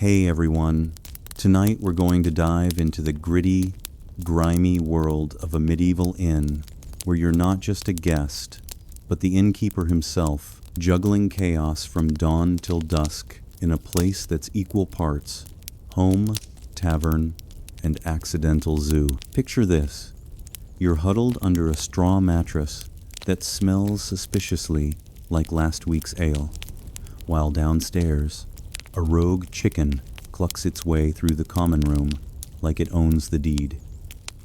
Hey everyone, tonight we're going to dive into the gritty, grimy world of a medieval inn where you're not just a guest, but the innkeeper himself, juggling chaos from dawn till dusk in a place that's equal parts home, tavern, and accidental zoo. Picture this. You're huddled under a straw mattress that smells suspiciously like last week's ale, while downstairs, a rogue chicken clucks its way through the common room like it owns the deed.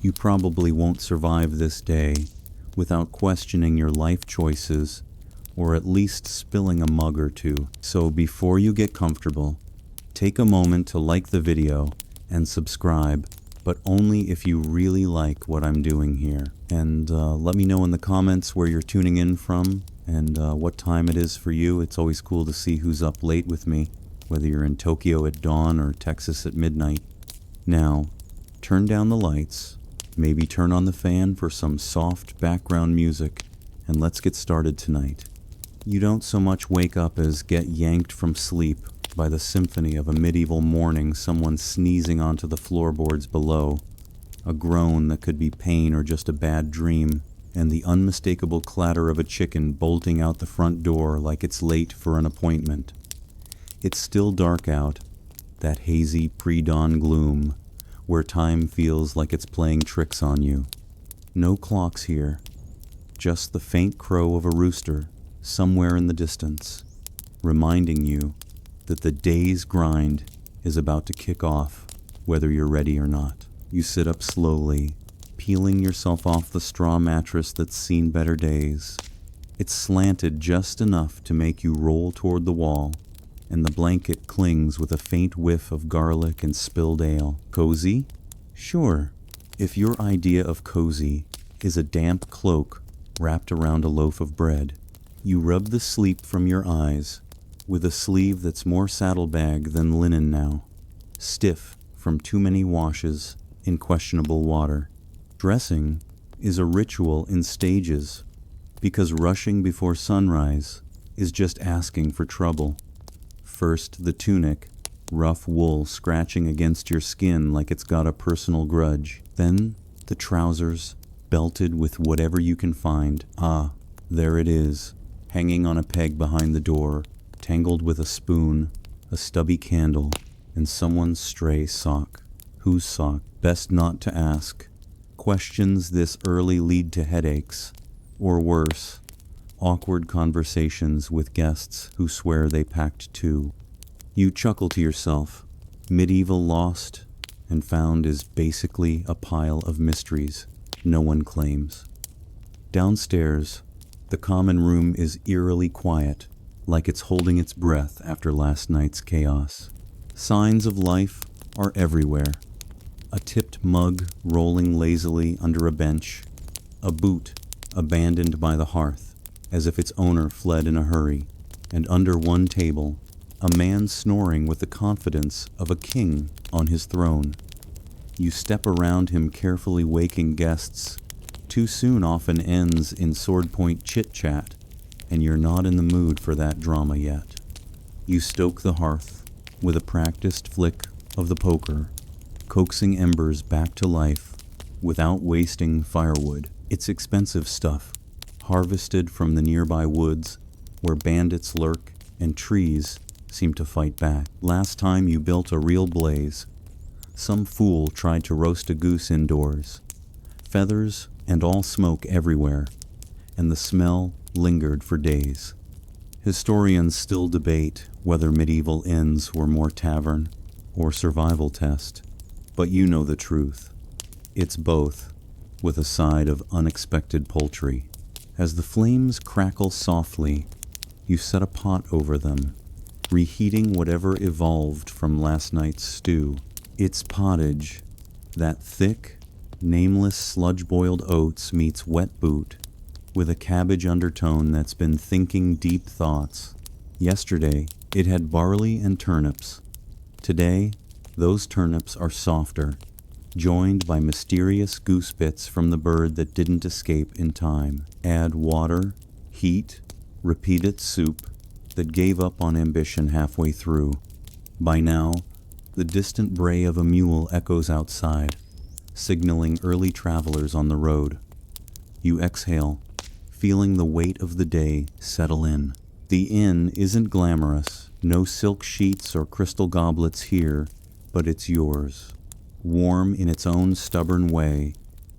You probably won't survive this day without questioning your life choices or at least spilling a mug or two. So before you get comfortable, take a moment to like the video and subscribe, but only if you really like what I'm doing here. And let me know in the comments where you're tuning in from and what time it is for you. It's always cool to see who's up late with me, whether you're in Tokyo at dawn or Texas at midnight. Now, turn down the lights, maybe turn on the fan for some soft background music, and let's get started tonight. You don't so much wake up as get yanked from sleep by the symphony of a medieval morning, someone sneezing onto the floorboards below, a groan that could be pain or just a bad dream, and the unmistakable clatter of a chicken bolting out the front door like it's late for an appointment. It's still dark out, that hazy pre-dawn gloom, where time feels like it's playing tricks on you. No clocks here, just the faint crow of a rooster somewhere in the distance, reminding you that the day's grind is about to kick off, whether you're ready or not. You sit up slowly, peeling yourself off the straw mattress that's seen better days. It's slanted just enough to make you roll toward the wall, and the blanket clings with a faint whiff of garlic and spilled ale. Cozy? Sure, if your idea of cozy is a damp cloak wrapped around a loaf of bread. You rub the sleep from your eyes with a sleeve that's more saddlebag than linen now, stiff from too many washes in questionable water. Dressing is a ritual in stages, because rushing before sunrise is just asking for trouble. First the tunic, rough wool scratching against your skin like it's got a personal grudge. Then the trousers, belted with whatever you can find. Ah, there it is, hanging on a peg behind the door, tangled with a spoon, a stubby candle, and someone's stray sock. Whose sock? Best not to ask. Questions this early lead to headaches, or worse, awkward conversations with guests who swear they packed two. You chuckle to yourself. Medieval lost and found is basically a pile of mysteries no one claims. Downstairs, the common room is eerily quiet, like it's holding its breath after last night's chaos. Signs of life are everywhere. A tipped mug rolling lazily under a bench, a boot abandoned by the hearth, as if its owner fled in a hurry, and under one table, a man snoring with the confidence of a king on his throne. You step around him, carefully waking guests. Too soon often ends in sword-point chit-chat, and you're not in the mood for that drama yet. You stoke the hearth with a practiced flick of the poker, coaxing embers back to life without wasting firewood. It's expensive stuff, harvested from the nearby woods where bandits lurk and trees seem to fight back. Last time you built a real blaze, some fool tried to roast a goose indoors. Feathers and all smoke everywhere, and the smell lingered for days. Historians still debate whether medieval inns were more tavern or survival test, but you know the truth. It's both, with a side of unexpected poultry. As the flames crackle softly, you set a pot over them, reheating whatever evolved from last night's stew. It's pottage, that thick, nameless sludge-boiled oats meets wet boot, with a cabbage undertone that's been thinking deep thoughts. Yesterday, it had barley and turnips. Today, those turnips are softer, joined by mysterious goose bits from the bird that didn't escape in time. Add water, heat, repeat it soup that gave up on ambition halfway through. By now, The distant bray of a mule echoes outside, signaling early travelers on the road. You exhale, feeling the weight of the day settle in. The inn isn't glamorous, no silk sheets or crystal goblets here, but it's yours. Warm in its own stubborn way,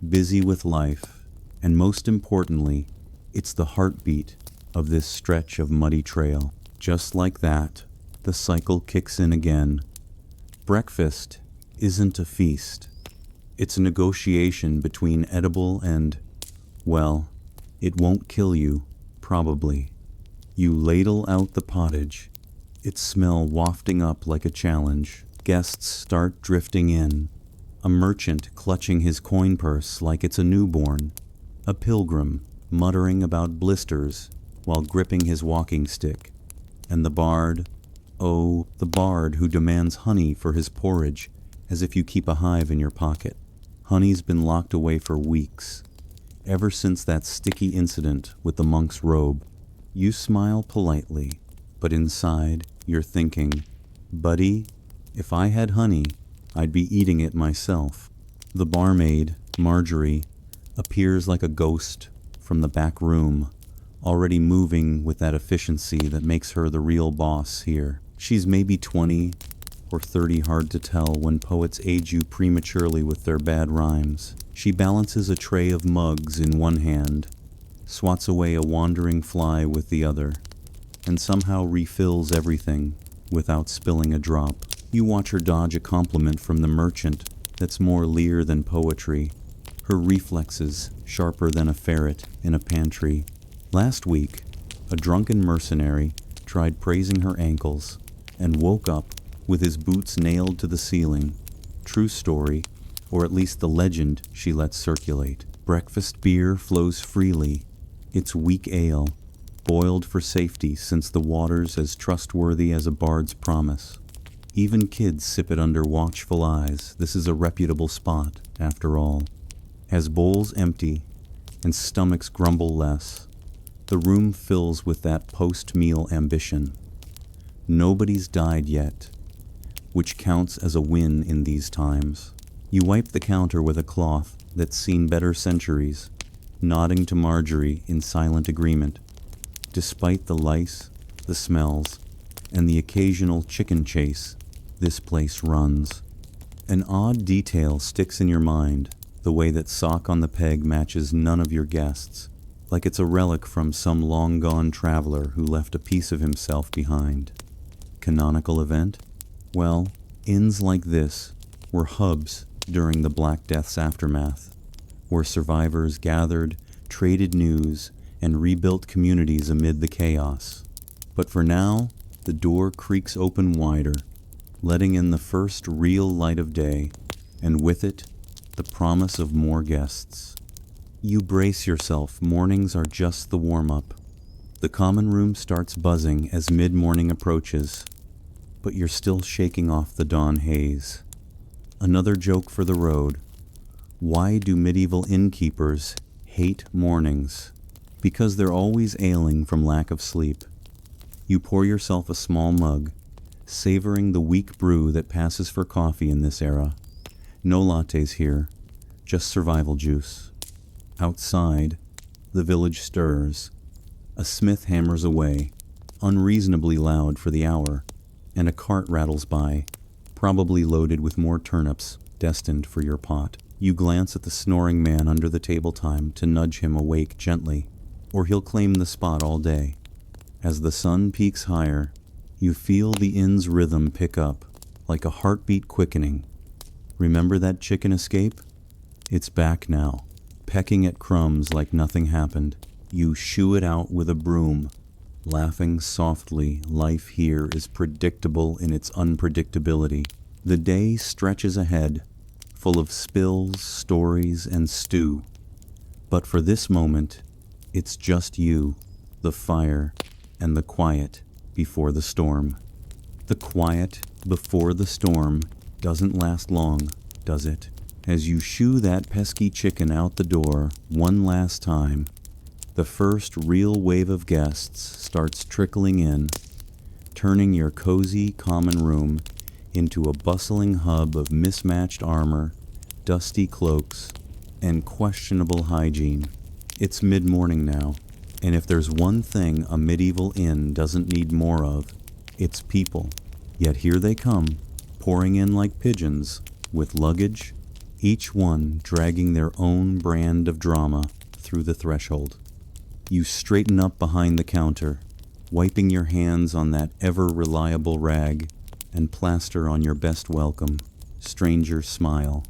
busy with life, and most importantly, it's the heartbeat of this stretch of muddy trail. Just like that, the cycle kicks in again. Breakfast isn't a feast. It's a negotiation between edible and, well, it won't kill you, probably. You ladle out the pottage, its smell wafting up like a challenge. Guests start drifting in. A merchant clutching his coin purse like it's a newborn. A pilgrim muttering about blisters while gripping his walking stick. And the bard, oh, the bard who demands honey for his porridge as if you keep a hive in your pocket. Honey's been locked away for weeks, ever since that sticky incident with the monk's robe. You smile politely, but inside you're thinking, buddy, if I had honey, I'd be eating it myself. The barmaid, Marjorie, appears like a ghost from the back room, already moving with that efficiency that makes her the real boss here. She's maybe 20 or 30, hard to tell when poets age you prematurely with their bad rhymes. She balances a tray of mugs in one hand, swats away a wandering fly with the other, and somehow refills everything without spilling a drop. You watch her dodge a compliment from the merchant that's more leer than poetry, her reflexes sharper than a ferret in a pantry. Last week, a drunken mercenary tried praising her ankles and woke up with his boots nailed to the ceiling. True story, or at least the legend she lets circulate. Breakfast beer flows freely. It's weak ale, boiled for safety since the water's as trustworthy as a bard's promise. Even kids sip it under watchful eyes. This is a reputable spot, after all. As bowls empty and stomachs grumble less, the room fills with that post-meal ambition. Nobody's died yet, which counts as a win in these times. You wipe the counter with a cloth that's seen better centuries, nodding to Marjorie in silent agreement. Despite the lice, the smells, and the occasional chicken chase this place runs. An odd detail sticks in your mind, the way that sock on the peg matches none of your guests, like it's a relic from some long-gone traveler who left a piece of himself behind. Canonical event? Well, inns like this were hubs during the Black Death's aftermath, where survivors gathered, traded news, and rebuilt communities amid the chaos. But for now, the door creaks open wider, letting in the first real light of day, and with it, the promise of more guests. You brace yourself. Mornings are just the warm-up. The common room starts buzzing as mid-morning approaches, but you're still shaking off the dawn haze. Another joke for the road. Why do medieval innkeepers hate mornings? Because they're always ailing from lack of sleep. You pour yourself a small mug, savoring the weak brew that passes for coffee in this era. No lattes here, just survival juice. Outside, the village stirs. A smith hammers away, unreasonably loud for the hour, and a cart rattles by, probably loaded with more turnips destined for your pot. You glance at the snoring man under the table time to nudge him awake gently, or he'll claim the spot all day. As the sun peaks higher, you feel the inn's rhythm pick up, like a heartbeat quickening. Remember that chicken escape? It's back now, pecking at crumbs like nothing happened. You shoo it out with a broom, laughing softly. Life here is predictable in its unpredictability. The day stretches ahead, full of spills, stories, and stew. But for this moment, it's just you, the fire, and the quiet before the storm. The quiet before the storm doesn't last long, does it? As you shoo that pesky chicken out the door one last time, the first real wave of guests starts trickling in, turning your cozy common room into a bustling hub of mismatched armor, dusty cloaks, and questionable hygiene. It's mid-morning now, and if there's one thing a medieval inn doesn't need more of, it's people. Yet here they come, pouring in like pigeons, with luggage, each one dragging their own brand of drama through the threshold. You straighten up behind the counter, wiping your hands on that ever-reliable rag, and plaster on your best welcome, stranger smile,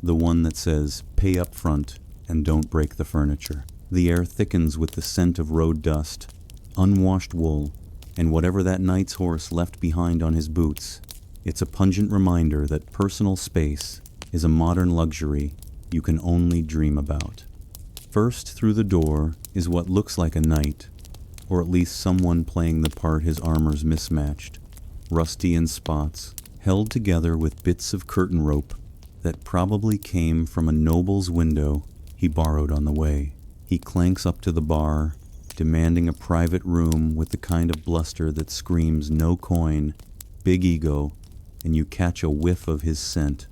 the one that says, pay up front and don't break the furniture. The air thickens with the scent of road dust, unwashed wool, and whatever that knight's horse left behind on his boots. It's a pungent reminder that personal space is a modern luxury you can only dream about. First through the door is what looks like a knight, or at least someone playing the part his armor's mismatched, rusty in spots, held together with bits of curtain rope that probably came from a noble's window he borrowed on the way. He clanks up to the bar, demanding a private room with the kind of bluster that screams no coin, big ego, and you catch a whiff of his scent,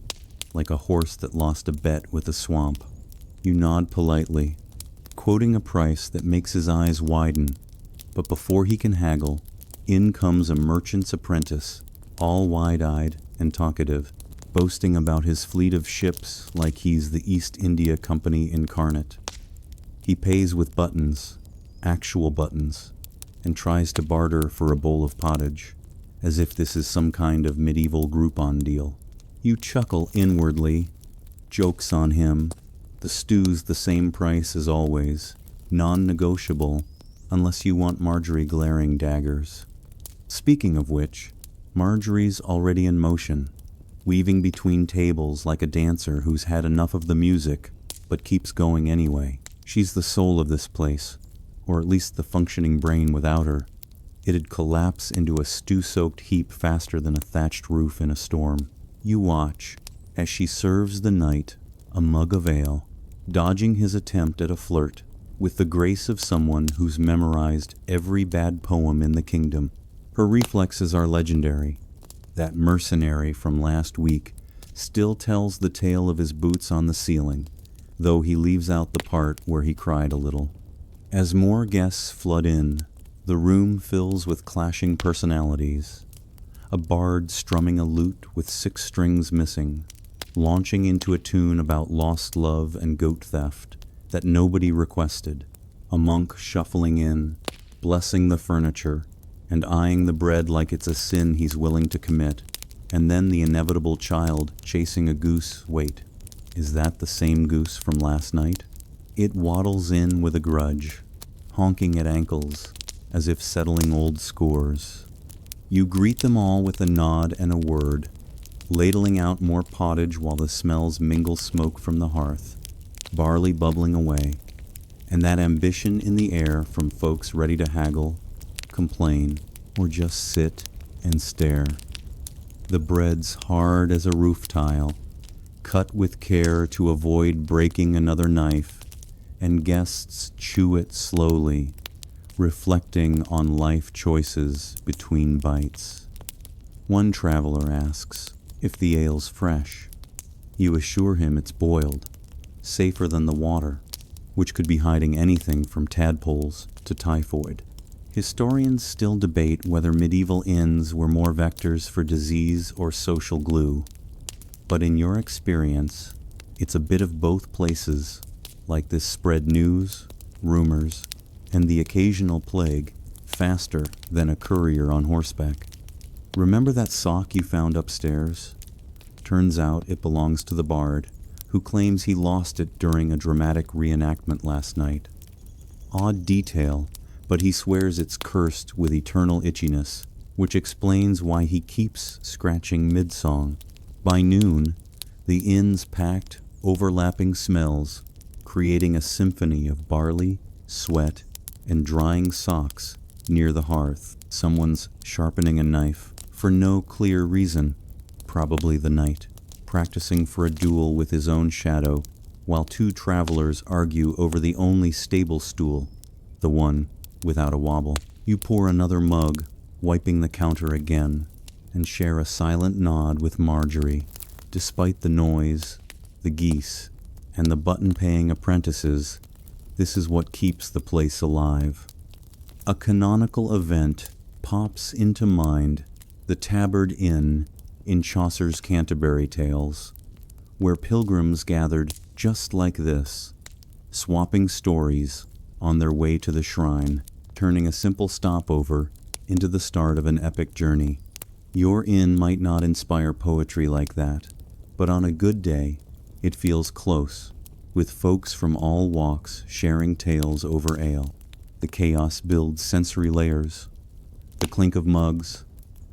like a horse that lost a bet with a swamp. You nod politely, quoting a price that makes his eyes widen, but before he can haggle, in comes a merchant's apprentice, all wide-eyed and talkative, boasting about his fleet of ships like he's the East India Company incarnate. He pays with buttons, actual buttons, and tries to barter for a bowl of pottage, as if this is some kind of medieval Groupon deal. You chuckle inwardly, jokes on him, the stew's the same price as always, non-negotiable, unless you want Marjorie glaring daggers. Speaking of which, Marjorie's already in motion, weaving between tables like a dancer who's had enough of the music, but keeps going anyway. She's the soul of this place, or at least the functioning brain without her. It'd collapse into a stew-soaked heap faster than a thatched roof in a storm. You watch as she serves the knight a mug of ale, dodging his attempt at a flirt, with the grace of someone who's memorized every bad poem in the kingdom. Her reflexes are legendary. That mercenary from last week still tells the tale of his boots on the ceiling, though he leaves out the part where he cried a little. As more guests flood in, the room fills with clashing personalities. A bard strumming a lute with 6 strings missing, launching into a tune about lost love and goat theft that nobody requested. A monk shuffling in, blessing the furniture, and eyeing the bread like it's a sin he's willing to commit. And then the inevitable child chasing a goose. Wait, is that the same goose from last night? It waddles in with a grudge, honking at ankles, as if settling old scores. You greet them all with a nod and a word, ladling out more pottage while the smells mingle smoke from the hearth, barley bubbling away, and that ambition in the air from folks ready to haggle, complain, or just sit and stare. The bread's hard as a roof tile, cut with care to avoid breaking another knife, and guests chew it slowly, reflecting on life choices between bites. One traveler asks if the ale's fresh. You assure him it's boiled, safer than the water, which could be hiding anything from tadpoles to typhoid. Historians still debate whether medieval inns were more vectors for disease or social glue, but in your experience, it's a bit of both places, like this spread news, rumors, and the occasional plague faster than a courier on horseback. Remember that sock you found upstairs? Turns out it belongs to the bard, who claims he lost it during a dramatic reenactment last night. Odd detail, but he swears it's cursed with eternal itchiness, which explains why he keeps scratching mid-song. By noon, the inn's packed, overlapping smells, creating a symphony of barley, sweat, and drying socks near the hearth. Someone's sharpening a knife for no clear reason, probably the knight, practicing for a duel with his own shadow, while 2 travelers argue over the only stable stool, the one without a wobble. You pour another mug, wiping the counter again, and share a silent nod with Marjorie. Despite the noise, the geese, and the button-paying apprentices, this is what keeps the place alive. A canonical event pops into mind, the Tabard Inn in Chaucer's Canterbury Tales, where pilgrims gathered just like this, swapping stories on their way to the shrine, turning a simple stopover into the start of an epic journey. Your inn might not inspire poetry like that, but on a good day, it feels close, with folks from all walks sharing tales over ale. The chaos builds sensory layers, the clink of mugs,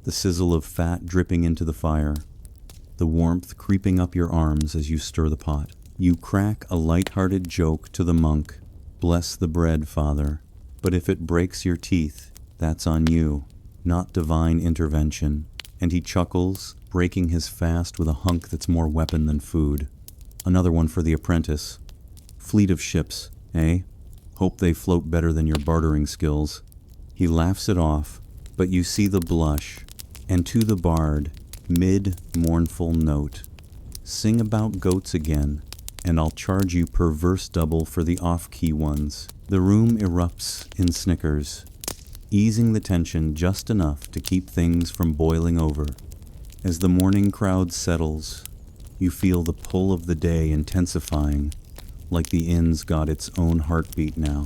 the sizzle of fat dripping into the fire, the warmth creeping up your arms as you stir the pot. You crack a light-hearted joke to the monk, "Bless the bread, Father," but if it breaks your teeth, that's on you, not divine intervention. And he chuckles, breaking his fast with a hunk that's more weapon than food. Another one for the apprentice. "Fleet of ships, eh? Hope they float better than your bartering skills." He laughs it off, but you see the blush, and to the bard, mid-mournful note, "Sing about goats again, and I'll charge you per verse double for the off-key ones." The room erupts in snickers, easing the tension just enough to keep things from boiling over. As the morning crowd settles, you feel the pull of the day intensifying, like the inn's got its own heartbeat now,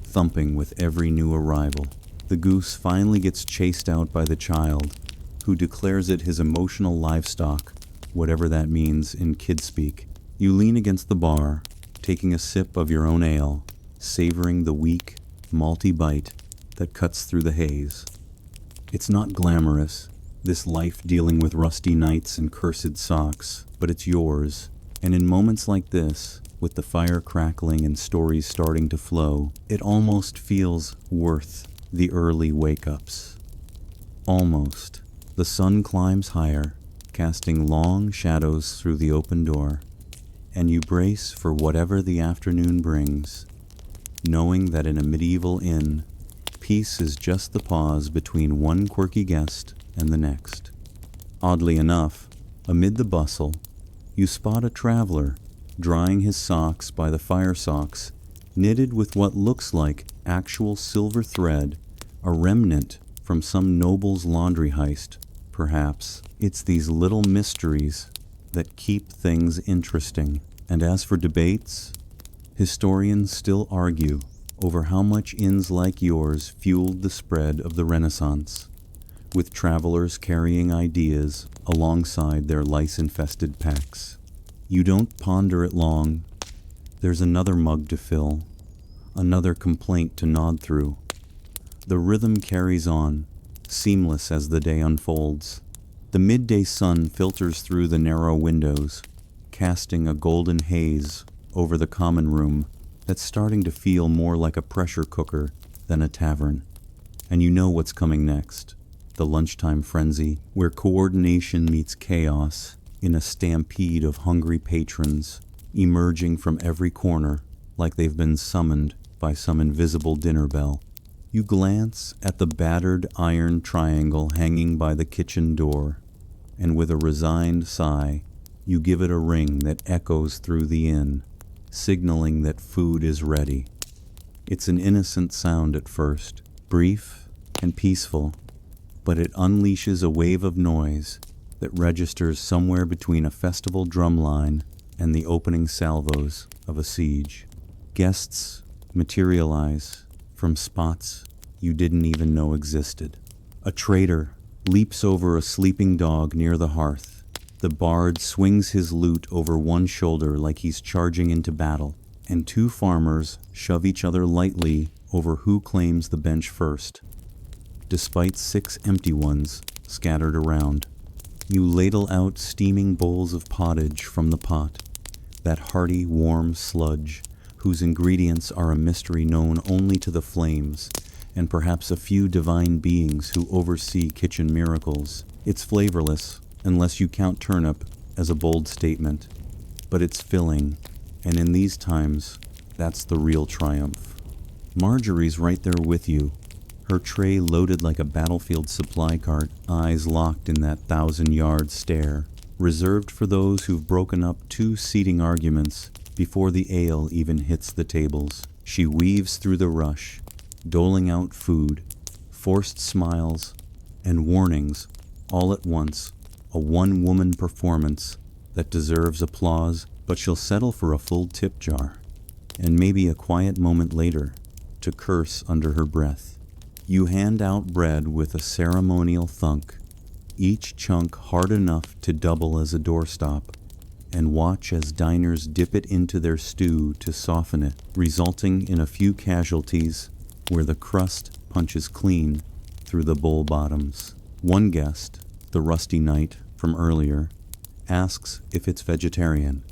thumping with every new arrival. The goose finally gets chased out by the child, who declares it his emotional livestock, whatever that means in kid speak. You lean against the bar, taking a sip of your own ale, savoring the weak, malty bite that cuts through the haze. It's not glamorous, this life dealing with rusty nights and cursed socks, but it's yours. And in moments like this, with the fire crackling and stories starting to flow, it almost feels worth the early wake-ups. Almost. The sun climbs higher, casting long shadows through the open door, and you brace for whatever the afternoon brings, knowing that in a medieval inn, peace is just the pause between one quirky guest and the next. Oddly enough, amid the bustle, you spot a traveler drying his socks by the fire socks, knitted with what looks like actual silver thread, a remnant from some noble's laundry heist, perhaps. It's these little mysteries that keep things interesting. And as for debates, historians still argue over how much inns like yours fueled the spread of the Renaissance, with travelers carrying ideas alongside their lice-infested packs. You don't ponder it long. There's another mug to fill, another complaint to nod through. The rhythm carries on, seamless as the day unfolds. The midday sun filters through the narrow windows, casting a golden haze over the common room that's starting to feel more like a pressure cooker than a tavern. And you know what's coming next. The lunchtime frenzy, where coordination meets chaos in a stampede of hungry patrons emerging from every corner like they've been summoned by some invisible dinner bell. You glance at the battered iron triangle hanging by the kitchen door, and with a resigned sigh, you give it a ring that echoes through the inn, signaling that food is ready. It's an innocent sound at first, brief and peaceful, but it unleashes a wave of noise that registers somewhere between a festival drumline and the opening salvos of a siege. Guests materialize from spots you didn't even know existed. A trader leaps over a sleeping dog near the hearth. The bard swings his lute over one shoulder like he's charging into battle, and two farmers shove each other lightly over who claims the bench first, despite 6 empty ones scattered around. You ladle out steaming bowls of pottage from the pot, that hearty, warm sludge whose ingredients are a mystery known only to the flames and perhaps a few divine beings who oversee kitchen miracles. It's flavorless, unless you count turnip as a bold statement, but it's filling, and in these times, that's the real triumph. Marjorie's right there with you, her tray loaded like a battlefield supply cart, eyes locked in that 1,000-yard stare, reserved for those who've broken up 2 seating arguments before the ale even hits the tables. She weaves through the rush, doling out food, forced smiles, and warnings all at once, a one-woman performance that deserves applause, but she'll settle for a full tip jar, and maybe a quiet moment later to curse under her breath. You hand out bread with a ceremonial thunk, each chunk hard enough to double as a doorstop, and watch as diners dip it into their stew to soften it, resulting in a few casualties where the crust punches clean through the bowl bottoms. One guest, the rusty knight from earlier, asks if it's vegetarian.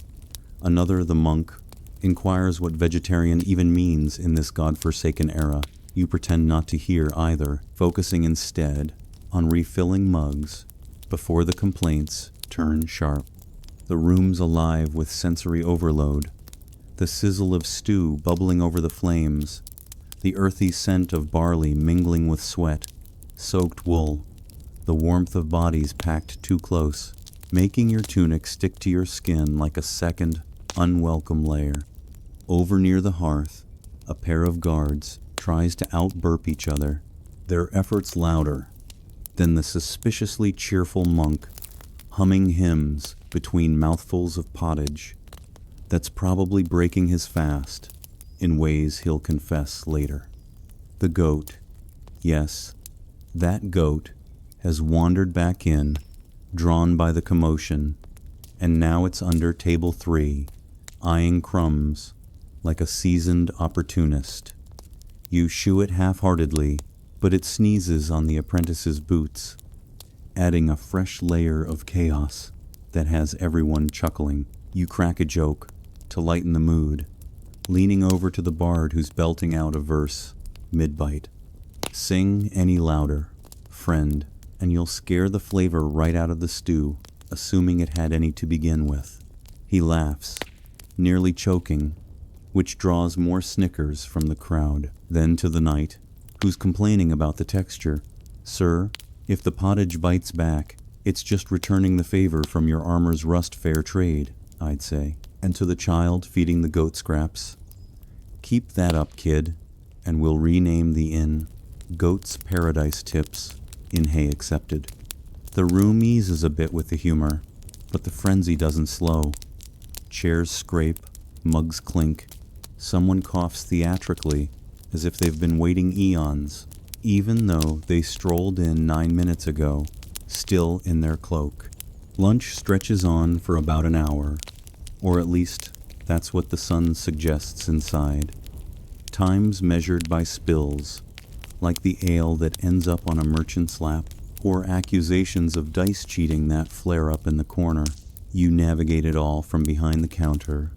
Another, the monk, inquires what vegetarian even means in this godforsaken era. You pretend not to hear either, focusing instead on refilling mugs before the complaints turn sharp. The room's alive with sensory overload, the sizzle of stew bubbling over the flames, the earthy scent of barley mingling with sweat, soaked wool, the warmth of bodies packed too close, making your tunic stick to your skin like a second, unwelcome layer. Over near the hearth, a pair of guards tries to out-burp each other, their efforts louder than the suspiciously cheerful monk humming hymns between mouthfuls of pottage that's probably breaking his fast in ways he'll confess later. The goat, yes, that goat, has wandered back in, drawn by the commotion, and now it's under table 3, eyeing crumbs like a seasoned opportunist. You shoo it half-heartedly, but it sneezes on the apprentice's boots, adding a fresh layer of chaos that has everyone chuckling. You crack a joke to lighten the mood, leaning over to the bard who's belting out a verse mid-bite. Sing any louder, friend, and you'll scare the flavor right out of the stew, assuming it had any to begin with. He laughs, nearly choking, which draws more snickers from the crowd. Then to the knight, who's complaining about the texture. Sir, if the pottage bites back, it's just returning the favor from your armor's rust fair trade, I'd say. And to the child feeding the goat scraps, keep that up, kid, and we'll rename the inn Goat's Paradise Tips, in hay accepted. The room eases a bit with the humor, but the frenzy doesn't slow. Chairs scrape, mugs clink, someone coughs theatrically as if they've been waiting eons, even though they strolled in 9 minutes ago, still in their cloak. Lunch stretches on for about an hour, or at least that's what the sun suggests inside. Times measured by spills, like the ale that ends up on a merchant's lap, or accusations of dice cheating that flare up in the corner. You navigate it all from behind the counter,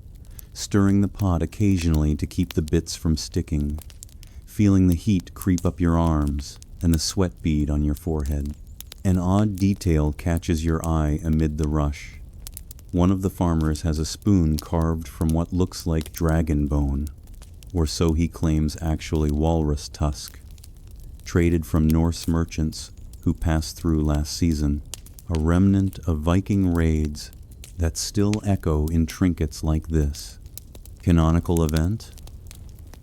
stirring the pot occasionally to keep the bits from sticking, feeling the heat creep up your arms and the sweat bead on your forehead. An odd detail catches your eye amid the rush. One of the farmers has a spoon carved from what looks like dragon bone, or so he claims actually walrus tusk, traded from Norse merchants who passed through last season, a remnant of Viking raids that still echo in trinkets like this. Canonical event?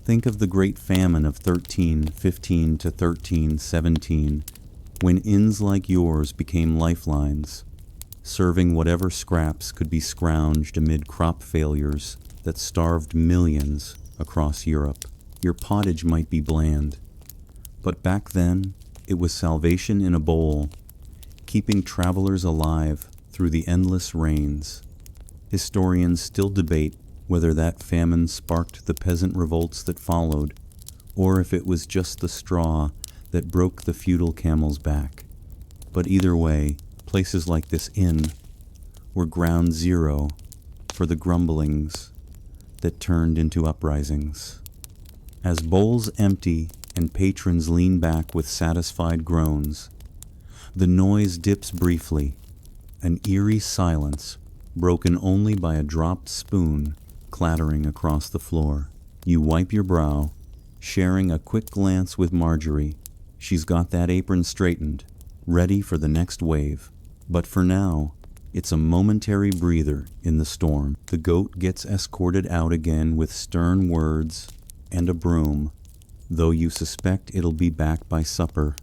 Think of the Great Famine of 1315 to 1317, when inns like yours became lifelines, serving whatever scraps could be scrounged amid crop failures that starved millions across Europe. Your pottage might be bland, but back then it was salvation in a bowl, keeping travelers alive through the endless rains. Historians still debate whether that famine sparked the peasant revolts that followed, or if it was just the straw that broke the feudal camel's back. But either way, places like this inn were ground zero for the grumblings that turned into uprisings. As bowls empty and patrons lean back with satisfied groans, the noise dips briefly, an eerie silence broken only by a dropped spoon clattering across the floor. You wipe your brow, sharing a quick glance with Marjorie, She's got that apron straightened, ready for the next wave. But for now, it's a momentary breather in the storm. The goat gets escorted out again with stern words and a broom, though you suspect it'll be back by supper,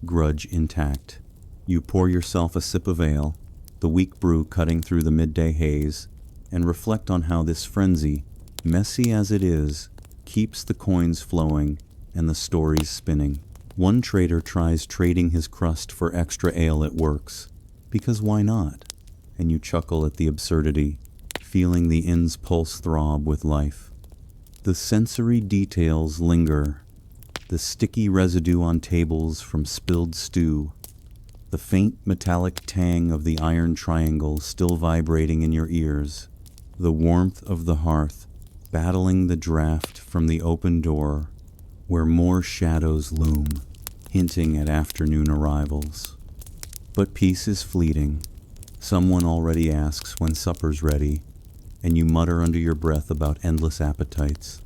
grudge intact. You pour yourself a sip of ale, the weak brew cutting through the midday haze, and reflect on how this frenzy, messy as it is, keeps the coins flowing and the stories spinning. One trader tries trading his crust for extra ale at works, because why not? And you chuckle at the absurdity, feeling the inn's pulse throb with life. The sensory details linger, the sticky residue on tables from spilled stew, the faint metallic tang of the iron triangle still vibrating in your ears, the warmth of the hearth battling the draft from the open door where more shadows loom, hinting at afternoon arrivals. But peace is fleeting. Someone already asks when supper's ready, and you mutter under your breath about endless appetites.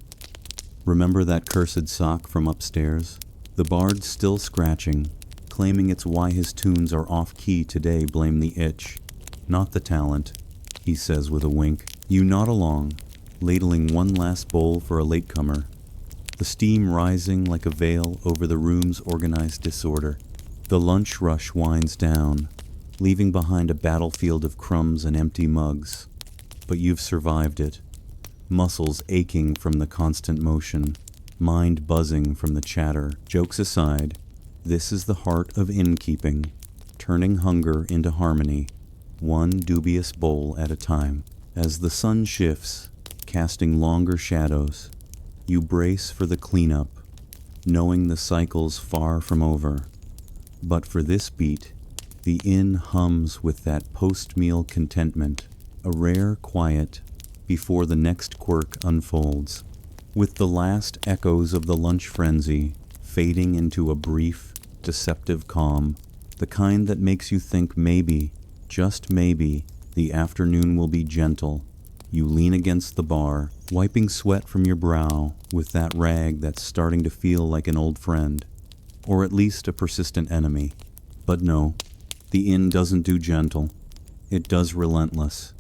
Remember that cursed sock from upstairs? The bard's still scratching, claiming it's why his tunes are off-key today. Blame the itch, not the talent, he says with a wink. You nod along, ladling one last bowl for a latecomer, the steam rising like a veil over the room's organized disorder. The lunch rush winds down, leaving behind a battlefield of crumbs and empty mugs. But you've survived it, muscles aching from the constant motion, mind buzzing from the chatter. Jokes aside, this is the heart of innkeeping, turning hunger into harmony, one dubious bowl at a time. As the sun shifts, casting longer shadows, you brace for the cleanup, knowing the cycle's far from over. But for this beat, the inn hums with that post-meal contentment, a rare quiet before the next quirk unfolds, with the last echoes of the lunch frenzy fading into a brief, deceptive calm, the kind that makes you think maybe, just maybe, the afternoon will be gentle. You lean against the bar, wiping sweat from your brow with that rag that's starting to feel like an old friend, or at least a persistent enemy. But no, the inn doesn't do gentle. It does relentless.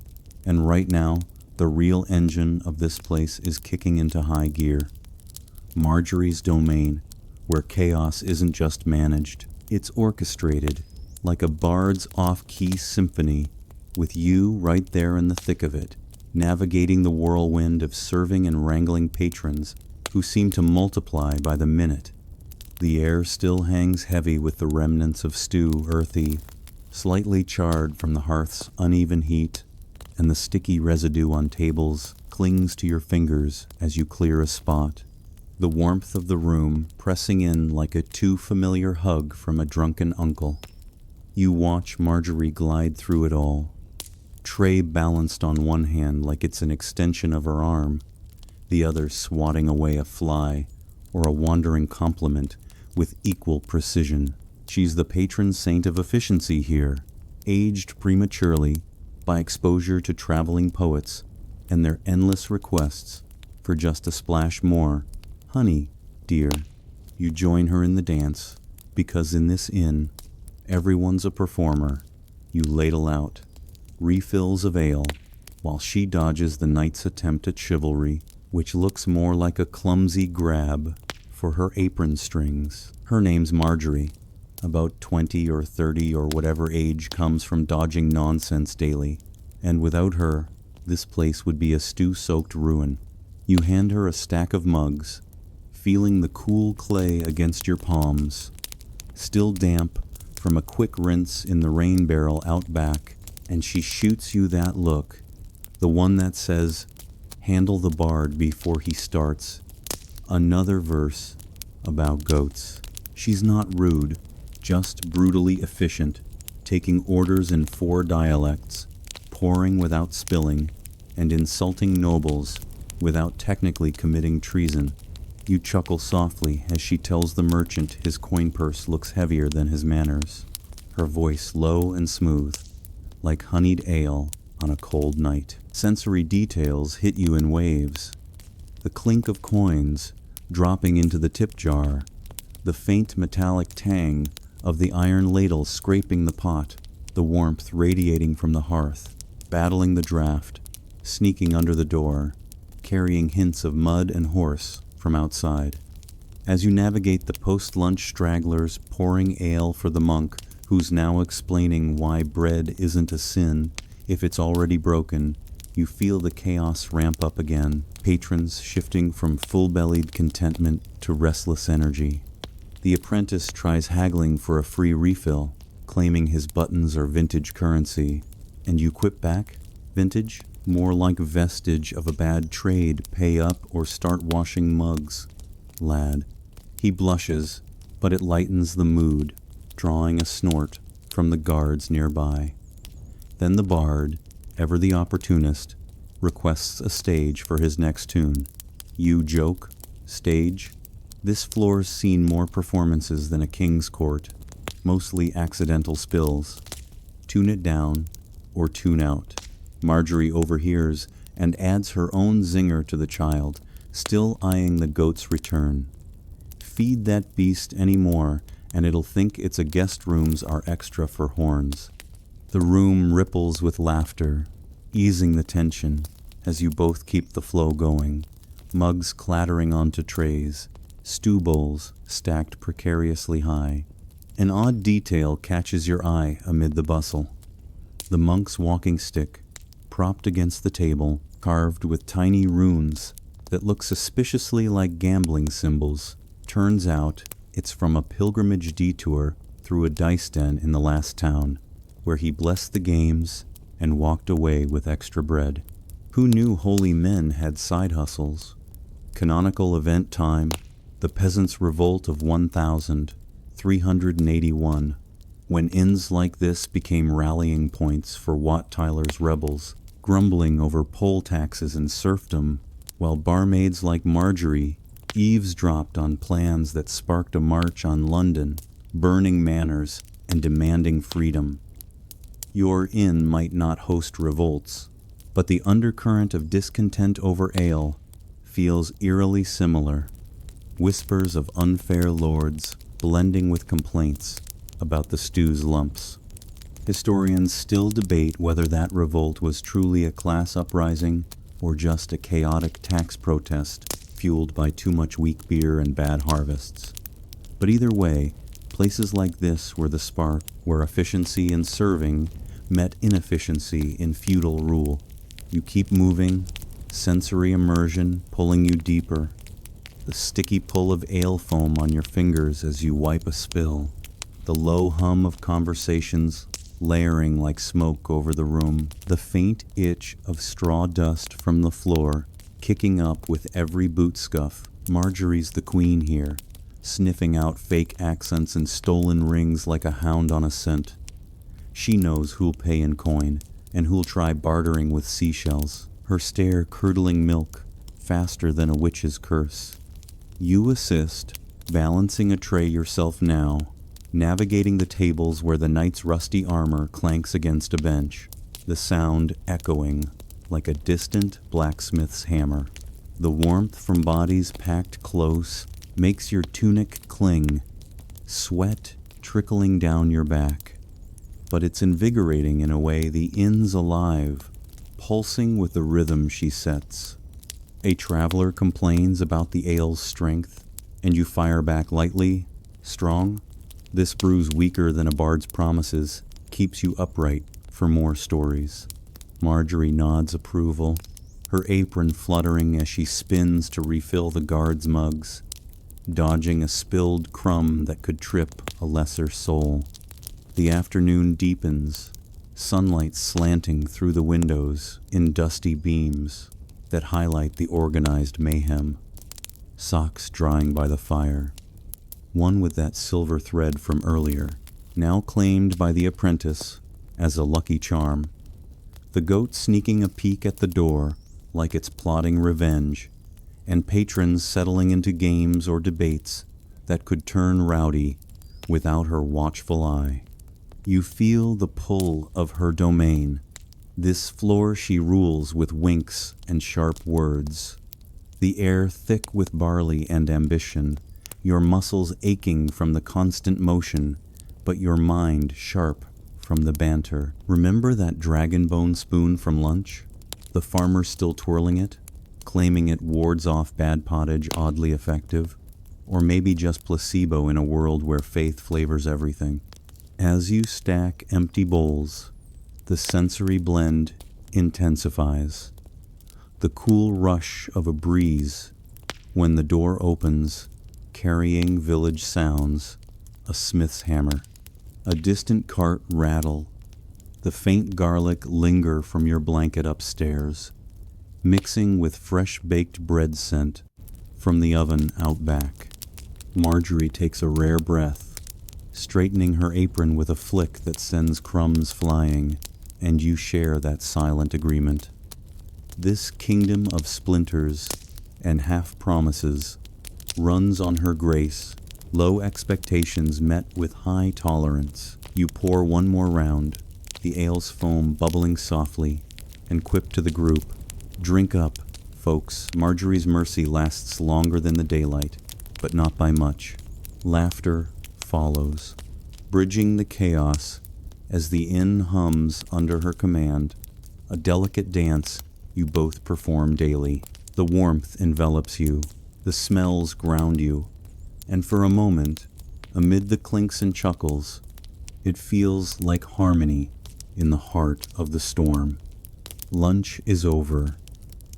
And right now, the real engine of this place is kicking into high gear. Marjorie's domain, where chaos isn't just managed, it's orchestrated, like a bard's off-key symphony, with you right there in the thick of it, navigating the whirlwind of serving and wrangling patrons who seem to multiply by the minute. The air still hangs heavy with the remnants of stew, earthy, slightly charred from the hearth's uneven heat, and the sticky residue on tables clings to your fingers as you clear a spot, the warmth of the room pressing in like a too familiar hug from a drunken uncle. You watch Marjorie glide through it all, tray balanced on one hand like it's an extension of her arm, the other swatting away a fly or a wandering compliment with equal precision. She's the patron saint of efficiency here, aged prematurely by exposure to traveling poets and their endless requests for just a splash more. Honey, dear, you join her in the dance, because in this inn, everyone's a performer. You ladle out refills of ale, while she dodges the knight's attempt at chivalry, which looks more like a clumsy grab for her apron strings. Her name's Marjorie, about 20 or 30 or whatever age comes from dodging nonsense daily, and without her, this place would be a stew-soaked ruin. You hand her a stack of mugs, feeling the cool clay against your palms, still damp from a quick rinse in the rain barrel out back, and she shoots you that look, the one that says, handle the bard before he starts. Another verse about goats. She's not rude, just brutally efficient, taking orders in 4 dialects, pouring without spilling, and insulting nobles without technically committing treason. You chuckle softly as she tells the merchant his coin purse looks heavier than his manners, her voice low and smooth, like honeyed ale on a cold night. Sensory details hit you in waves. The clink of coins dropping into the tip jar, the faint metallic tang of the iron ladle scraping the pot, the warmth radiating from the hearth, battling the draft, sneaking under the door, carrying hints of mud and horse from outside. As you navigate the post-lunch stragglers pouring ale for the monk who's now explaining why bread isn't a sin if it's already broken, you feel the chaos ramp up again, patrons shifting from full-bellied contentment to restless energy. The apprentice tries haggling for a free refill, claiming his buttons are vintage currency, and you quip back, vintage? More like vestige of a bad trade, pay up or start washing mugs. Lad. He blushes, but it lightens the mood, drawing a snort from the guards nearby. Then the bard, ever the opportunist, requests a stage for his next tune. You joke? Stage? This floor's seen more performances than a king's court, mostly accidental spills. Tune it down, or tune out. Marjorie overhears and adds her own zinger to the child, still eyeing the goat's return. Feed that beast any more, and it'll think its guest rooms are extra for horns. The room ripples with laughter, easing the tension as you both keep the flow going. Mugs clattering onto trays, stew bowls stacked precariously high. An odd detail catches your eye amid the bustle. The monk's walking stick, propped against the table, carved with tiny runes that look suspiciously like gambling symbols. Turns out it's from a pilgrimage detour through a dice den in the last town, where he blessed the games and walked away with extra bread. Who knew holy men had side hustles? Canonical event time, the Peasants Revolt of 1381, when inns like this became rallying points for Wat Tyler's rebels, grumbling over poll taxes and serfdom, while barmaids like Marjorie eavesdropped on plans that sparked a march on London, burning manors and demanding freedom. Your inn might not host revolts, but the undercurrent of discontent over ale feels eerily similar. Whispers of unfair lords blending with complaints about the stew's lumps. Historians still debate whether that revolt was truly a class uprising or just a chaotic tax protest fueled by too much weak beer and bad harvests. But either way, places like this were the spark where efficiency in serving met inefficiency in feudal rule. You keep moving, sensory immersion pulling you deeper, the sticky pull of ale foam on your fingers as you wipe a spill, the low hum of conversations layering like smoke over the room, the faint itch of straw dust from the floor kicking up with every boot scuff. Marjorie's the queen here, sniffing out fake accents and stolen rings like a hound on a scent. She knows who'll pay in coin and who'll try bartering with seashells, her stare curdling milk faster than a witch's curse. You assist, balancing a tray yourself now, navigating the tables where the knight's rusty armor clanks against a bench, the sound echoing like a distant blacksmith's hammer. The warmth from bodies packed close makes your tunic cling, sweat trickling down your back. But it's invigorating in a way the inn's alive, pulsing with the rhythm she sets. A traveler complains about the ale's strength, and you fire back lightly, strong. This brew's weaker than a bard's promises, keeps you upright for more stories. Marjorie nods approval, her apron fluttering as she spins to refill the guards' mugs, dodging a spilled crumb that could trip a lesser soul. The afternoon deepens, sunlight slanting through the windows in dusty beams that highlight the organized mayhem. Socks drying by the fire, one with that silver thread from earlier, now claimed by the apprentice as a lucky charm. The goat sneaking a peek at the door like it's plotting revenge, and patrons settling into games or debates that could turn rowdy without her watchful eye. You feel the pull of her domain. This floor she rules with winks and sharp words. The air thick with barley and ambition, your muscles aching from the constant motion, but your mind sharp from the banter. Remember that dragon bone spoon from lunch? The farmer still twirling it, claiming it wards off bad pottage, oddly effective? Or maybe just placebo in a world where faith flavors everything. As you stack empty bowls, the sensory blend intensifies. The cool rush of a breeze when the door opens, carrying village sounds, a smith's hammer, a distant cart rattle, the faint garlic linger from your blanket upstairs, mixing with fresh baked bread scent from the oven out back. Marjorie takes a rare breath, straightening her apron with a flick that sends crumbs flying, and you share that silent agreement. This kingdom of splinters and half-promises runs on her grace, low expectations met with high tolerance. You pour one more round, the ale's foam bubbling softly, and quip to the group, "Drink up, folks. Marjorie's mercy lasts longer than the daylight, but not by much." Laughter follows, bridging the chaos as the inn hums under her command, a delicate dance you both perform daily. The warmth envelops you, the smells ground you, and for a moment, amid the clinks and chuckles, it feels like harmony in the heart of the storm. Lunch is over,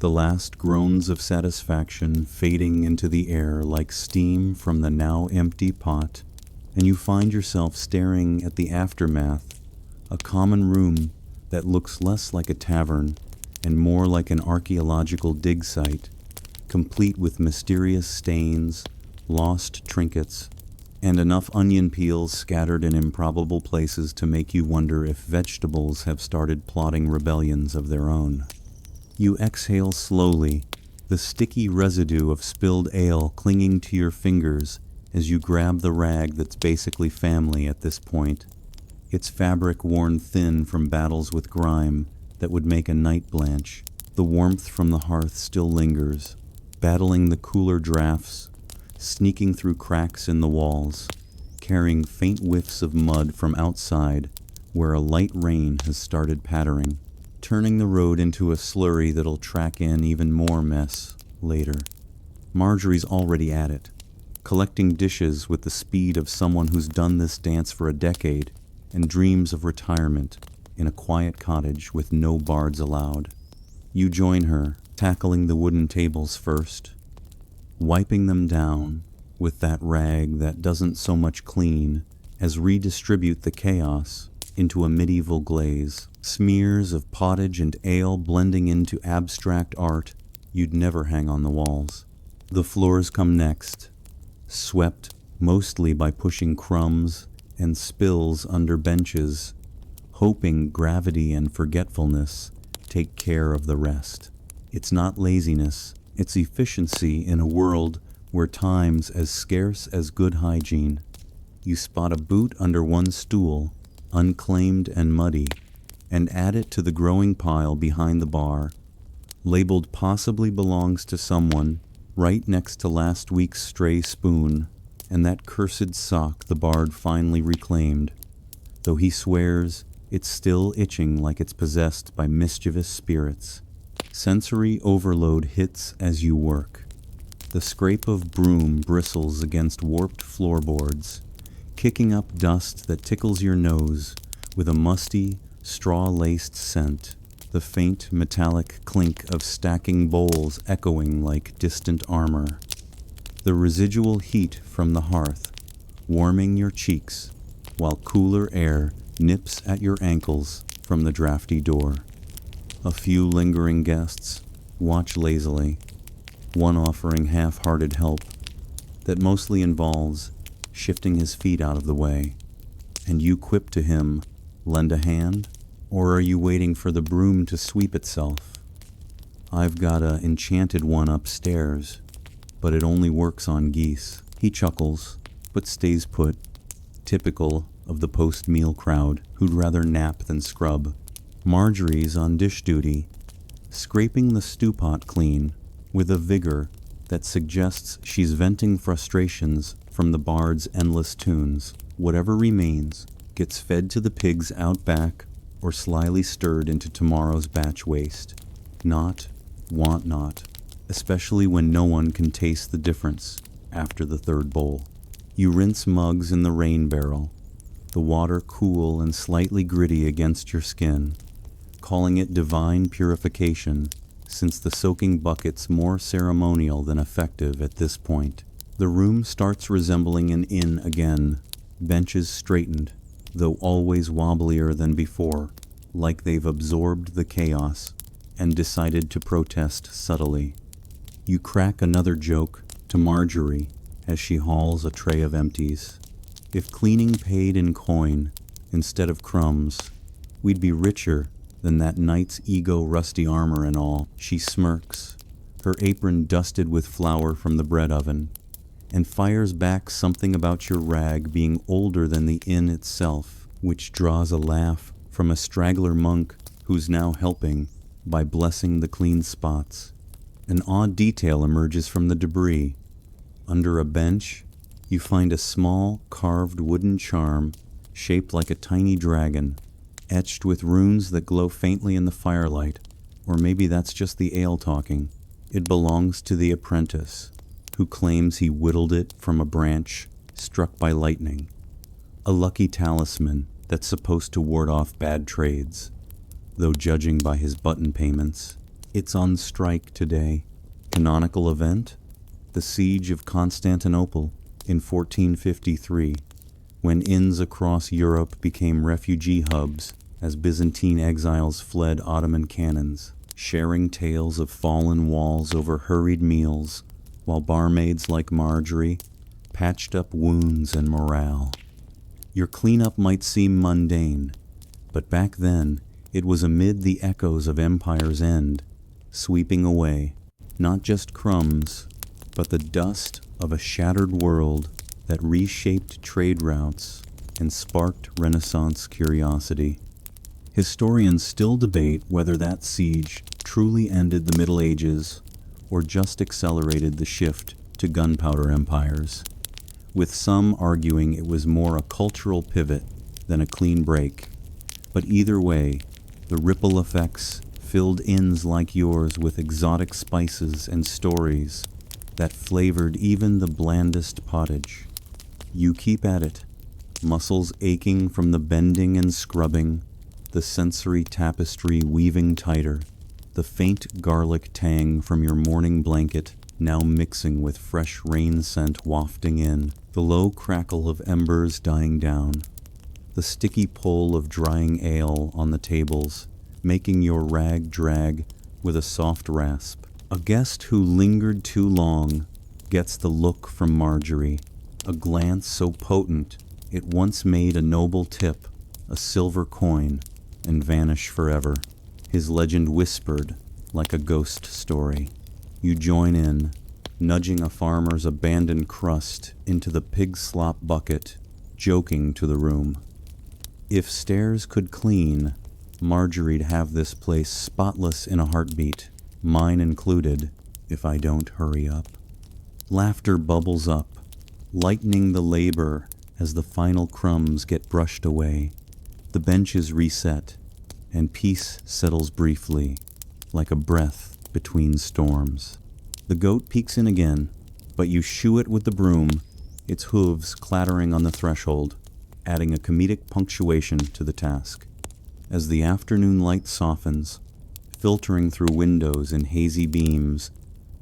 the last groans of satisfaction fading into the air like steam from the now empty pot, and you find yourself staring at the aftermath, a common room that looks less like a tavern and more like an archaeological dig site, complete with mysterious stains, lost trinkets, and enough onion peels scattered in improbable places to make you wonder if vegetables have started plotting rebellions of their own. You exhale slowly, the sticky residue of spilled ale clinging to your fingers as you grab the rag that's basically family at this point, its fabric worn thin from battles with grime that would make a night blanch. The warmth from the hearth still lingers, battling the cooler drafts, sneaking through cracks in the walls, carrying faint whiffs of mud from outside where a light rain has started pattering, turning the road into a slurry that'll track in even more mess later. Marjorie's already at it, collecting dishes with the speed of someone who's done this dance for a decade and dreams of retirement in a quiet cottage with no bards allowed. You join her, tackling the wooden tables first, wiping them down with that rag that doesn't so much clean as redistribute the chaos into a medieval glaze, smears of pottage and ale blending into abstract art you'd never hang on the walls. The floors come next, swept mostly by pushing crumbs and spills under benches, hoping gravity and forgetfulness take care of the rest. It's not laziness, it's efficiency in a world where time's as scarce as good hygiene. You spot a boot under one stool, unclaimed and muddy, and add it to the growing pile behind the bar, labeled possibly belongs to someone, right next to last week's stray spoon and that cursed sock the bard finally reclaimed, though he swears it's still itching like it's possessed by mischievous spirits. Sensory overload hits as you work. The scrape of broom bristles against warped floorboards, kicking up dust that tickles your nose with a musty, straw-laced scent, the faint metallic clink of stacking bowls echoing like distant armor. The residual heat from the hearth, warming your cheeks, while cooler air nips at your ankles from the drafty door. A few lingering guests watch lazily, one offering half-hearted help that mostly involves shifting his feet out of the way, and you quip to him, "Lend a hand?" Or are you waiting for the broom to sweep itself? "I've got a enchanted one upstairs, but it only works on geese." He chuckles, but stays put, typical of the post-meal crowd who'd rather nap than scrub. Marjorie's on dish duty, scraping the stew pot clean with a vigor that suggests she's venting frustrations from the bard's endless tunes. Whatever remains gets fed to the pigs out back or slyly stirred into tomorrow's batch waste. Not, want not, especially when no one can taste the difference after the third bowl. You rinse mugs in the rain barrel, the water cool and slightly gritty against your skin, calling it divine purification, since the soaking bucket's more ceremonial than effective at this point. The room starts resembling an inn again, benches straightened, though always wobblier than before, like they've absorbed the chaos and decided to protest subtly. You crack another joke to Marjorie as she hauls a tray of empties. If cleaning paid in coin instead of crumbs, we'd be richer than that knight's ego rusty armor and all. She smirks, her apron dusted with flour from the bread oven, and fires back something about your rag being older than the inn itself, which draws a laugh from a straggler monk who's now helping by blessing the clean spots. An odd detail emerges from the debris. Under a bench, you find a small carved wooden charm shaped like a tiny dragon, etched with runes that glow faintly in the firelight, or maybe that's just the ale talking. It belongs to the apprentice, who claims he whittled it from a branch struck by lightning. A lucky talisman that's supposed to ward off bad trades, though judging by his button payments, it's on strike today. Canonical event? The siege of Constantinople in 1453, when inns across Europe became refugee hubs as Byzantine exiles fled Ottoman cannons, sharing tales of fallen walls over hurried meals, while barmaids like Marjorie patched up wounds and morale. Your cleanup might seem mundane, but back then it was amid the echoes of Empire's end, sweeping away not just crumbs, but the dust of a shattered world that reshaped trade routes and sparked Renaissance curiosity. Historians still debate whether that siege truly ended the Middle Ages or just accelerated the shift to gunpowder empires, with some arguing it was more a cultural pivot than a clean break. But either way, the ripple effects filled inns like yours with exotic spices and stories that flavored even the blandest pottage. You keep at it, muscles aching from the bending and scrubbing, the sensory tapestry weaving tighter, the faint garlic tang from your morning blanket now mixing with fresh rain scent wafting in, the low crackle of embers dying down, the sticky pull of drying ale on the tables, making your rag drag with a soft rasp. A guest who lingered too long gets the look from Marjorie, a glance so potent it once made a noble tip, a silver coin, and vanish forever. His legend whispered like a ghost story. You join in, nudging a farmer's abandoned crust into the pig slop bucket, joking to the room. If stairs could clean, Marjorie'd have this place spotless in a heartbeat, mine included, if I don't hurry up. Laughter bubbles up, lightening the labor as the final crumbs get brushed away. The benches reset, and peace settles briefly, like a breath between storms. The goat peeks in again, but you shoo it with the broom, its hooves clattering on the threshold, adding a comedic punctuation to the task. As the afternoon light softens, filtering through windows in hazy beams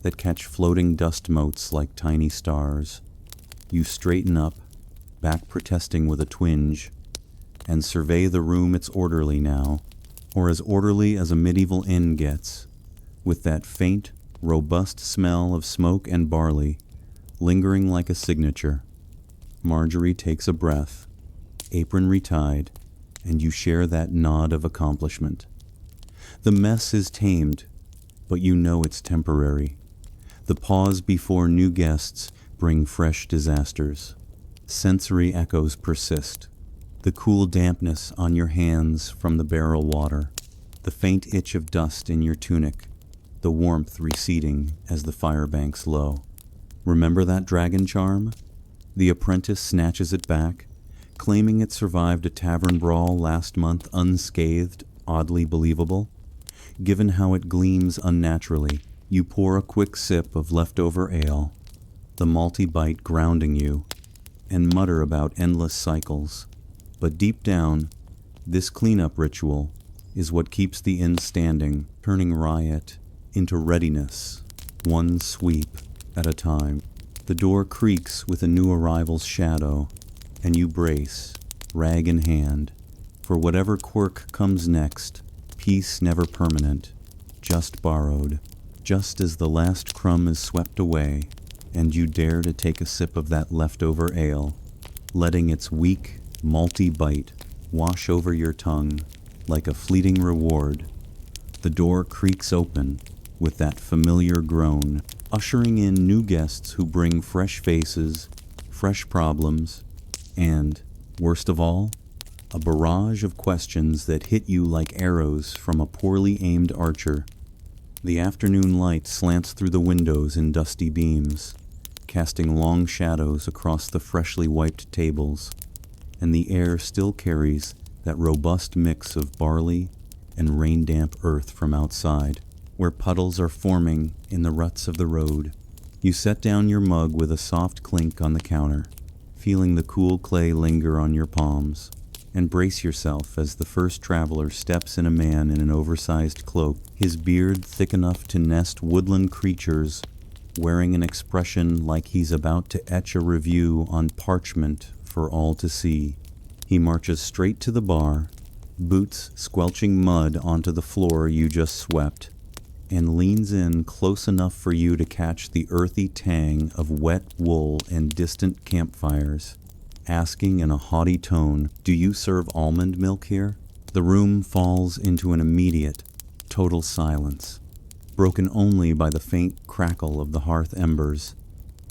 that catch floating dust motes like tiny stars, you straighten up, back protesting with a twinge, and survey the room. It's orderly now, or as orderly as a medieval inn gets, with that faint, robust smell of smoke and barley lingering like a signature. Marjorie takes a breath, apron retied, and you share that nod of accomplishment. The mess is tamed, but you know it's temporary. The pause before new guests bring fresh disasters. Sensory echoes persist. The cool dampness on your hands from the barrel water, the faint itch of dust in your tunic, the warmth receding as the fire banks low. Remember that dragon charm? The apprentice snatches it back, claiming it survived a tavern brawl last month unscathed, oddly believable. Given how it gleams unnaturally, you pour a quick sip of leftover ale, the malty bite grounding you, and mutter about endless cycles. But deep down, this cleanup ritual is what keeps the inn standing, turning riot into readiness, one sweep at a time. The door creaks with a new arrival's shadow, and you brace, rag in hand, for whatever quirk comes next. Peace never permanent, just borrowed. Just as the last crumb is swept away, and you dare to take a sip of that leftover ale, letting its weak, malty bite wash over your tongue like a fleeting reward. The door creaks open with that familiar groan, ushering in new guests who bring fresh faces, fresh problems, and, worst of all, a barrage of questions that hit you like arrows from a poorly aimed archer. The afternoon light slants through the windows in dusty beams, casting long shadows across the freshly wiped tables, and the air still carries that robust mix of barley and rain-damp earth from outside, where puddles are forming in the ruts of the road. You set down your mug with a soft clink on the counter, feeling the cool clay linger on your palms, and brace yourself as the first traveler steps in, a man in an oversized cloak, his beard thick enough to nest woodland creatures, wearing an expression like he's about to etch a review on parchment for all to see. He marches straight to the bar, boots squelching mud onto the floor you just swept, and leans in close enough for you to catch the earthy tang of wet wool and distant campfires, asking in a haughty tone, "Do you serve almond milk here?" The room falls into an immediate, total silence, broken only by the faint crackle of the hearth embers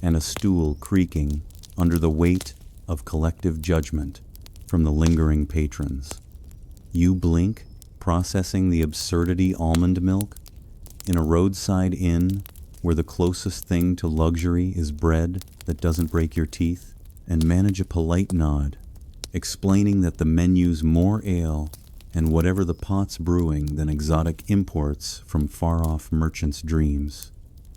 and a stool creaking under the weight of collective judgment from the lingering patrons. You blink, processing the absurdity almond milk in a roadside inn where the closest thing to luxury is bread that doesn't break your teeth, and manage a polite nod, explaining that the menu's more ale and whatever the pot's brewing than exotic imports from far-off merchants' dreams.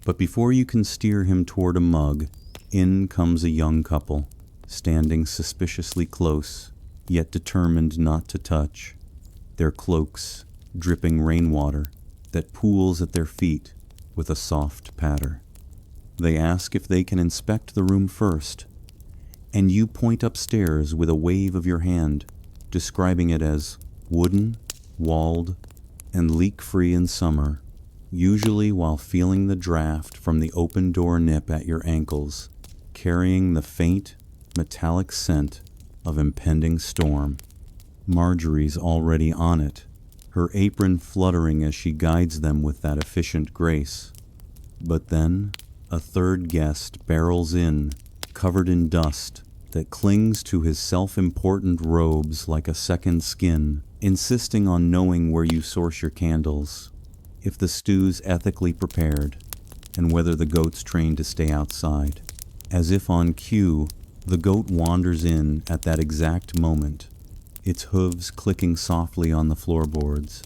But before you can steer him toward a mug, in comes a young couple, standing suspiciously close, yet determined not to touch, their cloaks dripping rainwater that pools at their feet with a soft patter. They ask if they can inspect the room first, and you point upstairs with a wave of your hand, describing it as wooden, walled, and leak-free in summer, usually while feeling the draft from the open door nip at your ankles, carrying the faint, metallic scent of impending storm. Marjorie's already on it, her apron fluttering as she guides them with that efficient grace. But then, a third guest barrels in, covered in dust, that clings to his self-important robes like a second skin, insisting on knowing where you source your candles, if the stew's ethically prepared, and whether the goat's trained to stay outside. As if on cue, the goat wanders in at that exact moment, its hooves clicking softly on the floorboards,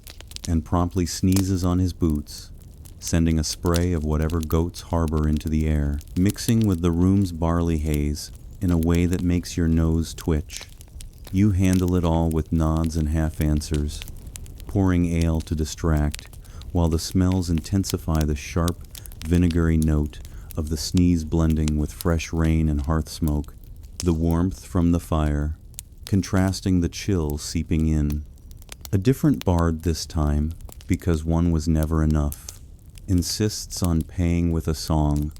and promptly sneezes on his boots, sending a spray of whatever goats harbor into the air, mixing with the room's barley haze in a way that makes your nose twitch. You handle it all with nods and half-answers, pouring ale to distract, while the smells intensify the sharp, vinegary note of the sneeze blending with fresh rain and hearth smoke, the warmth from the fire, contrasting the chill seeping in. A different bard this time, because one was never enough, insists on paying with a song,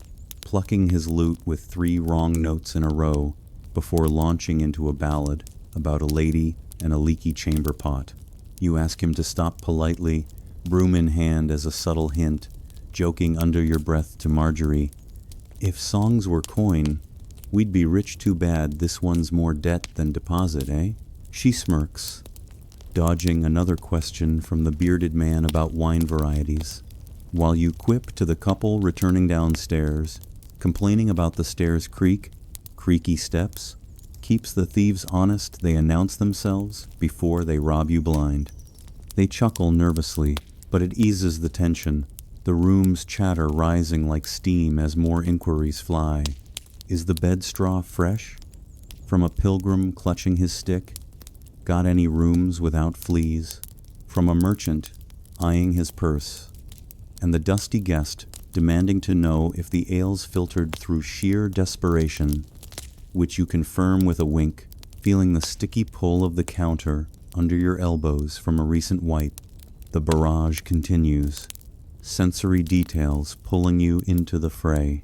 plucking his lute with 3 wrong notes in a row before launching into a ballad about a lady and a leaky chamber pot. You ask him to stop politely, broom in hand as a subtle hint, joking under your breath to Marjorie, "If songs were coin, we'd be rich too bad. This one's more debt than deposit, eh?" She smirks, dodging another question from the bearded man about wine varieties, while you quip to the couple returning downstairs, complaining about the stairs' creaky steps, keeps the thieves honest. They announce themselves before they rob you blind. They chuckle nervously, but it eases the tension, the room's chatter rising like steam as more inquiries fly. Is the bed straw fresh? From a pilgrim clutching his stick. Got any rooms without fleas? From a merchant eyeing his purse. And the dusty guest demanding to know if the ale's filtered through sheer desperation, which you confirm with a wink, feeling the sticky pull of the counter under your elbows from a recent wipe. The barrage continues, sensory details pulling you into the fray.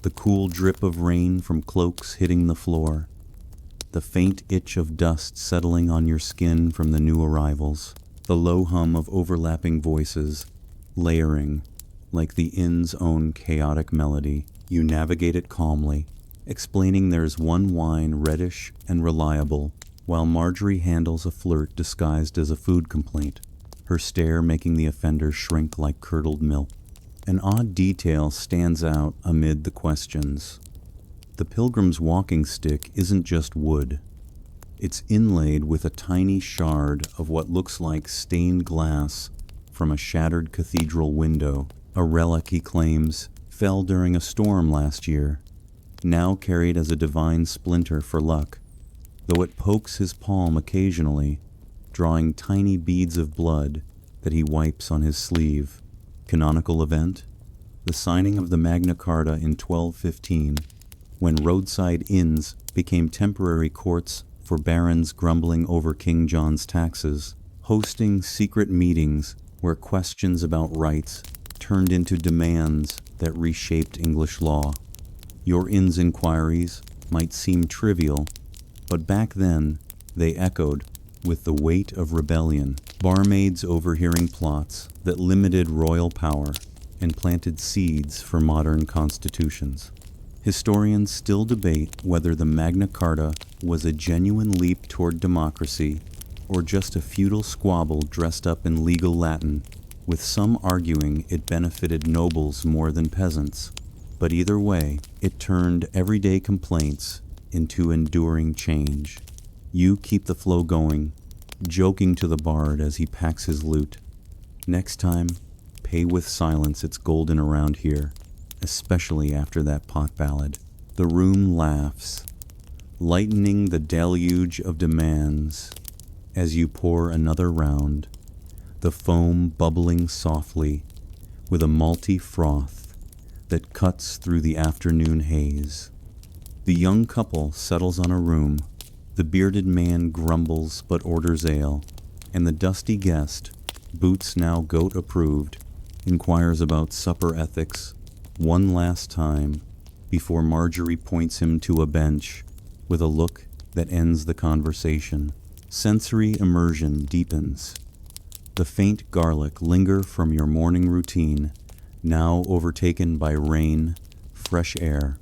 The cool drip of rain from cloaks hitting the floor. The faint itch of dust settling on your skin from the new arrivals. The low hum of overlapping voices, layering like the inn's own chaotic melody. You navigate it calmly, explaining there's one wine reddish and reliable, while Marjorie handles a flirt disguised as a food complaint, her stare making the offender shrink like curdled milk. An odd detail stands out amid the questions. The pilgrim's walking stick isn't just wood. It's inlaid with a tiny shard of what looks like stained glass from a shattered cathedral window, a relic he claims fell during a storm last year, now carried as a divine splinter for luck, though it pokes his palm occasionally, drawing tiny beads of blood that he wipes on his sleeve. Canonical event? The signing of the Magna Carta in 1215, when roadside inns became temporary courts for barons grumbling over King John's taxes, hosting secret meetings where questions about rights turned into demands that reshaped English law. Your inn's inquiries might seem trivial, but back then they echoed with the weight of rebellion. Barmaids overhearing plots that limited royal power and planted seeds for modern constitutions. Historians still debate whether the Magna Carta was a genuine leap toward democracy or just a feudal squabble dressed up in legal Latin, with some arguing it benefited nobles more than peasants. But either way, it turned everyday complaints into enduring change. You keep the flow going, joking to the bard as he packs his loot. Next time, pay with silence. It's golden around here, especially after that pot ballad. The room laughs, lightening the deluge of demands as you pour another round, the foam bubbling softly with a malty froth that cuts through the afternoon haze. The young couple settles on a room. The bearded man grumbles but orders ale, and the dusty guest, boots now goat approved, inquires about supper ethics one last time before Marjorie points him to a bench with a look that ends the conversation. Sensory immersion deepens. The faint garlic linger from your morning routine, now overtaken by rain, fresh air.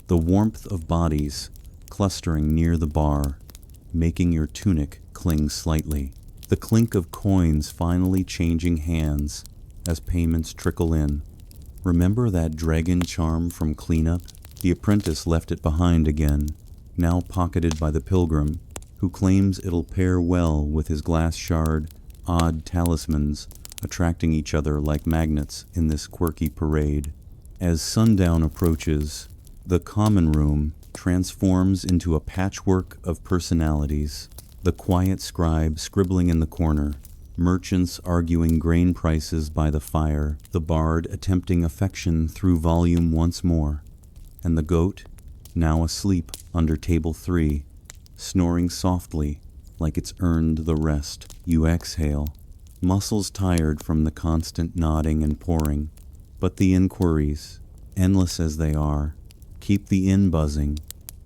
The warmth of bodies clustering near the bar, making your tunic cling slightly. The clink of coins finally changing hands as payments trickle in. Remember that dragon charm from cleanup? The apprentice left it behind again, now pocketed by the pilgrim, who claims it'll pair well with his glass shard, odd talismans attracting each other like magnets in this quirky parade. As sundown approaches, the common room transforms into a patchwork of personalities. The quiet scribe scribbling in the corner, merchants arguing grain prices by the fire, the bard attempting affection through volume once more, and the goat, now asleep under table 3, snoring softly like it's earned the rest. You exhale, muscles tired from the constant nodding and pouring, but the inquiries, endless as they are, keep the inn buzzing,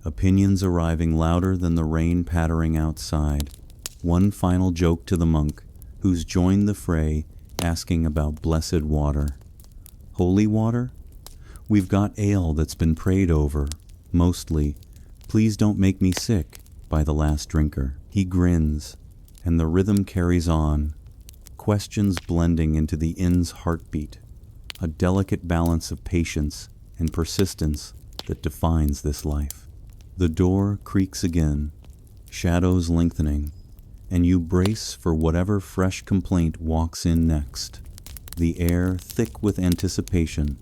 opinions arriving louder than the rain pattering outside. One final joke to the monk, who's joined the fray, asking about blessed water. Holy water? We've got ale that's been prayed over, mostly, "Please don't make me sick," by the last drinker. He grins, and the rhythm carries on, questions blending into the inn's heartbeat. a delicate balance of patience and persistence that defines this life. The door creaks again, shadows lengthening, and you brace for whatever fresh complaint walks in next, the air thick with anticipation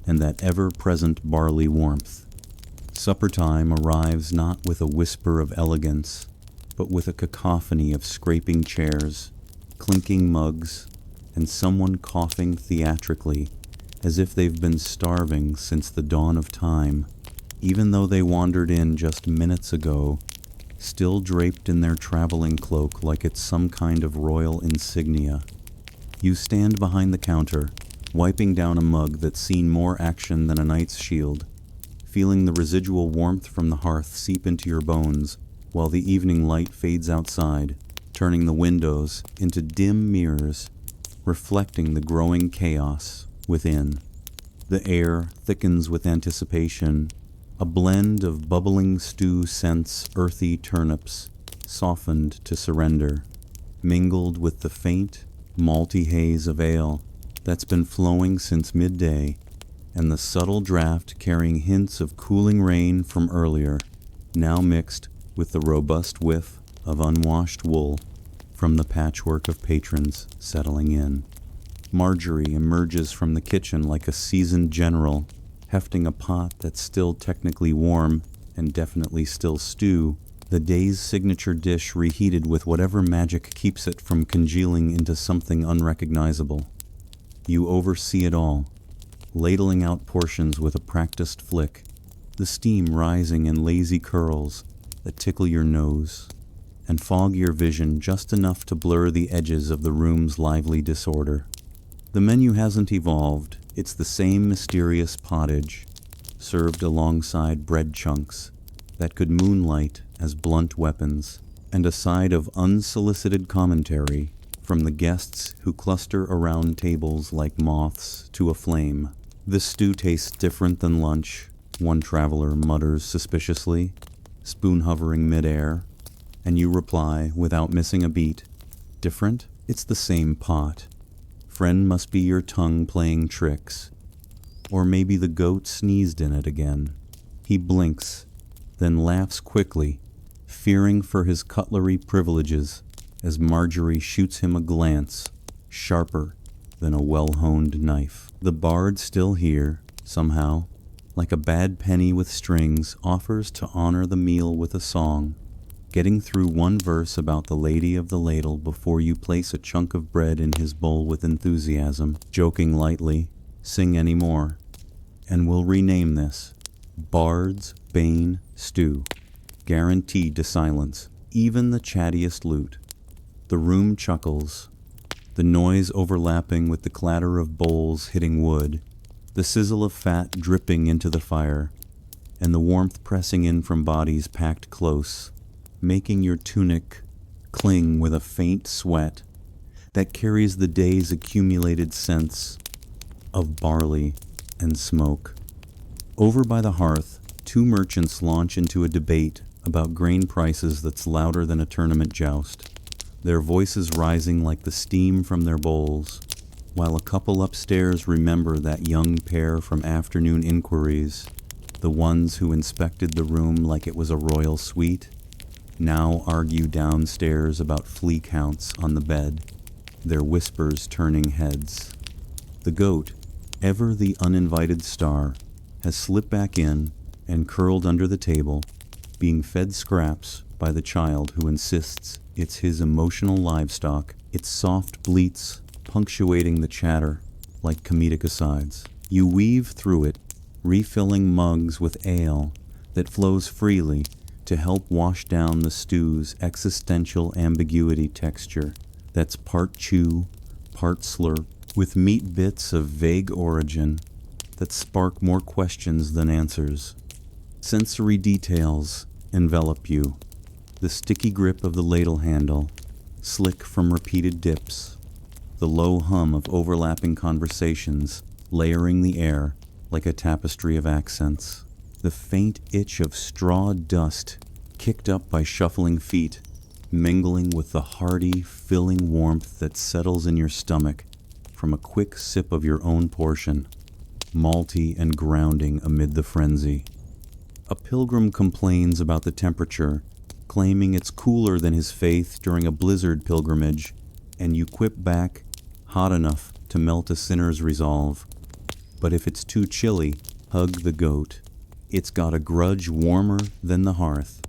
and that ever-present barley warmth. Supper time arrives not with a whisper of elegance, but with a cacophony of scraping chairs, clinking mugs, and someone coughing theatrically as if they've been starving since the dawn of time, even though they wandered in just minutes ago, still draped in their traveling cloak like it's some kind of royal insignia. You stand behind the counter, wiping down a mug that's seen more action than a knight's shield, feeling the residual warmth from the hearth seep into your bones while the evening light fades outside, turning the windows into dim mirrors, reflecting the growing chaos within. The air thickens with anticipation, a blend of bubbling stew scents, earthy turnips, softened to surrender, mingled with the faint, malty haze of ale that's been flowing since midday, and the subtle draft carrying hints of cooling rain from earlier, now mixed with the robust whiff of unwashed wool from the patchwork of patrons settling in. Marjorie emerges from the kitchen like a seasoned general, hefting a pot that's still technically warm and definitely still stew, the day's signature dish reheated with whatever magic keeps it from congealing into something unrecognizable. You oversee it all, ladling out portions with a practiced flick, the steam rising in lazy curls that tickle your nose and fog your vision just enough to blur the edges of the room's lively disorder. The menu hasn't evolved. It's the same mysterious pottage, served alongside bread chunks that could moonlight as blunt weapons, and a side of unsolicited commentary from the guests who cluster around tables like moths to a flame. This stew tastes different than lunch, one traveler mutters suspiciously, spoon hovering midair, and you reply without missing a beat. Different? It's the same pot. Friend must be your tongue playing tricks. Or maybe the goat sneezed in it again. He blinks, then laughs quickly, fearing for his cutlery privileges as Marjorie shoots him a glance, sharper than a well-honed knife. The bard still here, somehow, like a bad penny with strings, offers to honor the meal with a song, getting through one verse about the lady of the ladle before you place a chunk of bread in his bowl with enthusiasm, joking lightly, sing any more, and we'll rename this Bard's Bane Stew, guaranteed to silence even the chattiest lute. The room chuckles, the noise overlapping with the clatter of bowls hitting wood, the sizzle of fat dripping into the fire, and the warmth pressing in from bodies packed close, making your tunic cling with a faint sweat that carries the day's accumulated scents of barley and smoke. Over by the hearth, two merchants launch into a debate about grain prices that's louder than a tournament joust, their voices rising like the steam from their bowls, while a couple upstairs remember that young pair from afternoon inquiries, the ones who inspected the room like it was a royal suite, now argue downstairs about flea counts on the bed, their whispers turning heads. The goat, ever the uninvited star, has slipped back in and curled under the table, being fed scraps by the child who insists it's his emotional livestock, its soft bleats punctuating the chatter like comedic asides. You weave through it, refilling mugs with ale that flows freely to help wash down the stew's existential ambiguity texture that's part chew, part slurp, with meat bits of vague origin that spark more questions than answers. Sensory details envelop you, the sticky grip of the ladle handle, slick from repeated dips, the low hum of overlapping conversations layering the air like a tapestry of accents, the faint itch of straw dust kicked up by shuffling feet, mingling with the hearty, filling warmth that settles in your stomach from from a quick sip of your own portion, malty and grounding amid the frenzy. A pilgrim complains about the temperature, claiming it's cooler than his faith during a blizzard pilgrimage, and you quip back, hot enough to melt a sinner's resolve. But if it's too chilly, hug the goat. It's got a grudge warmer than the hearth.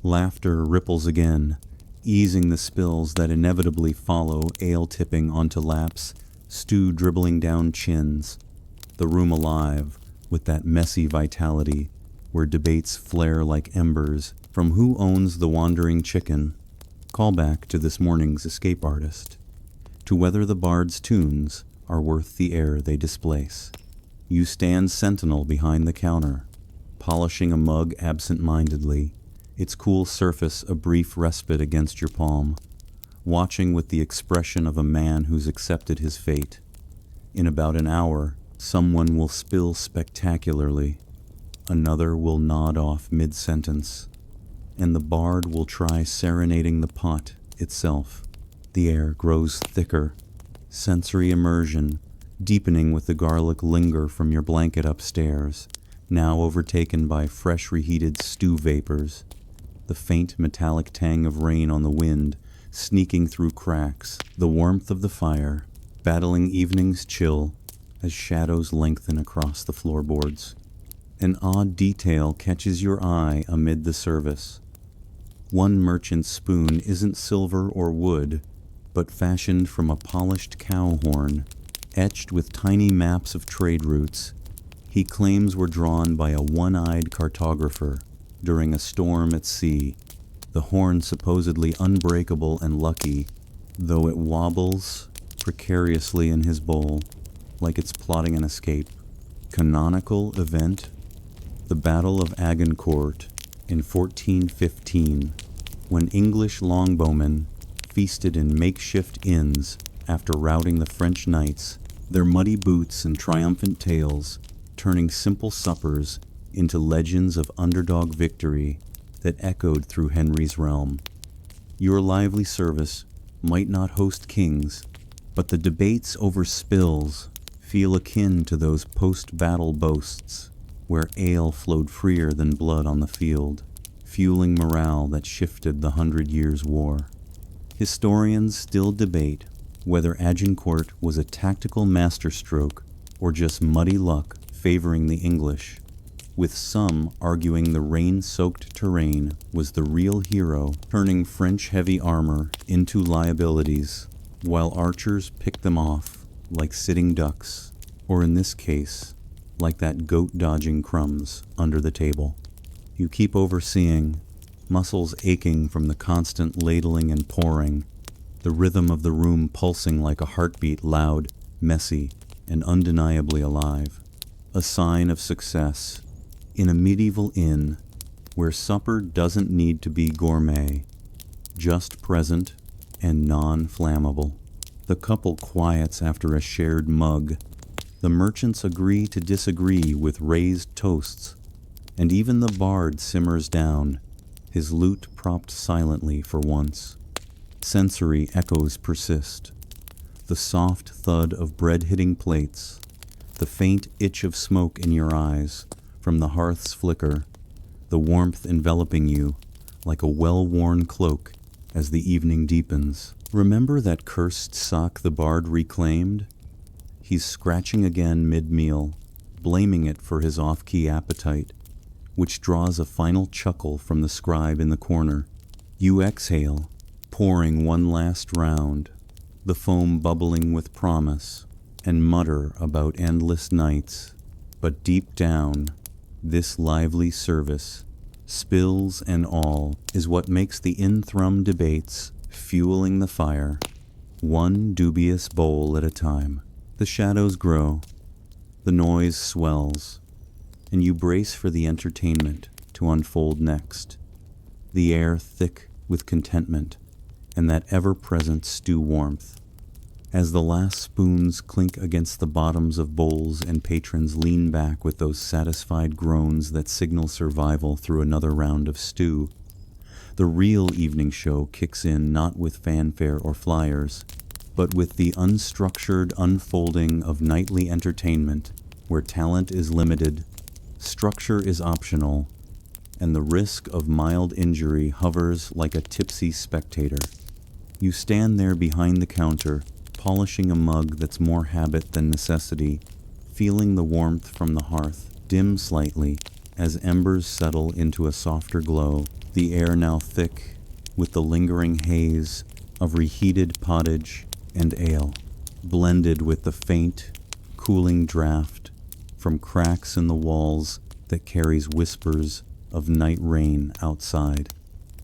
Laughter ripples again, easing the spills that inevitably follow ale tipping onto laps, stew dribbling down chins, the room alive with that messy vitality where debates flare like embers from who owns the wandering chicken, callback to this morning's escape artist, to whether the bard's tunes are worth the air they displace. You stand sentinel behind the counter, polishing a mug absent-mindedly, its cool surface a brief respite against your palm, watching with the expression of a man who's accepted his fate. In about an hour, someone will spill spectacularly, another will nod off mid-sentence, and the bard will try serenading the pot itself. The air grows thicker, sensory immersion deepening with the garlic linger from your blanket upstairs, now overtaken by fresh reheated stew vapors, the faint metallic tang of rain on the wind sneaking through cracks, the warmth of the fire, battling evening's chill as shadows lengthen across the floorboards. An odd detail catches your eye amid the service. One merchant's spoon isn't silver or wood, but fashioned from a polished cow horn, etched with tiny maps of trade routes he claims were drawn by a one-eyed cartographer during a storm at sea, the horn supposedly unbreakable and lucky, though it wobbles precariously in his bowl, like it's plotting an escape. Canonical event? The Battle of Agincourt in 1415, when English longbowmen feasted in makeshift inns after routing the French knights, their muddy boots and triumphant tales turning simple suppers into legends of underdog victory that echoed through Henry's realm. Your lively service might not host kings, but the debates over spills feel akin to those post-battle boasts, where ale flowed freer than blood on the field, fueling morale that shifted the 100 Years' War. Historians still debate whether Agincourt was a tactical masterstroke or just muddy luck favoring the English, with some arguing the rain-soaked terrain was the real hero, turning French heavy armor into liabilities, while archers picked them off like sitting ducks, or in this case, like that goat dodging crumbs under the table. You keep overseeing, muscles aching from the constant ladling and pouring, the rhythm of the room pulsing like a heartbeat, loud, messy, and undeniably alive. A sign of success in a medieval inn where supper doesn't need to be gourmet, just present and non-flammable. The couple quiets after a shared mug. The merchants agree to disagree with raised toasts, and even the bard simmers down, his lute propped silently for once. Sensory echoes persist. The soft thud of bread hitting plates, the faint itch of smoke in your eyes from the hearth's flicker, the warmth enveloping you like a well-worn cloak as the evening deepens. Remember that cursed sock the bard reclaimed? He's scratching again mid-meal, blaming it for his off-key appetite, which draws a final chuckle from the scribe in the corner. You exhale, pouring one last round, the foam bubbling with promise, and mutter about endless nights. But deep down, this lively service, spills and all, is what makes the in-thrum debates fueling the fire, one dubious bowl at a time. The shadows grow, the noise swells, and you brace for the entertainment to unfold next, the air thick with contentment and that ever-present stew warmth. As the last spoons clink against the bottoms of bowls and patrons lean back with those satisfied groans that signal survival through another round of stew, the real evening show kicks in, not with fanfare or flyers, but with the unstructured unfolding of nightly entertainment, where talent is limited, structure is optional, and the risk of mild injury hovers like a tipsy spectator. You stand there behind the counter, polishing a mug that's more habit than necessity, feeling the warmth from the hearth dim slightly as embers settle into a softer glow, the air now thick with the lingering haze of reheated pottage and ale, blended with the faint, cooling draft from cracks in the walls that carries whispers of night rain outside.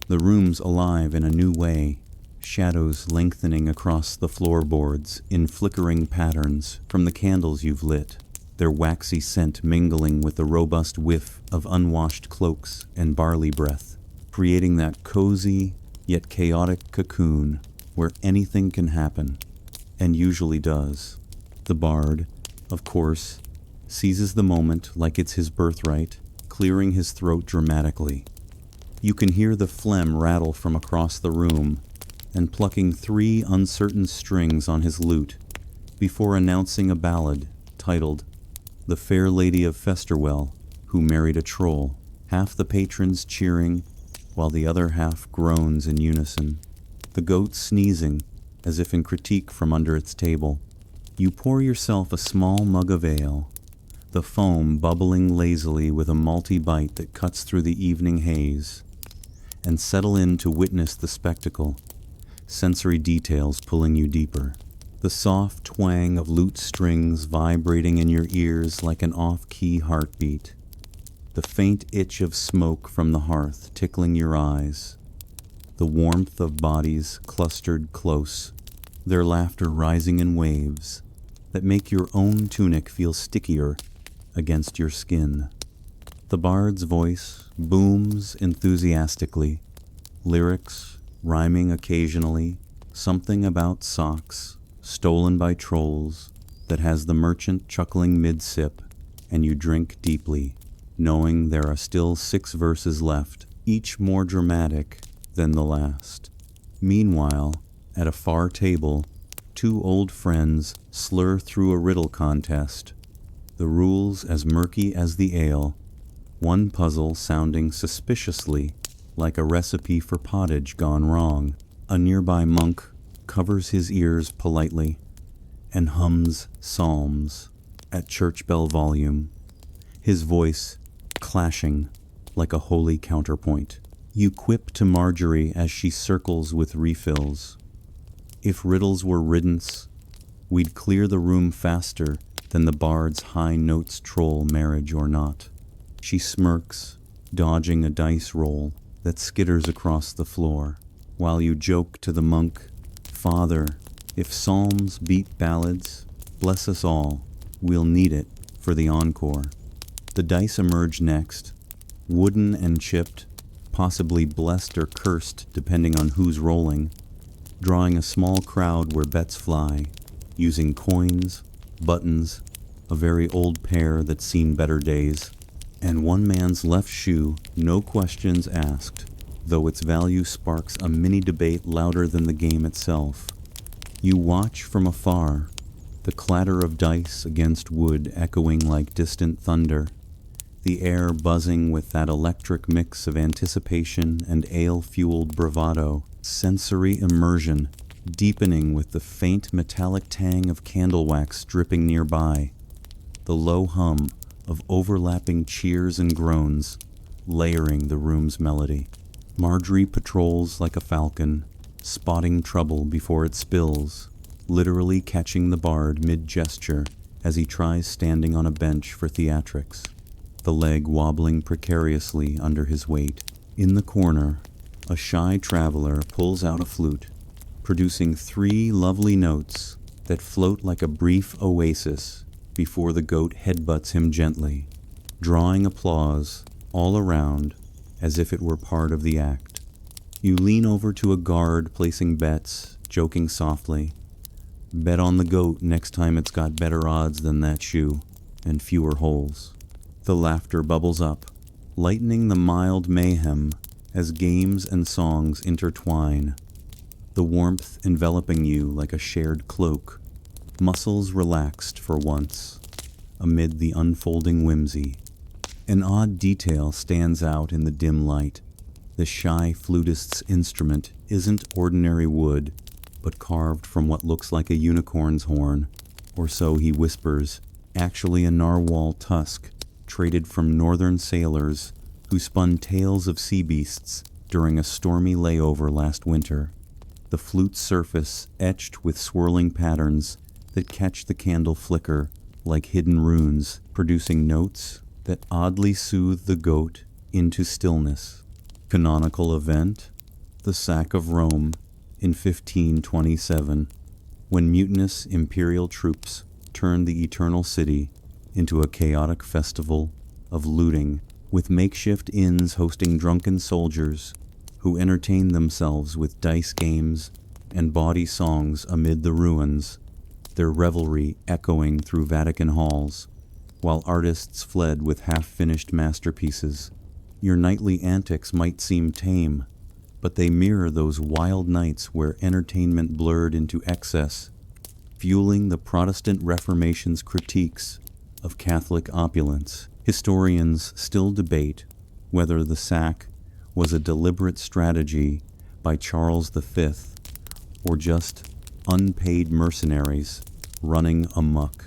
The room's alive in a new way, shadows lengthening across the floorboards in flickering patterns from the candles you've lit, their waxy scent mingling with the robust whiff of unwashed cloaks and barley breath, creating that cozy yet chaotic cocoon where anything can happen, and usually does. The bard, of course, seizes the moment like it's his birthright, clearing his throat dramatically. You can hear the phlegm rattle from across the room, and plucking 3 uncertain strings on his lute before announcing a ballad titled "The Fair Lady of Festerwell, Who Married a Troll," half the patrons cheering while the other half groans in unison, the goat sneezing as if in critique from under its table. You pour yourself a small mug of ale, the foam bubbling lazily with a malty bite that cuts through the evening haze, and settle in to witness the spectacle, sensory details pulling you deeper. The soft twang of lute strings vibrating in your ears like an off-key heartbeat. The faint itch of smoke from the hearth tickling your eyes. The warmth of bodies clustered close, their laughter rising in waves that make your own tunic feel stickier against your skin. The bard's voice booms enthusiastically, lyrics rhyming occasionally, something about socks stolen by trolls that has the merchant chuckling mid-sip, and you drink deeply, knowing there are still 6 verses left, each more dramatic than the last. Meanwhile, at a far table, 2 old friends slur through a riddle contest, the rules as murky as the ale, one puzzle sounding suspiciously like a recipe for pottage gone wrong. A nearby monk covers his ears politely and hums psalms at church bell volume, his voice clashing like a holy counterpoint. You quip to Marjorie as she circles with refills. If riddles were riddance, we'd clear the room faster than the bard's high notes troll, marriage or not. She smirks, dodging a dice roll that skitters across the floor, while you joke to the monk, "Father, if psalms beat ballads, bless us all, we'll need it for the encore." The dice emerge next, wooden and chipped, possibly blessed or cursed depending on who's rolling, drawing a small crowd where bets fly, using coins, buttons, a very old pair that's seen better days, and one man's left shoe, no questions asked, though its value sparks a mini debate louder than the game itself. You watch from afar, the clatter of dice against wood echoing like distant thunder, the air buzzing with that electric mix of anticipation and ale-fueled bravado, sensory immersion deepening with the faint metallic tang of candle wax dripping nearby, the low hum of overlapping cheers and groans layering the room's melody. Marjorie patrols like a falcon, spotting trouble before it spills, literally catching the bard mid-gesture as he tries standing on a bench for theatrics, the leg wobbling precariously under his weight. In the corner, a shy traveler pulls out a flute, producing 3 lovely notes that float like a brief oasis before the goat headbutts him gently, drawing applause all around as if it were part of the act. You lean over to a guard placing bets, joking softly, "Bet on the goat next time it's got better odds than that shoe, and fewer holes." The laughter bubbles up, lightening the mild mayhem as games and songs intertwine. the warmth enveloping you like a shared cloak, muscles relaxed for once, amid the unfolding whimsy. An odd detail stands out in the dim light. The shy flutist's instrument isn't ordinary wood, but carved from what looks like a unicorn's horn, or so he whispers, actually a narwhal tusk, traded from northern sailors who spun tales of sea beasts during a stormy layover last winter. The flute's surface etched with swirling patterns that catch the candle flicker like hidden runes, producing notes that oddly soothe the goat into stillness. Canonical event: the sack of Rome in 1527, when mutinous imperial troops turned the eternal city into a chaotic festival of looting, with makeshift inns hosting drunken soldiers who entertained themselves with dice games and bawdy songs amid the ruins, their revelry echoing through Vatican halls, while artists fled with half-finished masterpieces. Your nightly antics might seem tame, but they mirror those wild nights where entertainment blurred into excess, fueling the Protestant Reformation's critiques of Catholic opulence. Historians still debate whether the sack was a deliberate strategy by Charles V or just unpaid mercenaries running amok,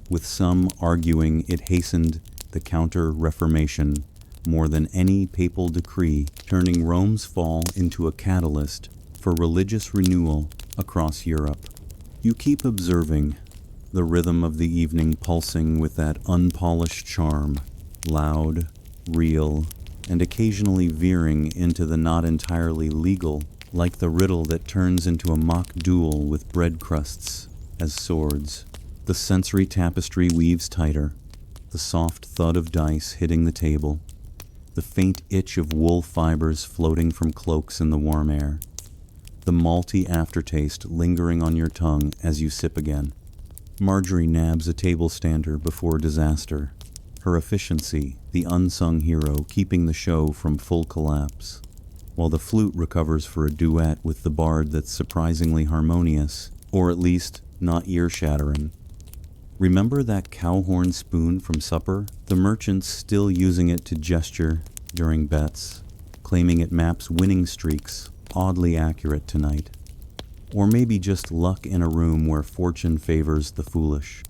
with some arguing it hastened the Counter-Reformation more than any papal decree, turning Rome's fall into a catalyst for religious renewal across Europe. You keep observing, the rhythm of the evening pulsing with that unpolished charm, loud, real, and occasionally veering into the not entirely legal, like the riddle that turns into a mock duel with bread crusts as swords. The sensory tapestry weaves tighter, the soft thud of dice hitting the table, the faint itch of wool fibers floating from cloaks in the warm air, the malty aftertaste lingering on your tongue as you sip again. Marjorie nabs a table stander before disaster, her efficiency the unsung hero keeping the show from full collapse, while the flute recovers for a duet with the bard that's surprisingly harmonious, or at least not ear-shattering. Remember that cowhorn spoon from supper? The merchant's still using it to gesture during bets, claiming it maps winning streaks, oddly accurate tonight. Or maybe just luck in a room where fortune favors the foolish.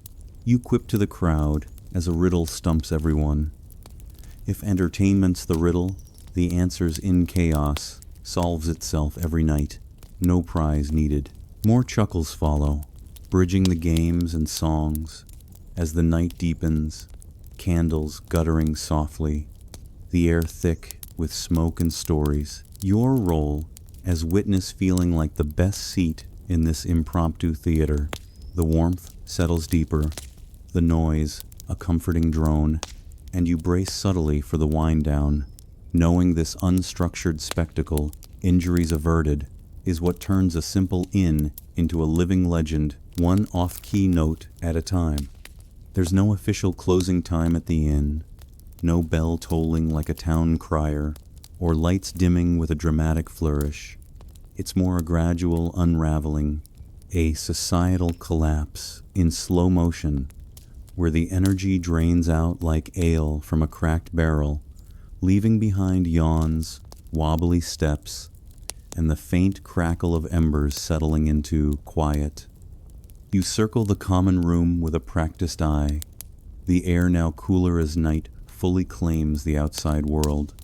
You quip to the crowd as a riddle stumps everyone. If entertainment's the riddle, the answer's in chaos, solves itself every night. No prize needed. More chuckles follow, bridging the games and songs. As the night deepens, candles guttering softly, the air thick with smoke and stories. Your role as witness feeling like the best seat in this impromptu theater. The warmth settles deeper, the noise a comforting drone, and you brace subtly for the wind down, knowing this unstructured spectacle, injuries averted, is what turns a simple inn into a living legend, one off-key note at a time. There's no official closing time at the inn, no bell tolling like a town crier, or lights dimming with a dramatic flourish. It's more a gradual unraveling, a societal collapse in slow motion, where the energy drains out like ale from a cracked barrel, leaving behind yawns, wobbly steps, and the faint crackle of embers settling into quiet. You circle the common room with a practiced eye, the air now cooler as night fully claims the outside world,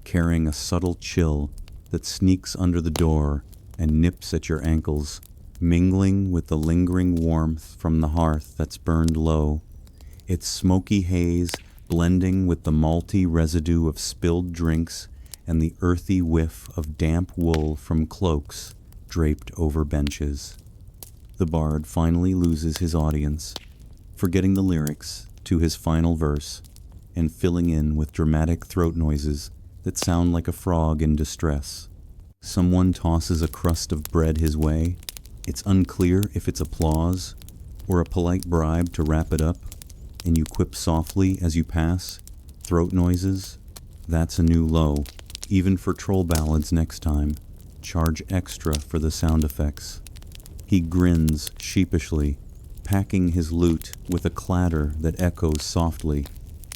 carrying a subtle chill that sneaks under the door and nips at your ankles, mingling with the lingering warmth from the hearth that's burned low, its smoky haze blending with the malty residue of spilled drinks and the earthy whiff of damp wool from cloaks draped over benches. The bard finally loses his audience, forgetting the lyrics to his final verse and filling in with dramatic throat noises that sound like a frog in distress. Someone tosses a crust of bread his way. It's unclear if it's applause or a polite bribe to wrap it up, and you quip softly as you pass. Throat noises? That's a new low, even for troll ballads next time. charge extra for the sound effects. He grins sheepishly, packing his lute with a clatter that echoes softly,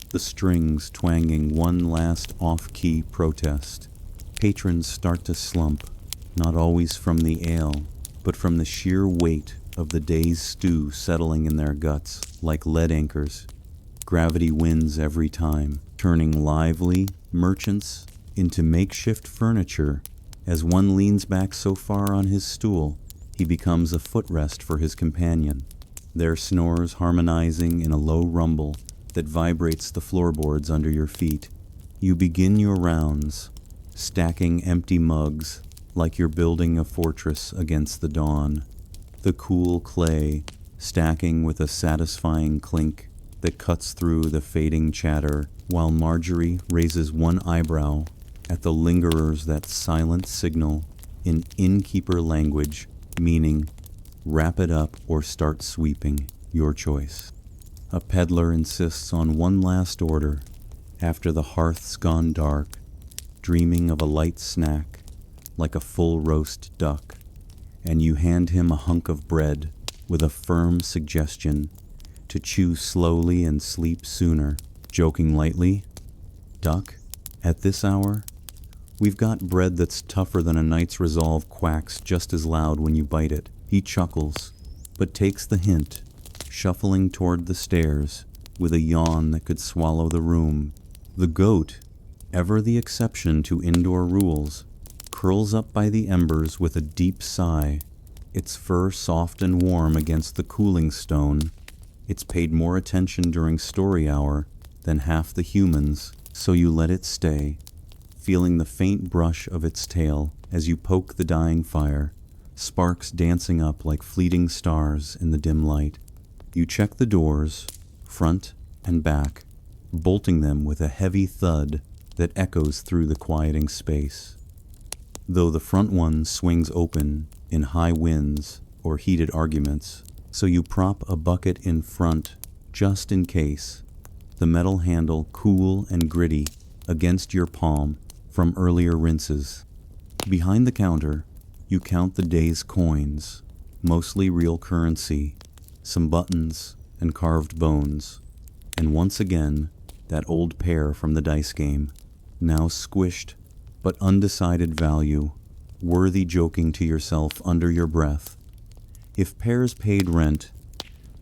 the strings twanging one last off-key protest. Patrons start to slump, not always from the ale, but from the sheer weight of the day's stew settling in their guts like lead anchors. Gravity wins every time, turning lively merchants into makeshift furniture. As one leans back so far on his stool, he becomes a footrest for his companion, their snores harmonizing in a low rumble that vibrates the floorboards under your feet. You begin your rounds, stacking empty mugs like you're building a fortress against the dawn. The cool clay stacking with a satisfying clink that cuts through the fading chatter, while Marjorie raises one eyebrow at the lingerers that silent signal in innkeeper language, meaning wrap it up or start sweeping, your choice. A peddler insists on one last order after the hearth's gone dark, dreaming of a light snack like a full roast duck, and you hand him a hunk of bread with a firm suggestion to chew slowly and sleep sooner, joking lightly, "Duck, at this hour? We've got bread that's tougher than a night's resolve quacks just as loud when you bite it." He chuckles, but takes the hint, shuffling toward the stairs with a yawn that could swallow the room. The goat, ever the exception to indoor rules, curls up by the embers with a deep sigh, its fur soft and warm against the cooling stone. It's paid more attention during story hour than half the humans, so you let it stay, feeling the faint brush of its tail as you poke the dying fire, sparks dancing up like fleeting stars in the dim light. You check the doors, front and back, bolting them with a heavy thud that echoes through the quieting space. Though the front one swings open in high winds or heated arguments, so you prop a bucket in front just in case, the metal handle cool and gritty against your palm from earlier rinses. Behind the counter, you count the day's coins, mostly real currency, some buttons and carved bones, and once again, that old pair from the dice game, now squished but undecided value, worthy joking to yourself under your breath. If pairs paid rent,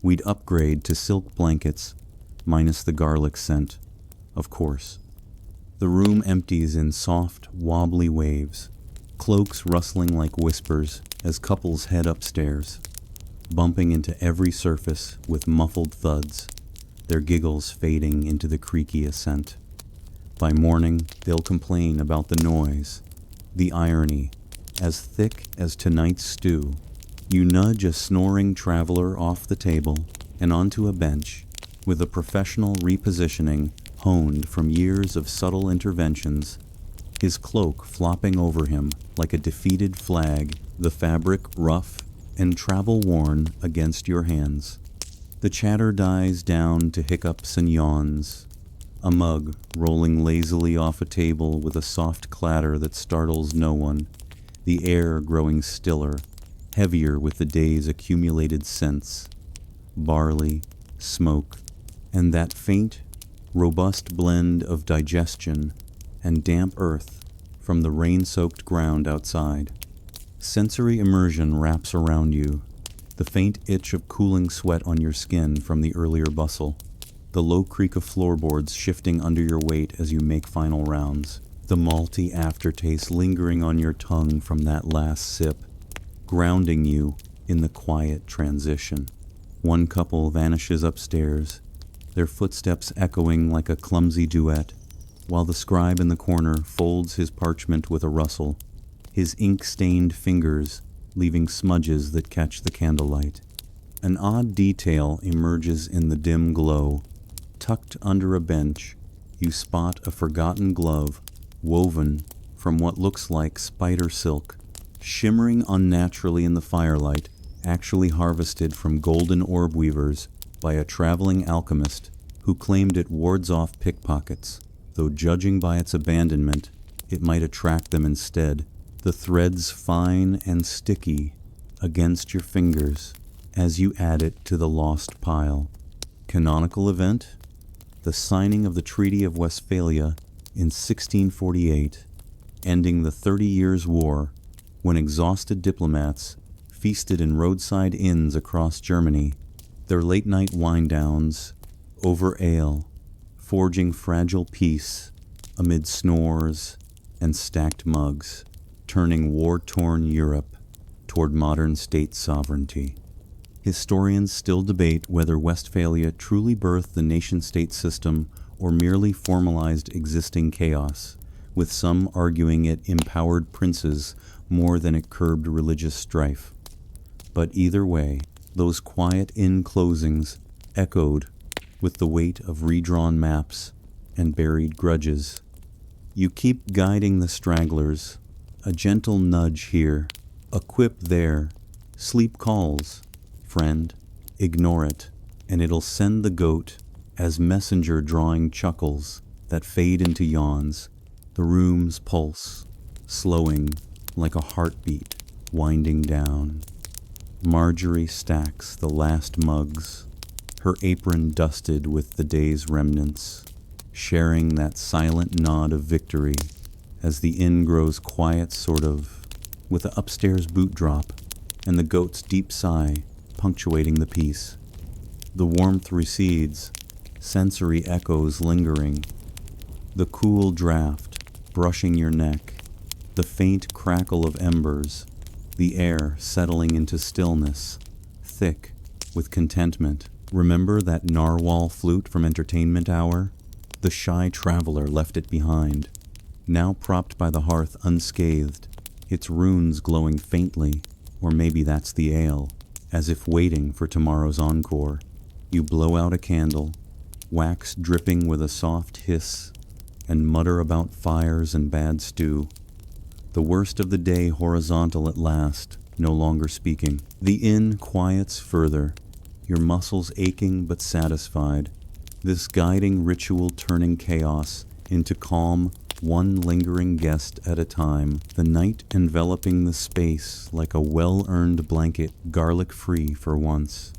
we'd upgrade to silk blankets, minus the garlic scent, of course. The room empties in soft, wobbly waves, cloaks rustling like whispers as couples head upstairs, bumping into every surface with muffled thuds, their giggles fading into the creaky ascent. By morning, they'll complain about the noise, the irony, as thick as tonight's stew. You nudge a snoring traveler off the table and onto a bench with a professional repositioning honed from years of subtle interventions, his cloak flopping over him like a defeated flag, the fabric rough and travel-worn against your hands. The chatter dies down to hiccups and yawns, a mug rolling lazily off a table with a soft clatter that startles no one, the air growing stiller, heavier with the day's accumulated scents, barley, smoke, and that faint, robust blend of digestion and damp earth from the rain-soaked ground outside. Sensory immersion wraps around you, the faint itch of cooling sweat on your skin from the earlier bustle, the low creak of floorboards shifting under your weight as you make final rounds, the malty aftertaste lingering on your tongue from that last sip, grounding you in the quiet transition. One couple vanishes upstairs, their footsteps echoing like a clumsy duet, while the scribe in the corner folds his parchment with a rustle, his ink-stained fingers leaving smudges that catch the candlelight. An odd detail emerges in the dim glow. Tucked under a bench, you spot a forgotten glove woven from what looks like spider silk, shimmering unnaturally in the firelight, actually harvested from golden orb weavers by a traveling alchemist who claimed it wards off pickpockets, though judging by its abandonment, it might attract them instead. the threads fine and sticky against your fingers as you add it to the lost pile. Canonical event? The signing of the Treaty of Westphalia in 1648, ending the 30 Years' War, when exhausted diplomats feasted in roadside inns across Germany, their late-night wind-downs over ale, forging fragile peace amid snores and stacked mugs, turning war-torn Europe toward modern state sovereignty. Historians still debate whether Westphalia truly birthed the nation-state system or merely formalized existing chaos, with some arguing it empowered princes more than it curbed religious strife. But either way, those quiet inn closings echoed with the weight of redrawn maps and buried grudges. You keep guiding the stragglers, a gentle nudge here, a quip there, sleep calls, friend, ignore it, and it'll send the goat as messenger drawing chuckles that fade into yawns, the room's pulse, slowing like a heartbeat, winding down. Marjorie stacks the last mugs, her apron dusted with the day's remnants, sharing that silent nod of victory as the inn grows quiet sort of, with the upstairs boot drop and the goat's deep sigh punctuating the peace. The warmth recedes, sensory echoes lingering, the cool draft brushing your neck, the faint crackle of embers, the air settling into stillness, thick with contentment. Remember that narwhal flute from entertainment hour? The shy traveler left it behind, now propped by the hearth unscathed, its runes glowing faintly, or maybe that's the ale, as if waiting for tomorrow's encore. You blow out a candle, wax dripping with a soft hiss, and mutter about fires and bad stew. The worst of the day horizontal at last, no longer speaking. The inn quiets further, your muscles aching but satisfied, this guiding ritual turning chaos into calm, one lingering guest at a time, the night enveloping the space like a well-earned blanket, garlic-free for once.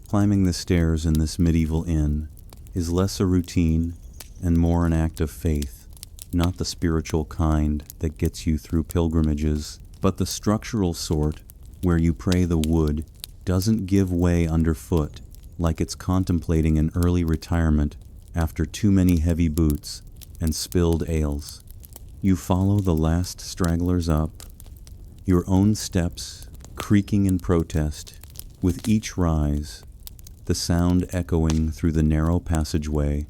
Climbing the stairs in this medieval inn is less a routine and more an act of faith, not the spiritual kind that gets you through pilgrimages, but the structural sort where you pray the wood doesn't give way underfoot like it's contemplating an early retirement after too many heavy boots and spilled ales. You follow the last stragglers up, your own steps creaking in protest, with each rise, the sound echoing through the narrow passageway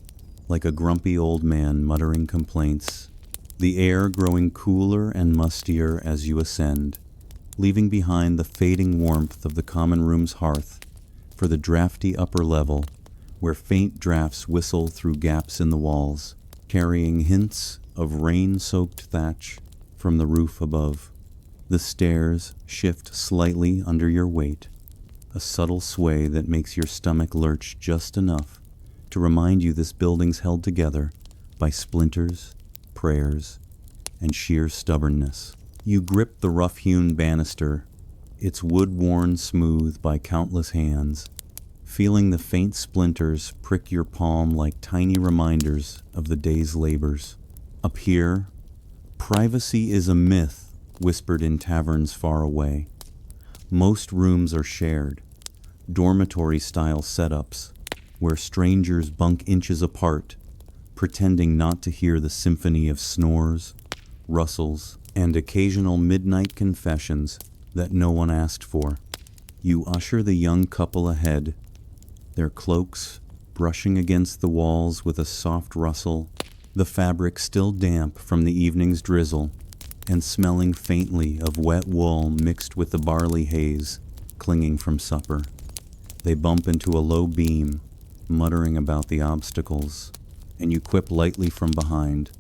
like a grumpy old man muttering complaints, the air growing cooler and mustier as you ascend, leaving behind the fading warmth of the common room's hearth for the drafty upper level where faint drafts whistle through gaps in the walls, carrying hints of rain-soaked thatch from the roof above. The stairs shift slightly under your weight, a subtle sway that makes your stomach lurch just enough to remind you this building's held together by splinters, prayers, and sheer stubbornness. You grip the rough-hewn banister, its wood worn smooth by countless hands, feeling the faint splinters prick your palm like tiny reminders of the day's labors. Up here, privacy is a myth whispered in taverns far away. Most rooms are shared, dormitory-style setups, where strangers bunk inches apart, pretending not to hear the symphony of snores, rustles, and occasional midnight confessions that no one asked for. You usher the young couple ahead, their cloaks brushing against the walls with a soft rustle, the fabric still damp from the evening's drizzle, and smelling faintly of wet wool mixed with the barley haze clinging from supper. They bump into a low beam, muttering about the obstacles, and you quip lightly from behind.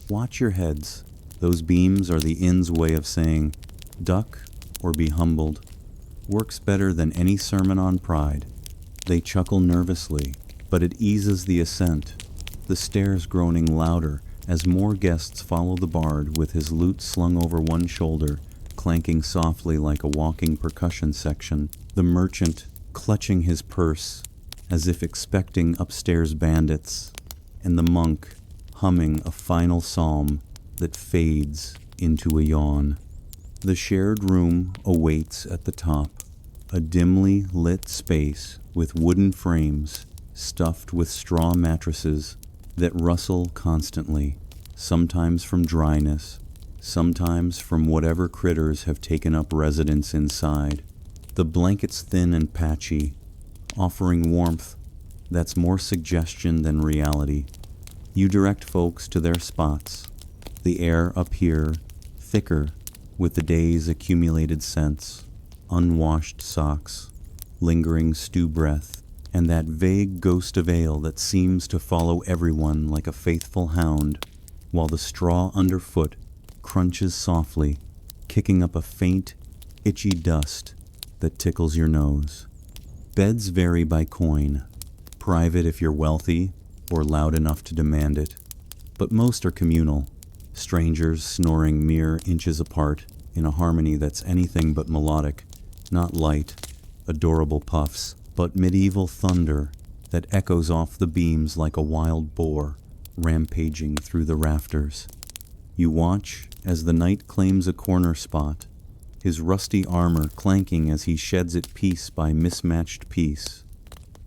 Watch your heads. Those beams are the inn's way of saying, duck or be humbled. Works better than any sermon on pride. They chuckle nervously, but it eases the ascent, the stairs groaning louder as more guests follow the bard with his lute slung over one shoulder, clanking softly like a walking percussion section, the merchant clutching his purse as if expecting upstairs bandits, and the monk humming a final psalm that fades into a yawn. The shared room awaits at the top, a dimly lit space with wooden frames stuffed with straw mattresses that rustle constantly, sometimes from dryness, sometimes from whatever critters have taken up residence inside. The blankets thin and patchy, offering warmth that's more suggestion than reality. You direct folks to their spots, the air up here thicker with the day's accumulated scents, unwashed socks, lingering stew breath, and that vague ghost of ale that seems to follow everyone like a faithful hound, while the straw underfoot crunches softly, kicking up a faint, itchy dust that tickles your nose. Beds vary by coin, private if you're wealthy or loud enough to demand it, but most are communal, strangers snoring mere inches apart in a harmony that's anything but melodic, not light, adorable puffs, but medieval thunder that echoes off the beams like a wild boar rampaging through the rafters. You watch as the knight claims a corner spot, his rusty armor clanking as he sheds it piece by mismatched piece,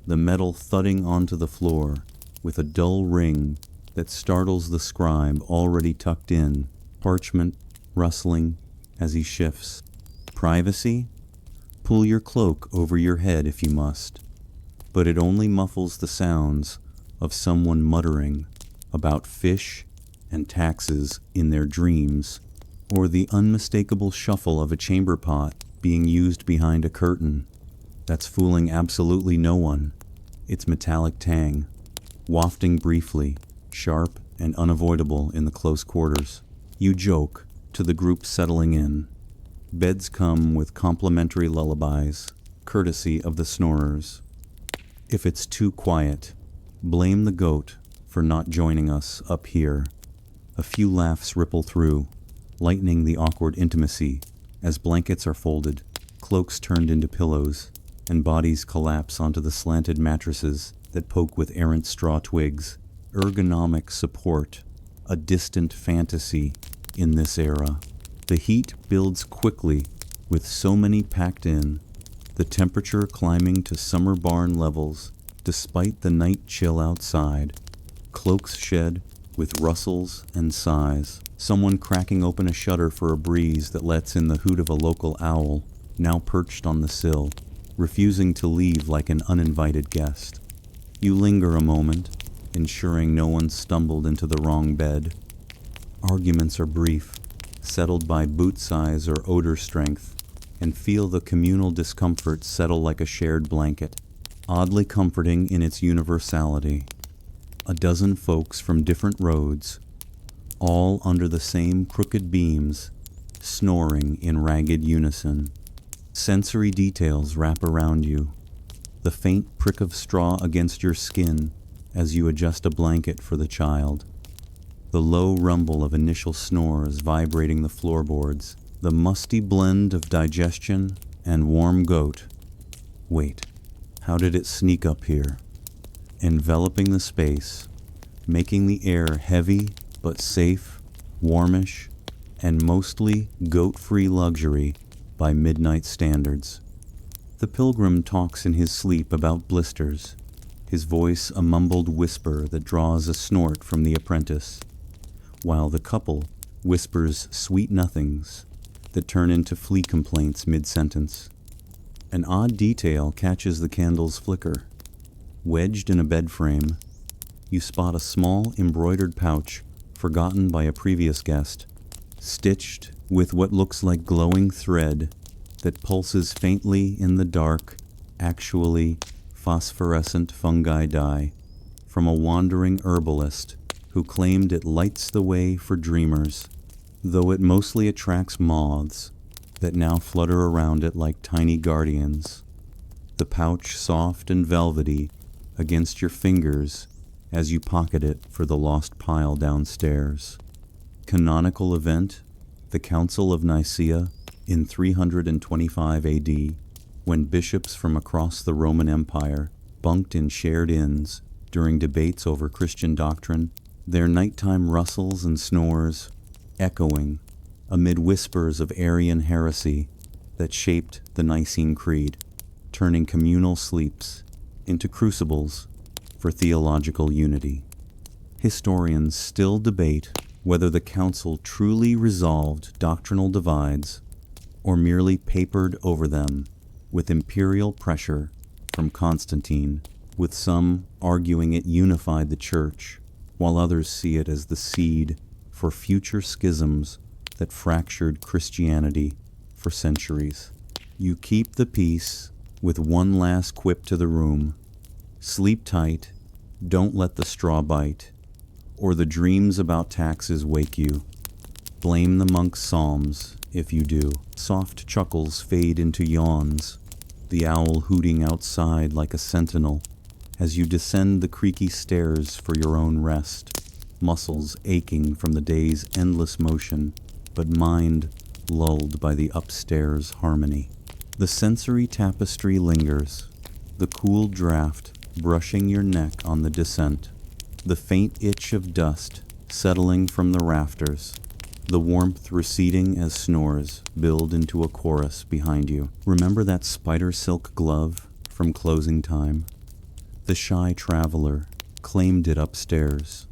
the metal thudding onto the floor with a dull ring that startles the scribe already tucked in, parchment rustling as he shifts. Privacy? Pull your cloak over your head if you must, but it only muffles the sounds of someone muttering about fish and taxes in their dreams, or the unmistakable shuffle of a chamber pot being used behind a curtain that's fooling absolutely no one, its metallic tang, wafting briefly, sharp and unavoidable in the close quarters. You joke to the group settling in. Beds come with complimentary lullabies, courtesy of the snorers. If it's too quiet, blame the goat for not joining us up here. A few laughs ripple through, lightening the awkward intimacy as blankets are folded, cloaks turned into pillows, and bodies collapse onto the slanted mattresses that poke with errant straw twigs. Ergonomic support, a distant fantasy in this era. The heat builds quickly with so many packed in, the temperature climbing to summer barn levels despite the night chill outside. Cloaks shed with rustles and sighs, someone cracking open a shutter for a breeze that lets in the hoot of a local owl, now perched on the sill, refusing to leave like an uninvited guest. You linger a moment, ensuring no one stumbled into the wrong bed. Arguments are brief, settled by boot size or odor strength, and feel the communal discomfort settle like a shared blanket, oddly comforting in its universality. A dozen folks from different roads, all under the same crooked beams, snoring in ragged unison. Sensory details wrap around you, the faint prick of straw against your skin as you adjust a blanket for the child, the low rumble of initial snores vibrating the floorboards, the musty blend of digestion and warm goat. Wait, how did it sneak up here? Enveloping the space, making the air heavy but safe, warmish, and mostly goat-free luxury by midnight standards. The pilgrim talks in his sleep about blisters, his voice a mumbled whisper that draws a snort from the apprentice, while the couple whispers sweet nothings that turn into flea complaints mid-sentence. An odd detail catches the candle's flicker. Wedged in a bed frame, you spot a small embroidered pouch forgotten by a previous guest, stitched with what looks like glowing thread that pulses faintly in the dark, actually phosphorescent fungi dye, from a wandering herbalist who claimed it lights the way for dreamers, though it mostly attracts moths that now flutter around it like tiny guardians. The pouch soft and velvety against your fingers as you pocket it for the lost pile downstairs. Canonical event, the Council of Nicaea in 325 AD, when bishops from across the Roman Empire bunked in shared inns during debates over Christian doctrine, their nighttime rustles and snores echoing amid whispers of Arian heresy that shaped the Nicene Creed, turning communal sleeps into crucibles for theological unity. Historians still debate whether the council truly resolved doctrinal divides or merely papered over them with imperial pressure from Constantine, with some arguing it unified the church, while others see it as the seed for future schisms that fractured Christianity for centuries. You keep the peace with one last quip to the room: sleep tight, don't let the straw bite, or the dreams about taxes wake you. Blame the monk's psalms if you do. Soft chuckles fade into yawns, the owl hooting outside like a sentinel as you descend the creaky stairs for your own rest, muscles aching from the day's endless motion, but mind lulled by the upstairs harmony. The sensory tapestry lingers, the cool draft brushing your neck on the descent, the faint itch of dust settling from the rafters, the warmth receding as snores build into a chorus behind you. Remember that spider silk glove from closing time? The shy traveler claimed it upstairs,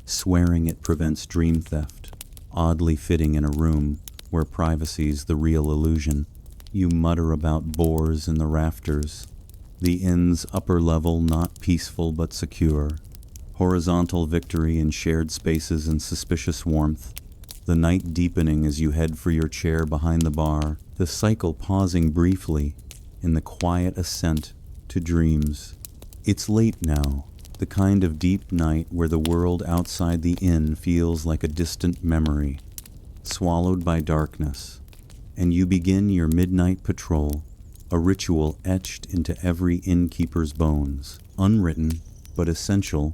swearing it prevents dream theft, oddly fitting in a room where privacy's the real illusion. You mutter about boars in the rafters, the inn's upper level not peaceful but secure, horizontal victory in shared spaces and suspicious warmth, the night deepening as you head for your chair behind the bar, the cycle pausing briefly in the quiet ascent to dreams. It's late now, the kind of deep night where the world outside the inn feels like a distant memory, swallowed by darkness, and you begin your midnight patrol, a ritual etched into every innkeeper's bones, unwritten but essential,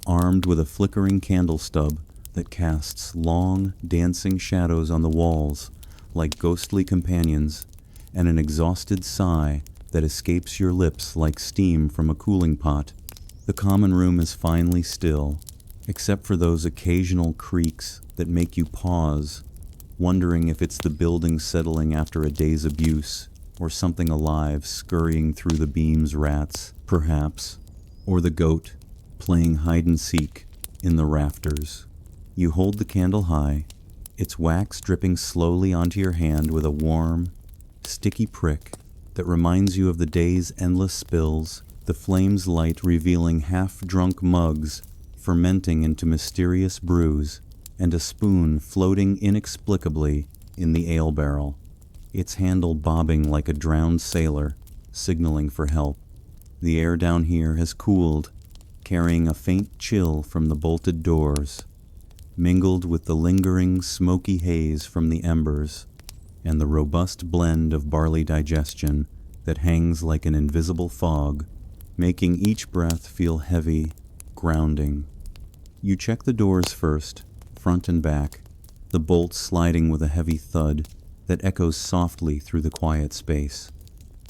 armed with a flickering candle stub that casts long, dancing shadows on the walls like ghostly companions, and an exhausted sigh that escapes your lips like steam from a cooling pot. The common room is finally still, except for those occasional creaks that make you pause, wondering if it's the building settling after a day's abuse, or something alive scurrying through the beam's rats, perhaps, or the goat playing hide-and-seek in the rafters. You hold the candle high, its wax dripping slowly onto your hand with a warm, sticky prick that reminds you of the day's endless spills, the flame's light revealing half-drunk mugs fermenting into mysterious brews, and a spoon floating inexplicably in the ale barrel, its handle bobbing like a drowned sailor, signaling for help. The air down here has cooled, carrying a faint chill from the bolted doors, mingled with the lingering smoky haze from the embers, and the robust blend of barley digestion that hangs like an invisible fog, making each breath feel heavy, grounding. You check the doors first, front and back, the bolts sliding with a heavy thud that echoes softly through the quiet space,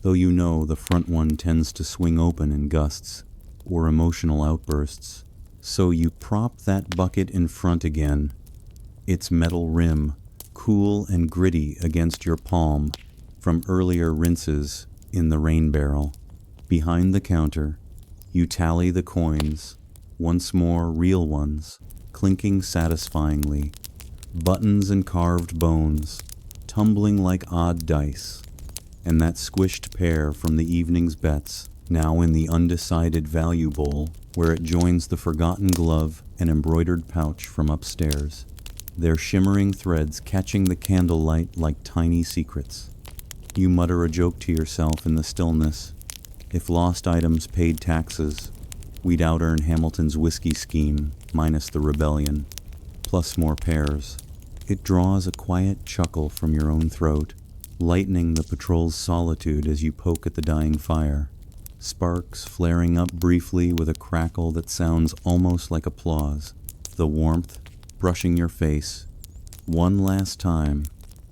though you know the front one tends to swing open in gusts or emotional outbursts. So you prop that bucket in front again, its metal rim cool and gritty against your palm from earlier rinses in the rain barrel. Behind the counter, you tally the coins, once more real ones, clinking satisfyingly, buttons and carved bones, tumbling like odd dice, and that squished pair from the evening's bets, now in the undecided value bowl, where it joins the forgotten glove and embroidered pouch from upstairs, their shimmering threads catching the candlelight like tiny secrets. You mutter a joke to yourself in the stillness. If lost items paid taxes, we'd out-earn Hamilton's whiskey scheme, minus the rebellion, plus more pairs. It draws a quiet chuckle from your own throat, lightening the patrol's solitude as you poke at the dying fire. sparks flaring up briefly with a crackle that sounds almost like applause. The warmth brushing your face one last time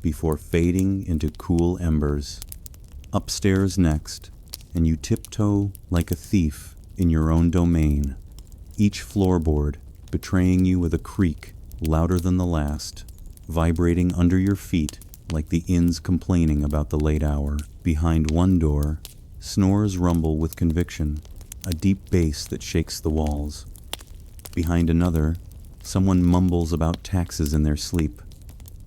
before fading into cool embers. Upstairs next, and you tiptoe like a thief in your own domain, each floorboard betraying you with a creak louder than the last, vibrating under your feet like the inns complaining about the late hour. Behind one door, snores rumble with conviction, a deep bass that shakes the walls. Behind another, someone mumbles about taxes in their sleep,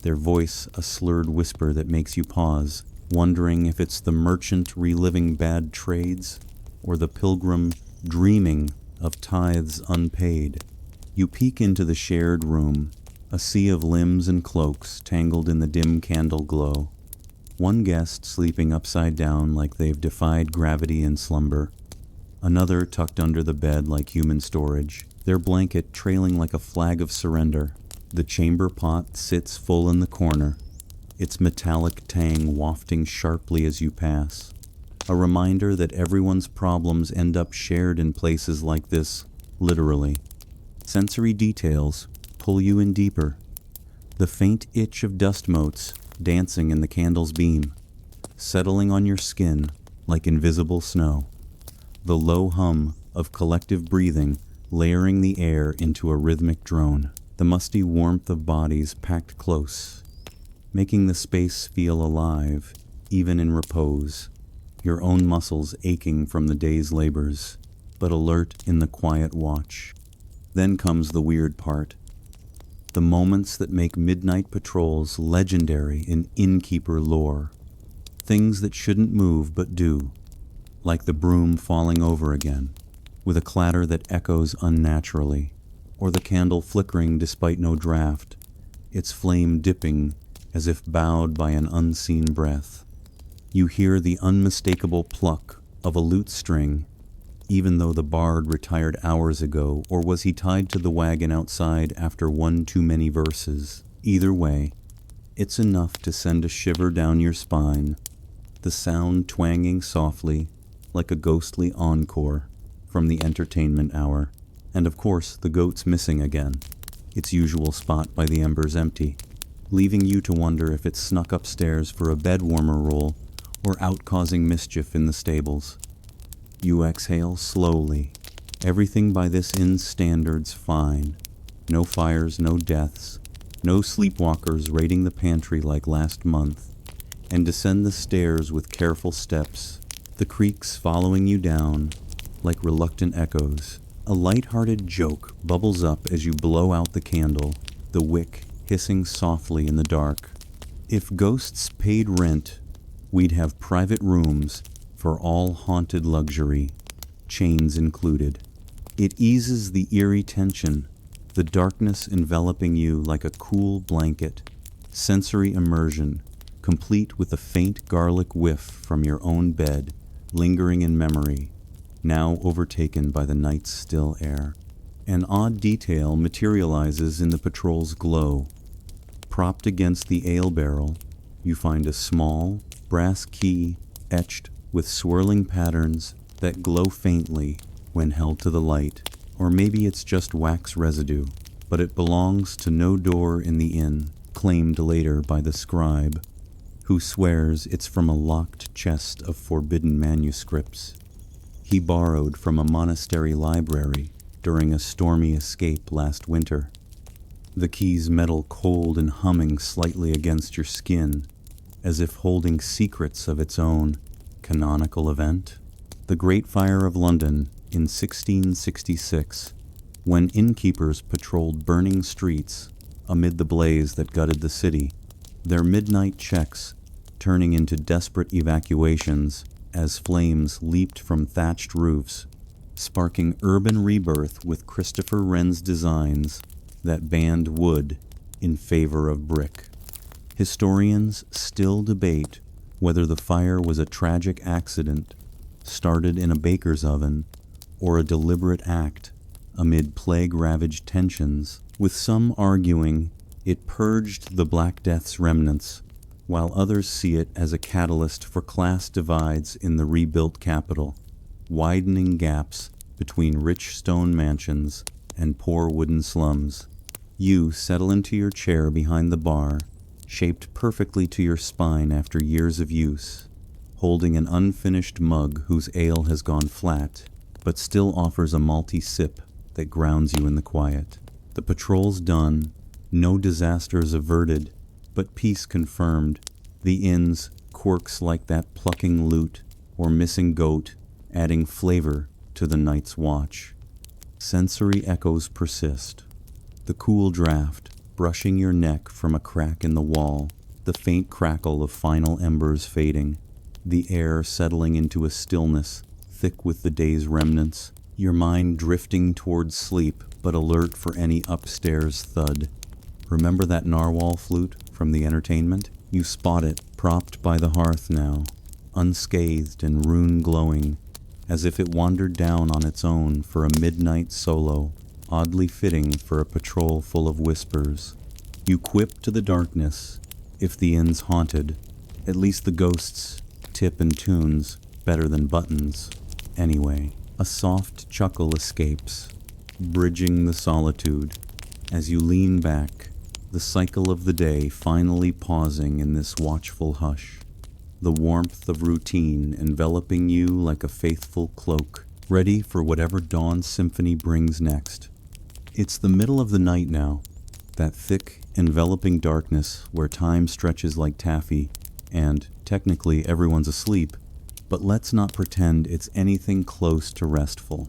their voice a slurred whisper that makes you pause, wondering if it's the merchant reliving bad trades or the pilgrim dreaming of tithes unpaid. You peek into the shared room, a sea of limbs and cloaks tangled in the dim candle glow. One guest sleeping upside down like they've defied gravity in slumber. Another tucked under the bed like human storage, their blanket trailing like a flag of surrender. The chamber pot sits full in the corner, its metallic tang wafting sharply as you pass. A reminder that everyone's problems end up shared in places like this, literally. Sensory details pull you in deeper. The faint itch of dust motes dancing in the candle's beam, settling on your skin like invisible snow. The low hum of collective breathing layering the air into a rhythmic drone. The musty warmth of bodies packed close, making the space feel alive, even in repose. Your own muscles aching from the day's labors, but alert in the quiet watch. Then comes the weird part. The moments that make midnight patrols legendary in innkeeper lore. Things that shouldn't move but do, like the broom falling over again, with a clatter that echoes unnaturally, or the candle flickering despite no draft, its flame dipping as if bowed by an unseen breath. You hear the unmistakable pluck of a lute string, even though the bard retired hours ago, or was he tied to the wagon outside after one too many verses? Either way, it's enough to send a shiver down your spine, the sound twanging softly like a ghostly encore from the entertainment hour. And of course, the goat's missing again, its usual spot by the embers empty, leaving you to wonder if it snuck upstairs for a bed warmer roll or out causing mischief in the stables. You exhale slowly. Everything by this inn's standards fine. No fires, no deaths, no sleepwalkers raiding the pantry like last month, and descend the stairs with careful steps, the creaks following you down like reluctant echoes. A light-hearted joke bubbles up as you blow out the candle, the wick hissing softly in the dark. If ghosts paid rent, we'd have private rooms for all haunted luxury, chains included. It eases the eerie tension, the darkness enveloping you like a cool blanket, sensory immersion, complete with a faint garlic whiff from your own bed, lingering in memory, now overtaken by the night's still air. An odd detail materializes in the patrol's glow. Propped against the ale barrel, you find a small, brass key etched with swirling patterns that glow faintly when held to the light. Or maybe it's just wax residue, but it belongs to no door in the inn, claimed later by the scribe, who swears it's from a locked chest of forbidden manuscripts he borrowed from a monastery library during a stormy escape last winter. The keys metal cold and humming slightly against your skin, as if holding secrets of its own canonical event. The Great Fire of London in 1666, when innkeepers patrolled burning streets amid the blaze that gutted the city, their midnight checks turning into desperate evacuations as flames leaped from thatched roofs, sparking urban rebirth with Christopher Wren's designs that banned wood in favor of brick. Historians still debate whether the fire was a tragic accident started in a baker's oven or a deliberate act amid plague-ravaged tensions, with some arguing it purged the Black Death's remnants, while others see it as a catalyst for class divides in the rebuilt capital. widening gaps between rich stone mansions and poor wooden slums. You settle into your chair behind the bar, shaped perfectly to your spine after years of use, holding an unfinished mug whose ale has gone flat, but still offers a malty sip that grounds you in the quiet. The patrol's done, no disasters averted, but peace confirmed. The inn's quirks like that plucking lute or missing goat, adding flavor to the night's watch. Sensory echoes persist. The cool draft brushing your neck from a crack in the wall, the faint crackle of final embers fading, the air settling into a stillness thick with the day's remnants, your mind drifting towards sleep but alert for any upstairs thud. Remember that narwhal flute from the entertainment? You spot it, propped by the hearth now, unscathed and rune glowing, as if it wandered down on its own for a midnight solo, oddly fitting for a patrol full of whispers. You quip to the darkness, if the inn's haunted, at least the ghosts tip and tunes better than buttons. Anyway, a soft chuckle escapes, bridging the solitude, as you lean back, the cycle of the day finally pausing in this watchful hush, the warmth of routine enveloping you like a faithful cloak, ready for whatever dawn symphony brings next. It's the middle of the night now, that thick, enveloping darkness where time stretches like taffy, and, technically, everyone's asleep, but let's not pretend it's anything close to restful.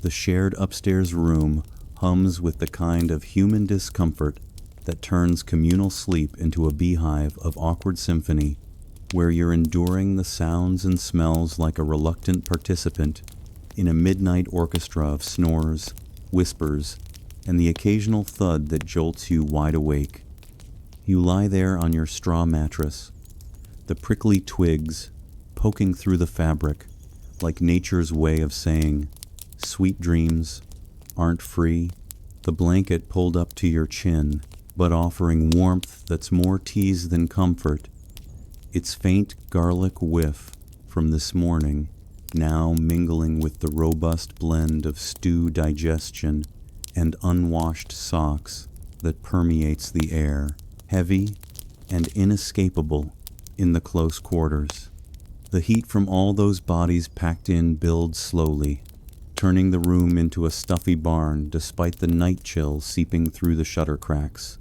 The shared upstairs room hums with the kind of human discomfort that turns communal sleep into a beehive of awkward symphony, where you're enduring the sounds and smells like a reluctant participant in a midnight orchestra of snores, whispers, and the occasional thud that jolts you wide awake. You lie there on your straw mattress, the prickly twigs poking through the fabric like nature's way of saying, "Sweet dreams aren't free," the blanket pulled up to your chin, but offering warmth that's more tease than comfort. Its faint garlic whiff from this morning, now mingling with the robust blend of stew digestion and unwashed socks that permeates the air, heavy and inescapable in the close quarters. The heat from all those bodies packed in builds slowly, turning the room into a stuffy barn despite the night chill seeping through the shutter cracks.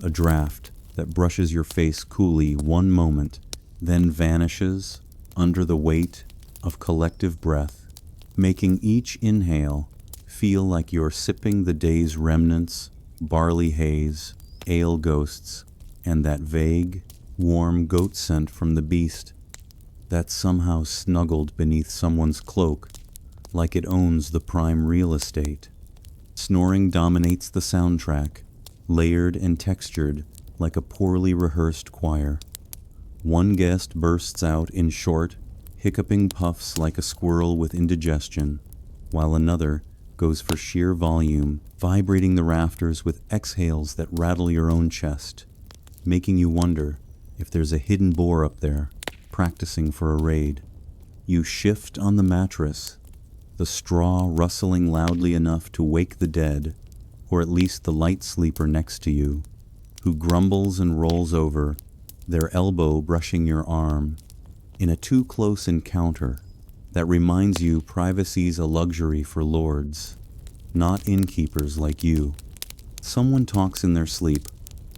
A draft that brushes your face coolly one moment, then vanishes under the weight of collective breath, making each inhale feel like you're sipping the day's remnants, barley haze, ale ghosts, and that vague, warm goat scent from the beast that's somehow snuggled beneath someone's cloak, like it owns the prime real estate. Snoring dominates the soundtrack, layered and textured like a poorly rehearsed choir. One guest bursts out in short, hiccuping puffs like a squirrel with indigestion, while another goes for sheer volume, vibrating the rafters with exhales that rattle your own chest, making you wonder if there's a hidden boar up there, practicing for a raid. You shift on the mattress, the straw rustling loudly enough to wake the dead, or at least the light sleeper next to you, who grumbles and rolls over, their elbow brushing your arm, in a too-close encounter that reminds you privacy's a luxury for lords, not innkeepers like you. Someone talks in their sleep,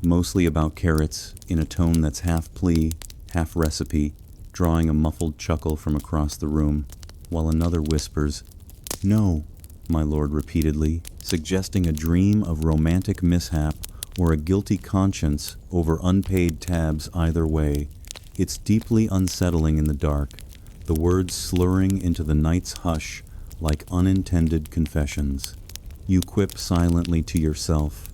mostly about carrots, in a tone that's half plea, half recipe, drawing a muffled chuckle from across the room, while another whispers, "No," my lord repeatedly, suggesting a dream of romantic mishap or a guilty conscience over unpaid tabs either way. It's deeply unsettling in the dark, the words slurring into the night's hush like unintended confessions. You quip silently to yourself,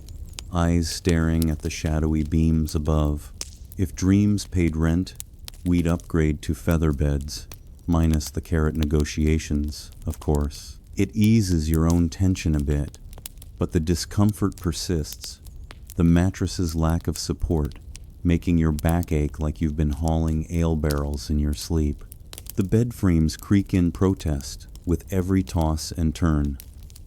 eyes staring at the shadowy beams above. If dreams paid rent, we'd upgrade to feather beds, minus the carrot negotiations, of course. It eases your own tension a bit, but the discomfort persists, the mattress's lack of support, making your back ache like you've been hauling ale barrels in your sleep. The bed frames creak in protest with every toss and turn,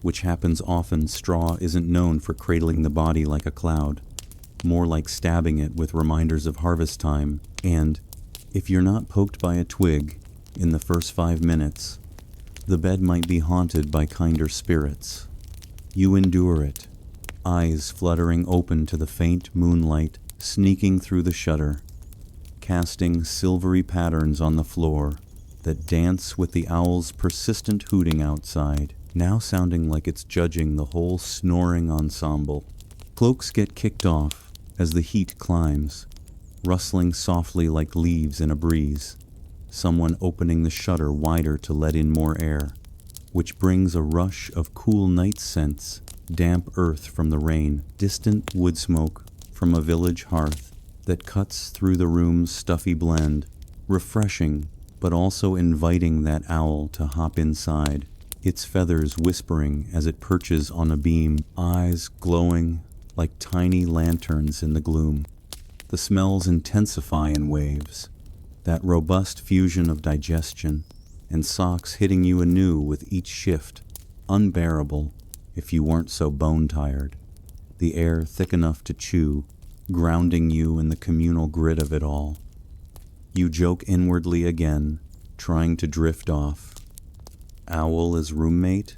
which happens often. Straw isn't known for cradling the body like a cloud, more like stabbing it with reminders of harvest time, and, if you're not poked by a twig in the first 5 minutes, the bed might be haunted by kinder spirits. You endure it, eyes fluttering open to the faint moonlight sneaking through the shutter, casting silvery patterns on the floor that dance with the owl's persistent hooting outside, now sounding like it's judging the whole snoring ensemble. Cloaks get kicked off as the heat climbs, rustling softly like leaves in a breeze, someone opening the shutter wider to let in more air, which brings a rush of cool night scents, damp earth from the rain, distant wood smoke from a village hearth that cuts through the room's stuffy blend, refreshing but also inviting that owl to hop inside, its feathers whispering as it perches on a beam, eyes glowing like tiny lanterns in the gloom. The smells intensify in waves, that robust fusion of digestion and socks hitting you anew with each shift, unbearable if you weren't so bone-tired. The air thick enough to chew, grounding you in the communal grit of it all. You joke inwardly again, trying to drift off. Owl as roommate?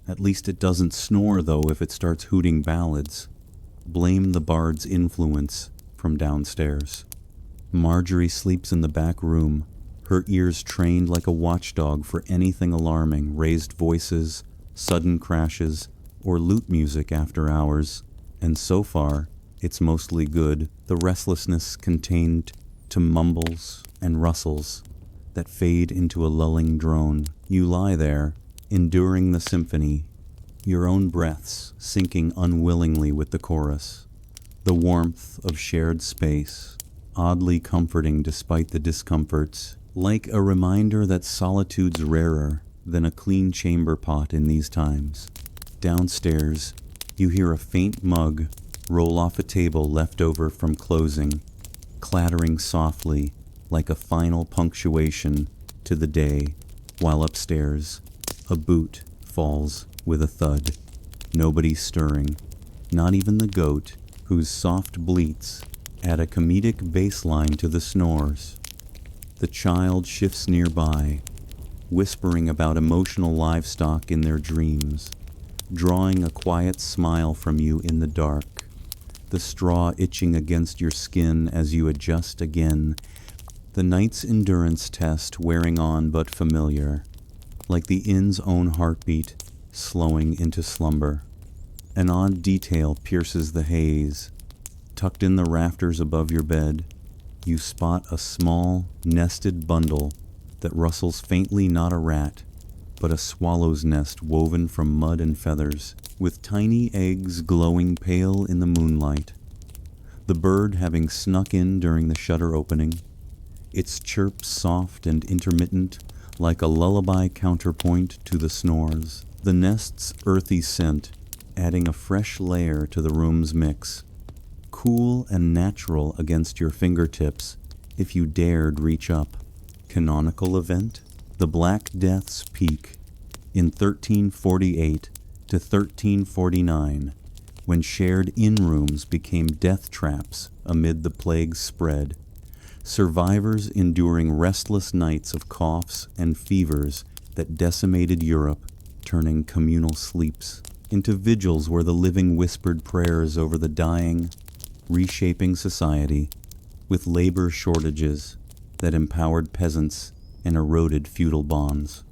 At least it doesn't snore, though, if it starts hooting ballads. Blame the bard's influence from downstairs. Marjorie sleeps in the back room, her ears trained like a watchdog for anything alarming, raised voices, sudden crashes, or lute music after hours, and so far, it's mostly good, the restlessness contained to mumbles and rustles that fade into a lulling drone. You lie there, enduring the symphony, your own breaths sinking unwillingly with the chorus. The warmth of shared space, oddly comforting despite the discomforts, like a reminder that solitude's rarer than a clean chamber pot in these times. Downstairs, you hear a faint mug roll off a table left over from closing, clattering softly like a final punctuation to the day, while upstairs, a boot falls with a thud. Nobody stirring, not even the goat, whose soft bleats add a comedic baseline to the snores. The child shifts nearby, whispering about emotional livestock in their dreams, drawing a quiet smile from you in the dark, the straw itching against your skin as you adjust again, the night's endurance test wearing on but familiar, like the inn's own heartbeat slowing into slumber. An odd detail pierces the haze. Tucked in the rafters above your bed, you spot a small, nested bundle that rustles faintly, not a rat, but a swallow's nest woven from mud and feathers, with tiny eggs glowing pale in the moonlight. The bird having snuck in during the shutter opening, its chirp soft and intermittent, like a lullaby counterpoint to the snores. The nest's earthy scent adding a fresh layer to the room's mix, cool and natural against your fingertips if you dared reach up. Canonical event? The Black Death's peak in 1348 to 1349, when shared inn-rooms became death traps amid the plague's spread. Survivors enduring restless nights of coughs and fevers that decimated Europe, turning communal sleeps into vigils where the living whispered prayers over the dying, reshaping society with labor shortages that empowered peasants and eroded feudal bonds.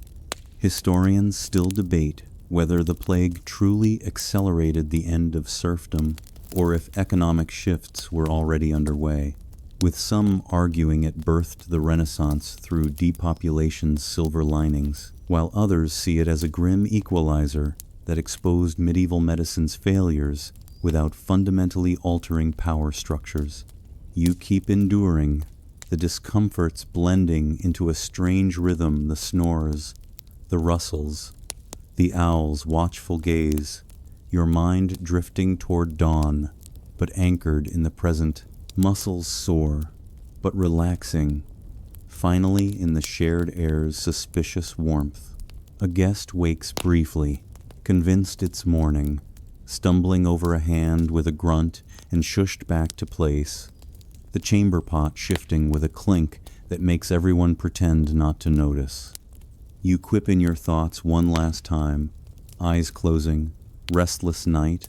Historians still debate whether the plague truly accelerated the end of serfdom or if economic shifts were already underway, with some arguing it birthed the Renaissance through depopulation's silver linings, while others see it as a grim equalizer that exposed medieval medicine's failures without fundamentally altering power structures. You keep enduring, the discomforts blending into a strange rhythm, the snores, the rustles, the owl's watchful gaze, your mind drifting toward dawn, but anchored in the present, muscles sore, but relaxing, Finally, in the shared air's suspicious warmth, a guest wakes briefly, convinced it's morning, stumbling over a hand with a grunt and shushed back to place, the chamber pot shifting with a clink that makes everyone pretend not to notice. You quip in your thoughts one last time, eyes closing, restless night,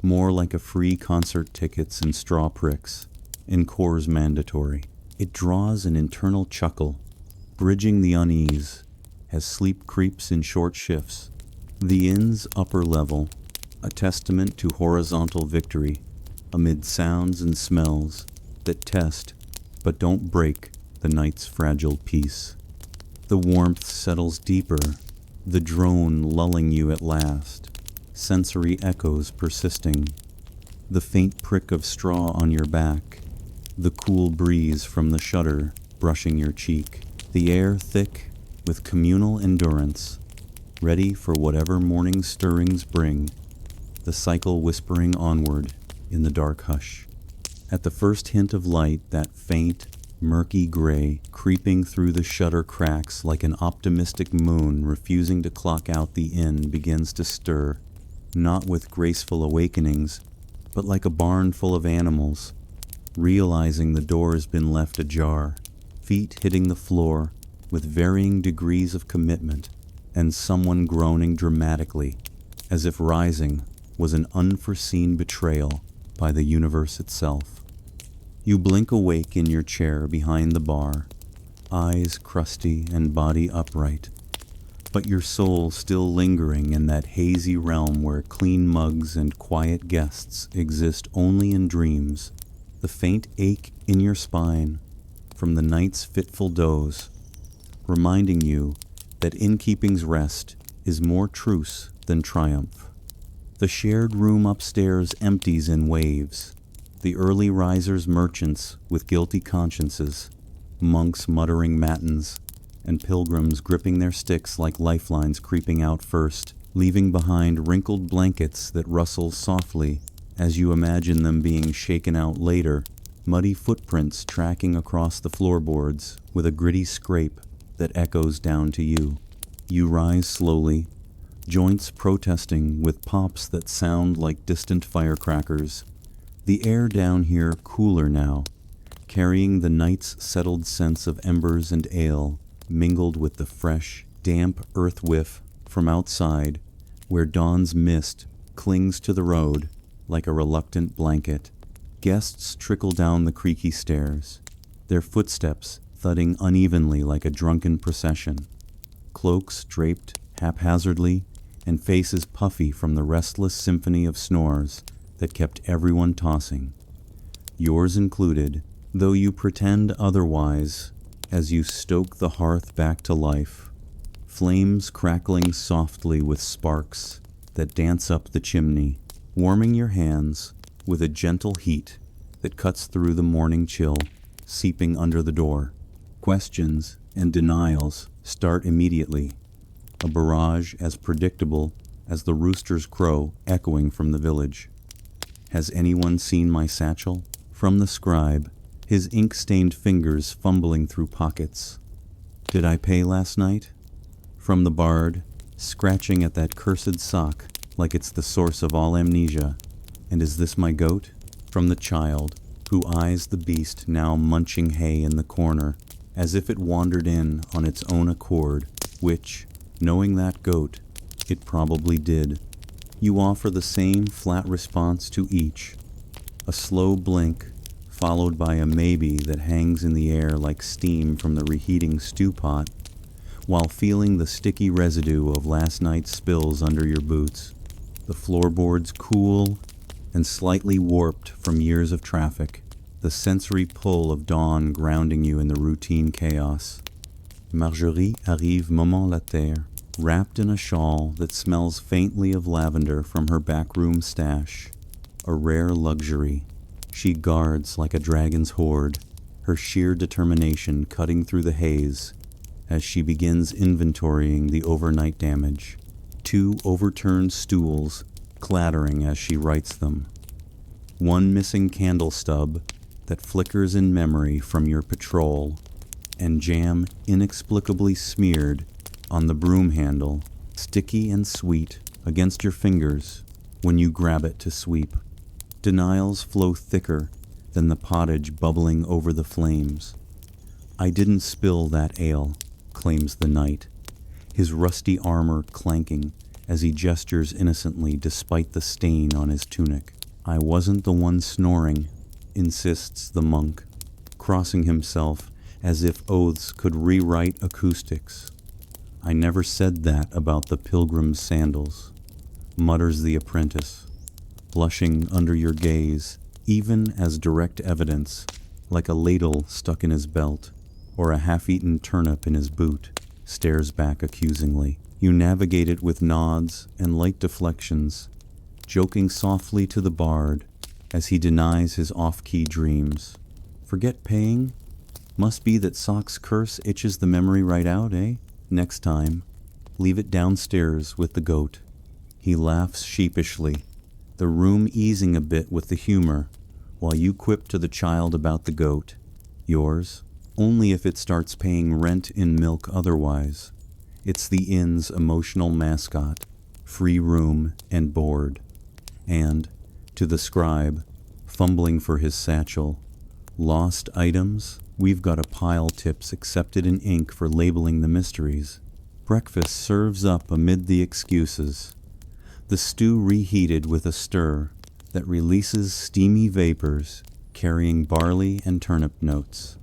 more like a free concert tickets and straw pricks, encore's mandatory. It draws an internal chuckle, bridging the unease, as sleep creeps in short shifts. The inn's upper level, a testament to horizontal victory, amid sounds and smells that test but don't break the night's fragile peace. The warmth settles deeper, the drone lulling you at last, sensory echoes persisting, the faint prick of straw on your back, the cool breeze from the shutter brushing your cheek, the air thick with communal endurance, ready for whatever morning stirrings bring, the cycle whispering onward in the dark hush. At the first hint of light, that faint, murky gray creeping through the shutter cracks like an optimistic moon refusing to clock out the inn begins to stir, not with graceful awakenings, but like a barn full of animals, realizing the door has been left ajar, feet hitting the floor with varying degrees of commitment, and someone groaning dramatically, as if rising was an unforeseen betrayal by the universe itself. You blink awake in your chair behind the bar, eyes crusty and body upright, but your soul still lingering in that hazy realm where clean mugs and quiet guests exist only in dreams, the faint ache in your spine from the night's fitful doze, reminding you that innkeeping's rest is more truce than triumph. The shared room upstairs empties in waves, the early risers merchants with guilty consciences, monks muttering matins, and pilgrims gripping their sticks like lifelines creeping out first, leaving behind wrinkled blankets that rustle softly as you imagine them being shaken out later, muddy footprints tracking across the floorboards with a gritty scrape that echoes down to you. You rise slowly, joints protesting with pops that sound like distant firecrackers. The air down here cooler now, carrying the night's settled sense of embers and ale, mingled with the fresh, damp earth whiff from outside, where dawn's mist clings to the road like a reluctant blanket. Guests trickle down the creaky stairs, their footsteps thudding unevenly like a drunken procession, cloaks draped haphazardly and faces puffy from the restless symphony of snores that kept everyone tossing, yours included, though you pretend otherwise as you stoke the hearth back to life, flames crackling softly with sparks that dance up the chimney, warming your hands with a gentle heat that cuts through the morning chill seeping under the door. Questions and denials start immediately, a barrage as predictable as the rooster's crow echoing from the village. Has anyone seen my satchel? From the scribe, his ink-stained fingers fumbling through pockets. Did I pay last night? From the bard, scratching at that cursed sock like it's the source of all amnesia. And is this my goat? From the child, who eyes the beast now munching hay in the corner, as if it wandered in on its own accord, which, knowing that goat, it probably did. You offer the same flat response to each, a slow blink, followed by a maybe that hangs in the air like steam from the reheating stew pot, while feeling the sticky residue of last night's spills under your boots, the floorboards cool and slightly warped from years of traffic, the sensory pull of dawn grounding you in the routine chaos. Marjorie arrive moment la terre, wrapped in a shawl that smells faintly of lavender from her backroom stash, a rare luxury. She guards like a dragon's hoard, her sheer determination cutting through the haze as she begins inventorying the overnight damage. 2 overturned stools clattering as she writes them. 1 missing candle stub that flickers in memory from your patrol. and jam inexplicably smeared on the broom handle, sticky and sweet against your fingers when you grab it to sweep. Denials flow thicker than the pottage bubbling over the flames. I didn't spill that ale, claims the knight, his rusty armor clanking as he gestures innocently despite the stain on his tunic. I wasn't the one snoring, insists the monk, crossing himself as if oaths could rewrite acoustics. I never said that about the pilgrim's sandals, mutters the apprentice, blushing under your gaze, even as direct evidence, like a ladle stuck in his belt, or a half-eaten turnip in his boot, stares back accusingly. You navigate it with nods and light deflections, joking softly to the bard as he denies his off-key dreams. Forget paying? Must be that Sock's curse itches the memory right out, eh? Next time, leave it downstairs with the goat. He laughs sheepishly, the room easing a bit with the humor, while you quip to the child about the goat. Yours, only if it starts paying rent in milk otherwise. It's the inn's emotional mascot, free room and board. And, to the scribe, fumbling for his satchel, lost items? We've got a pile tips accepted in ink for labeling the mysteries. Breakfast serves up amid the excuses. The stew reheated with a stir that releases steamy vapors carrying barley and turnip notes,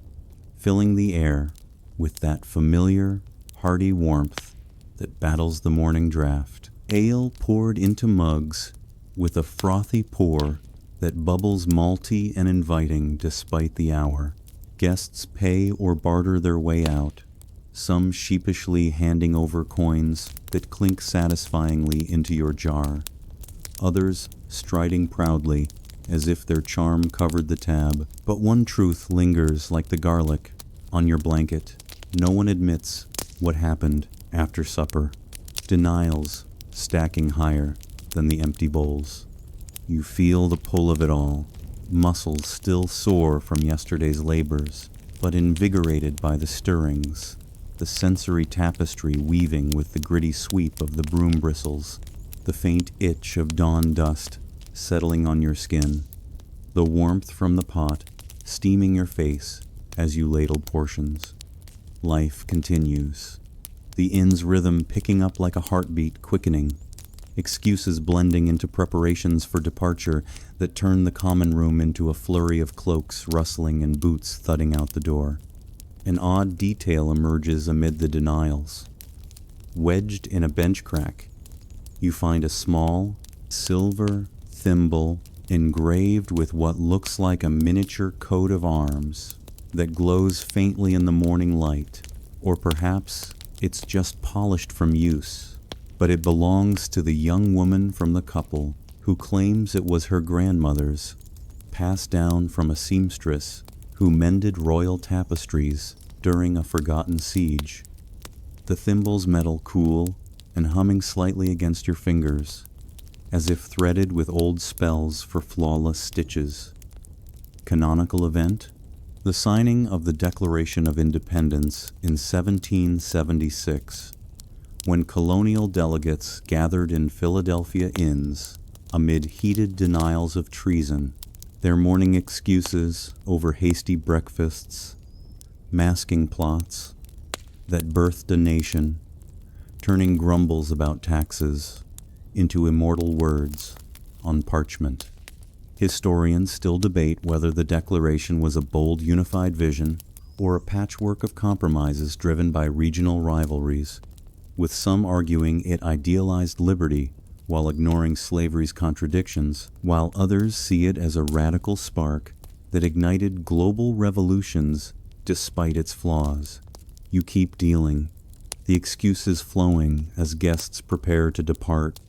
filling the air with that familiar, hearty warmth that battles the morning draft. Ale poured into mugs with a frothy pour that bubbles malty and inviting despite the hour. Guests pay or barter their way out, some sheepishly handing over coins that clink satisfyingly into your jar, others striding proudly as if their charm covered the tab. But one truth lingers like the garlic on your blanket. No one admits what happened after supper. Denials stacking higher than the empty bowls. You feel the pull of it all, muscles still sore from yesterday's labors, but invigorated by the stirrings, the sensory tapestry weaving with the gritty sweep of the broom bristles, the faint itch of dawn dust settling on your skin, the warmth from the pot steaming your face as you ladle portions. Life continues, the inn's rhythm picking up like a heartbeat quickening, excuses blending into preparations for departure that turn the common room into a flurry of cloaks rustling and boots thudding out the door. An odd detail emerges amid the denials. Wedged in a bench crack, you find a small, silver thimble engraved with what looks like a miniature coat of arms that glows faintly in the morning light, or perhaps it's just polished from use. But it belongs to the young woman from the couple who claims it was her grandmother's, passed down from a seamstress who mended royal tapestries during a forgotten siege. The thimble's metal cool and humming slightly against your fingers, as if threaded with old spells for flawless stitches. Canonical event? The signing of the Declaration of Independence in 1776. When colonial delegates gathered in Philadelphia inns amid heated denials of treason, their morning excuses over hasty breakfasts, masking plots that birthed a nation, turning grumbles about taxes into immortal words on parchment. Historians still debate whether the Declaration was a bold unified vision or a patchwork of compromises driven by regional rivalries, with some arguing it idealized liberty while ignoring slavery's contradictions, while others see it as a radical spark that ignited global revolutions despite its flaws. You keep dealing, the excuses flowing as guests prepare to depart,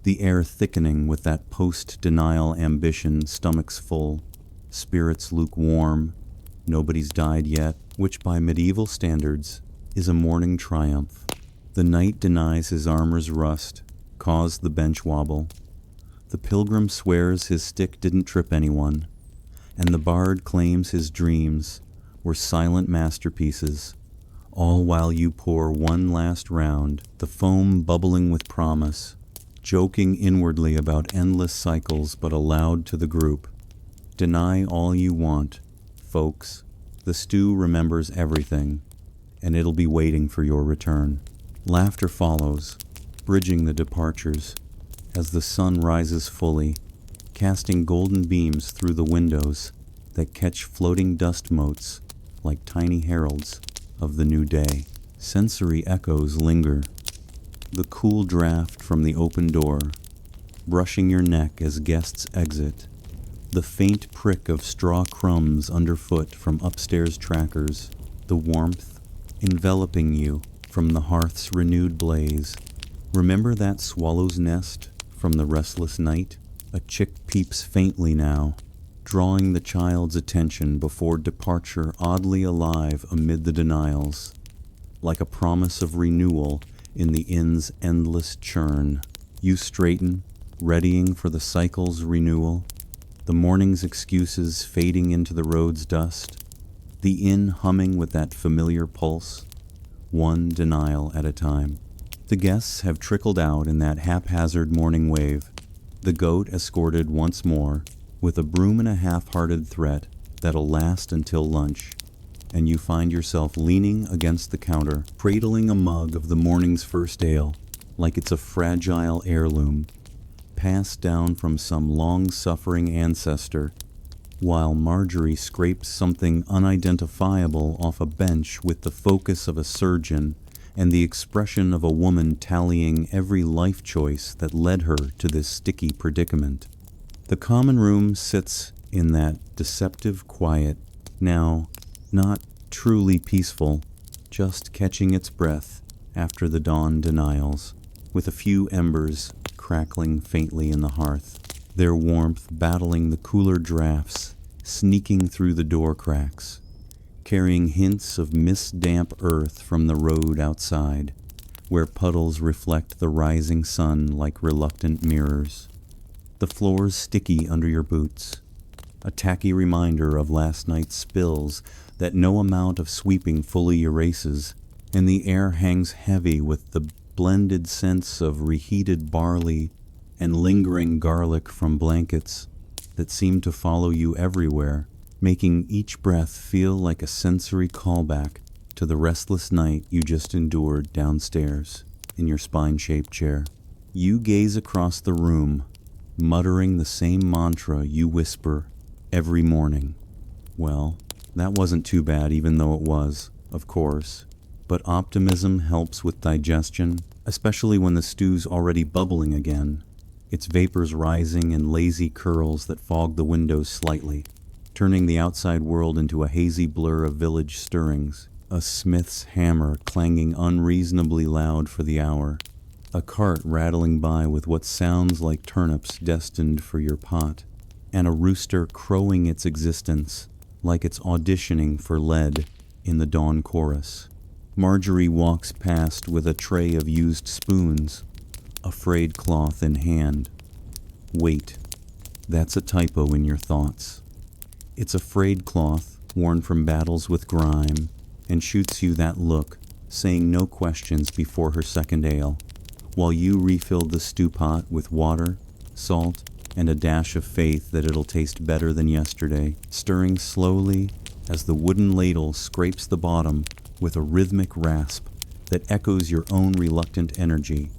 the air thickening with that post-denial ambition, stomachs full, spirits lukewarm, nobody's died yet, which by medieval standards is a morning triumph. The knight denies his armor's rust caused the bench wobble. The pilgrim swears his stick didn't trip anyone, and the bard claims his dreams were silent masterpieces, all while you pour one last round, the foam bubbling with promise, joking inwardly about endless cycles but aloud to the group. Deny all you want, folks. The stew remembers everything, and it'll be waiting for your return. Laughter follows, bridging the departures, as the sun rises fully, casting golden beams through the windows that catch floating dust motes like tiny heralds of the new day. Sensory echoes linger, the cool draft from the open door, brushing your neck as guests exit, the faint prick of straw crumbs underfoot from upstairs trackers, the warmth enveloping you from the hearth's renewed blaze. Remember that swallow's nest from the restless night? A chick peeps faintly now, drawing the child's attention before departure, oddly alive amid the denials, like a promise of renewal in the inn's endless churn. You straighten, readying for the cycle's renewal, the morning's excuses fading into the road's dust, the inn humming with that familiar pulse, one denial at a time. The guests have trickled out in that haphazard morning wave, the goat escorted once more, with a broom and a half-hearted threat that'll last until lunch, and you find yourself leaning against the counter, cradling a mug of the morning's first ale, like it's a fragile heirloom, passed down from some long-suffering ancestor, while Marjorie scrapes something unidentifiable off a bench with the focus of a surgeon and the expression of a woman tallying every life choice that led her to this sticky predicament. The common room sits in that deceptive quiet, now not truly peaceful, just catching its breath after the dawn denials, with a few embers crackling faintly in the hearth, their warmth battling the cooler drafts sneaking through the door cracks, carrying hints of mist-damp earth from the road outside, where puddles reflect the rising sun like reluctant mirrors. The floor's sticky under your boots, a tacky reminder of last night's spills that no amount of sweeping fully erases, and the air hangs heavy with the blended scents of reheated barley and lingering garlic from blankets that seem to follow you everywhere, making each breath feel like a sensory callback to the restless night you just endured downstairs in your spine-shaped chair. You gaze across the room, muttering the same mantra you whisper every morning. Well, that wasn't too bad, even though it was, of course. But optimism helps with digestion, especially when the stew's already bubbling again, its vapors rising in lazy curls that fog the windows slightly, turning the outside world into a hazy blur of village stirrings, a smith's hammer clanging unreasonably loud for the hour, a cart rattling by with what sounds like turnips destined for your pot, and a rooster crowing its existence like it's auditioning for lead in the dawn chorus. Marjorie walks past with a tray of used spoons, a frayed cloth in hand. Wait, that's a typo in your thoughts. It's a frayed cloth worn from battles with grime, and shoots you that look, saying no questions before her second ale, while you refill the stew pot with water, salt, and a dash of faith that it'll taste better than yesterday, stirring slowly as the wooden ladle scrapes the bottom with a rhythmic rasp that echoes your own reluctant energy.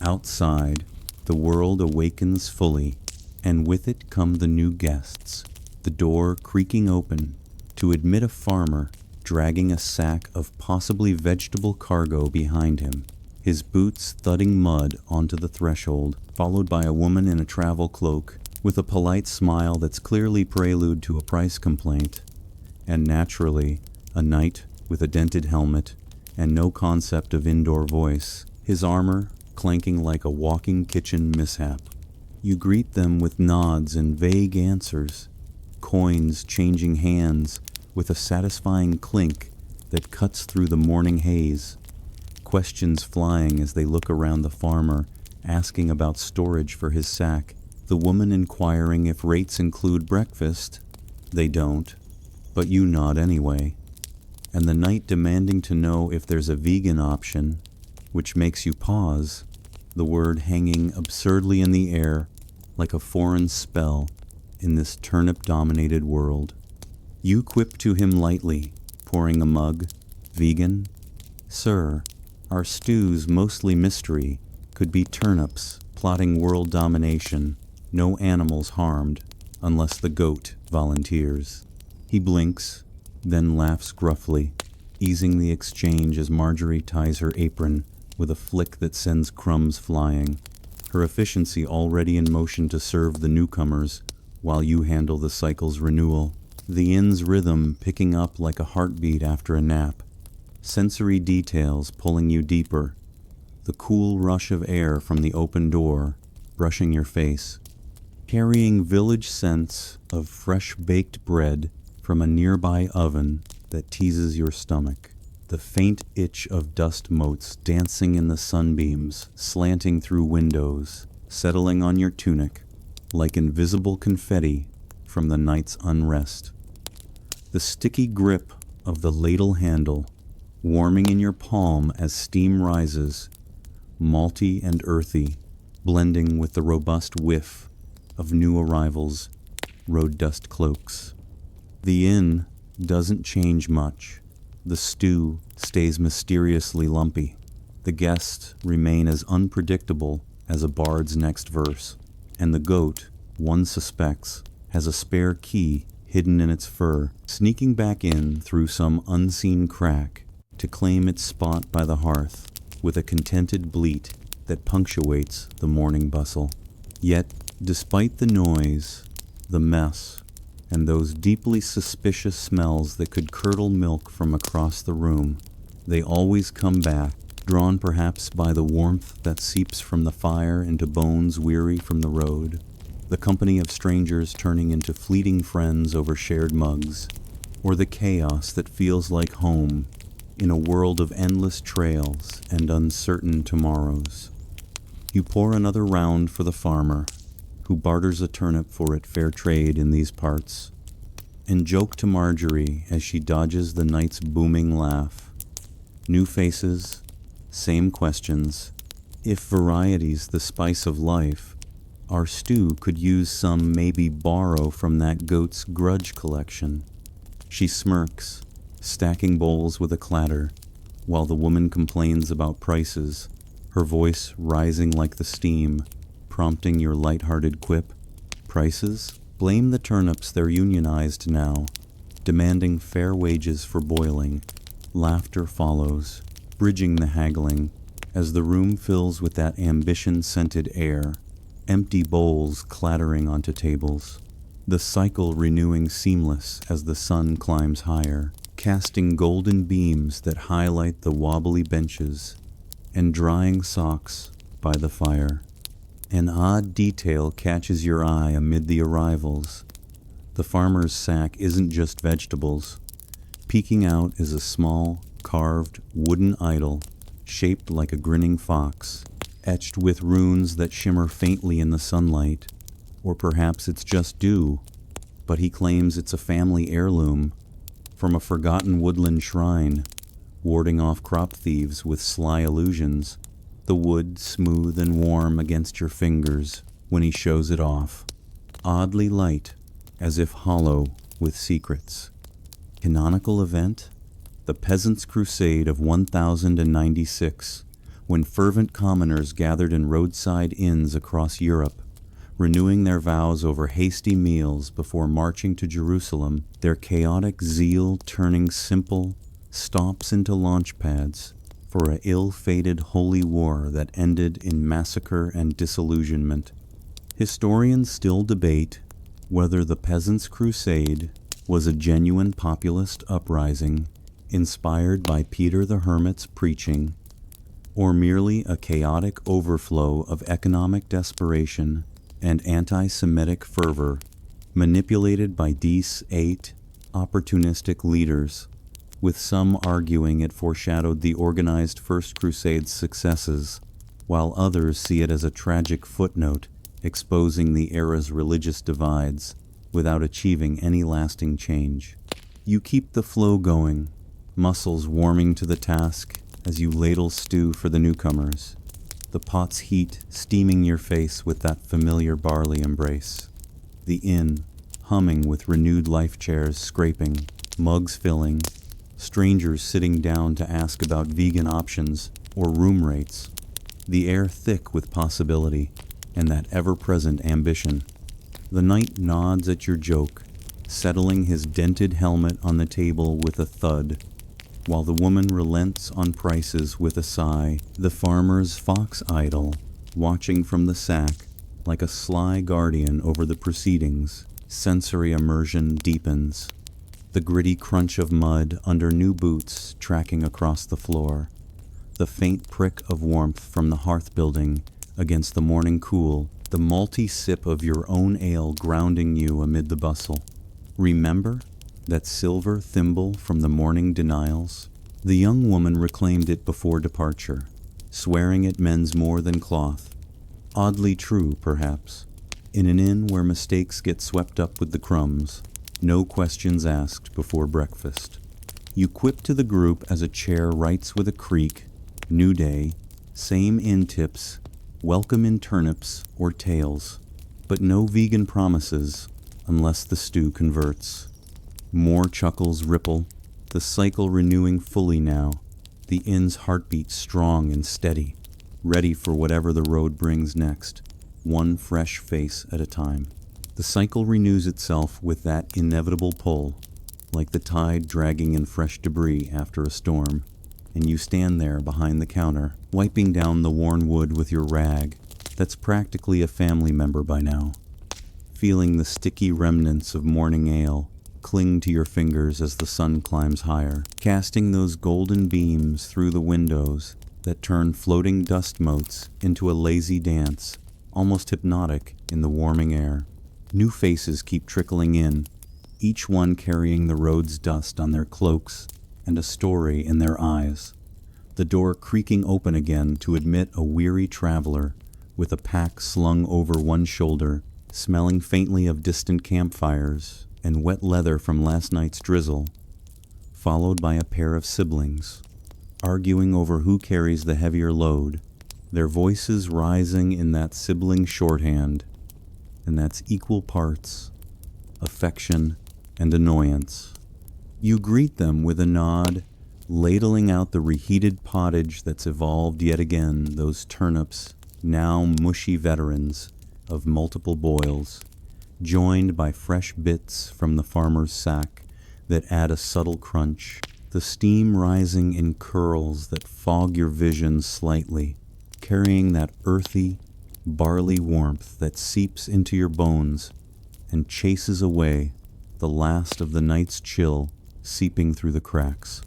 Outside, the world awakens fully, and with it come the new guests, the door creaking open to admit a farmer dragging a sack of possibly vegetable cargo behind him, his boots thudding mud onto the threshold, followed by a woman in a travel cloak with a polite smile that's clearly prelude to a price complaint, and naturally, a knight with a dented helmet and no concept of indoor voice, his armor clanking like a walking kitchen mishap. You greet them with nods and vague answers, coins changing hands with a satisfying clink that cuts through the morning haze, questions flying as they look around the farmer, asking about storage for his sack, the woman inquiring if rates include breakfast. They don't, but you nod anyway, and the night demanding to know if there's a vegan option, which makes you pause, the word hanging absurdly in the air like a foreign spell in this turnip-dominated world. You quip to him lightly, pouring a mug, "Vegan? Sir, our stews, mostly mystery, could be turnips plotting world domination, no animals harmed, unless the goat volunteers." He blinks, then laughs gruffly, easing the exchange as Marjorie ties her apron with a flick that sends crumbs flying, her efficiency already in motion to serve the newcomers while you handle the cycle's renewal. The inn's rhythm picking up like a heartbeat after a nap, sensory details pulling you deeper, the cool rush of air from the open door brushing your face, carrying village scents of fresh baked bread from a nearby oven that teases your stomach, the faint itch of dust motes dancing in the sunbeams, slanting through windows, settling on your tunic like invisible confetti from the night's unrest. The sticky grip of the ladle handle, warming in your palm as steam rises, malty and earthy, blending with the robust whiff of new arrivals' road dust cloaks. The inn doesn't change much. The stew stays mysteriously lumpy. The guests remain as unpredictable as a bard's next verse. And the goat, one suspects, has a spare key hidden in its fur, sneaking back in through some unseen crack to claim its spot by the hearth with a contented bleat that punctuates the morning bustle. Yet, despite the noise, the mess, and those deeply suspicious smells that could curdle milk from across the room, they always come back, drawn perhaps by the warmth that seeps from the fire into bones weary from the road, the company of strangers turning into fleeting friends over shared mugs, or the chaos that feels like home in a world of endless trails and uncertain tomorrows. You pour another round for the farmer, who barters a turnip for it fair trade in these parts, and joke to Marjorie as she dodges the night's booming laugh. New faces, same questions. If variety's the spice of life, our stew could use some maybe borrow from that goat's grudge collection. She smirks, stacking bowls with a clatter, while the woman complains about prices, her voice rising like the steam, prompting your light-hearted quip. Prices? Blame the turnips, they're unionized now, demanding fair wages for boiling. Laughter follows, bridging the haggling, as the room fills with that ambition-scented air, empty bowls clattering onto tables. The cycle renewing seamless as the sun climbs higher, casting golden beams that highlight the wobbly benches and drying socks by the fire. An odd detail catches your eye amid the arrivals. The farmer's sack isn't just vegetables. Peeking out is a small, carved wooden idol shaped like a grinning fox, etched with runes that shimmer faintly in the sunlight. Or perhaps it's just dew, but he claims it's a family heirloom from a forgotten woodland shrine, warding off crop thieves with sly illusions, the wood smooth and warm against your fingers when he shows it off, oddly light, as if hollow with secrets. Canonical event? The Peasants' Crusade of 1096, when fervent commoners gathered in roadside inns across Europe, renewing their vows over hasty meals before marching to Jerusalem, their chaotic zeal turning simple stops into launch pads for a ill-fated holy war that ended in massacre and disillusionment. Historians still debate whether the Peasants' Crusade was a genuine populist uprising inspired by Peter the Hermit's preaching, or merely a chaotic overflow of economic desperation and anti-Semitic fervor manipulated by these 8 opportunistic leaders, with some arguing it foreshadowed the organized First Crusade's successes, while others see it as a tragic footnote exposing the era's religious divides without achieving any lasting change. You keep the flow going, muscles warming to the task as you ladle stew for the newcomers, the pot's heat steaming your face with that familiar barley embrace. The inn, humming with renewed life chairs scraping, mugs filling, strangers sitting down to ask about vegan options or room rates. The air thick with possibility and that ever-present ambition. The knight nods at your joke, settling his dented helmet on the table with a thud, while the woman relents on prices with a sigh, the farmer's fox idol, watching from the sack like a sly guardian over the proceedings. Sensory immersion deepens. The gritty crunch of mud under new boots tracking across the floor. The faint prick of warmth from the hearth building against the morning cool, the malty sip of your own ale grounding you amid the bustle. Remember that silver thimble from the morning denials? The young woman reclaimed it before departure, swearing it mends more than cloth. Oddly true, perhaps. In an inn where mistakes get swept up with the crumbs, no questions asked before breakfast. You quip to the group as a chair writes with a creak, new day, same inn tips, welcome in turnips or tails, but no vegan promises unless the stew converts. More chuckles ripple, the cycle renewing fully now, the inn's heartbeat strong and steady, ready for whatever the road brings next, one fresh face at a time. The cycle renews itself with that inevitable pull, like the tide dragging in fresh debris after a storm, and you stand there behind the counter, wiping down the worn wood with your rag that's practically a family member by now, feeling the sticky remnants of morning ale cling to your fingers as the sun climbs higher, casting those golden beams through the windows that turn floating dust motes into a lazy dance, almost hypnotic in the warming air. New faces keep trickling in, each one carrying the road's dust on their cloaks and a story in their eyes. The door creaking open again to admit a weary traveler with a pack slung over one shoulder, smelling faintly of distant campfires and wet leather from last night's drizzle, followed by a pair of siblings, arguing over who carries the heavier load, their voices rising in that sibling shorthand, and that's equal parts affection and annoyance. You greet them with a nod, ladling out the reheated pottage that's evolved yet again those turnips, now mushy veterans of multiple boils, joined by fresh bits from the farmer's sack that add a subtle crunch, the steam rising in curls that fog your vision slightly, carrying that earthy, barley warmth that seeps into your bones and chases away the last of the night's chill seeping through the cracks.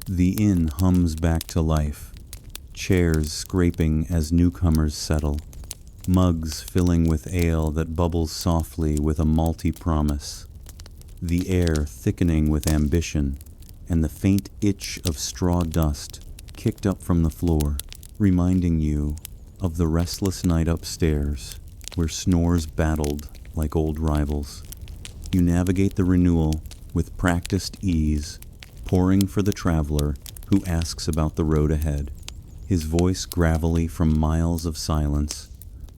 The inn hums back to life, chairs scraping as newcomers settle, mugs filling with ale that bubbles softly with a malty promise, the air thickening with ambition, and the faint itch of straw dust kicked up from the floor, reminding you of the restless night upstairs, where snores battled like old rivals. You navigate the renewal with practiced ease, pouring for the traveler who asks about the road ahead, his voice gravelly from miles of silence,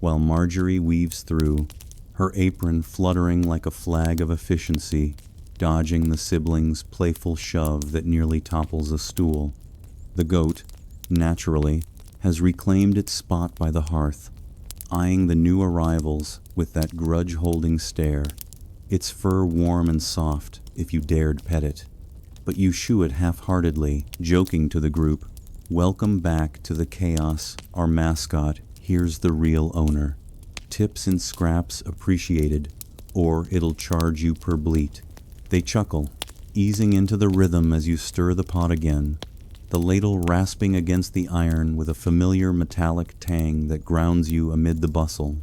while Marjorie weaves through, her apron fluttering like a flag of efficiency, dodging the sibling's playful shove that nearly topples a stool. The goat, naturally, has reclaimed its spot by the hearth, eyeing the new arrivals with that grudge-holding stare, its fur warm and soft if you dared pet it. But you shoo it half-heartedly, joking to the group, "Welcome back to the chaos, our mascot. Here's the real owner. Tips and scraps appreciated, or it'll charge you per bleat." They chuckle, easing into the rhythm as you stir the pot again, the ladle rasping against the iron with a familiar metallic tang that grounds you amid the bustle,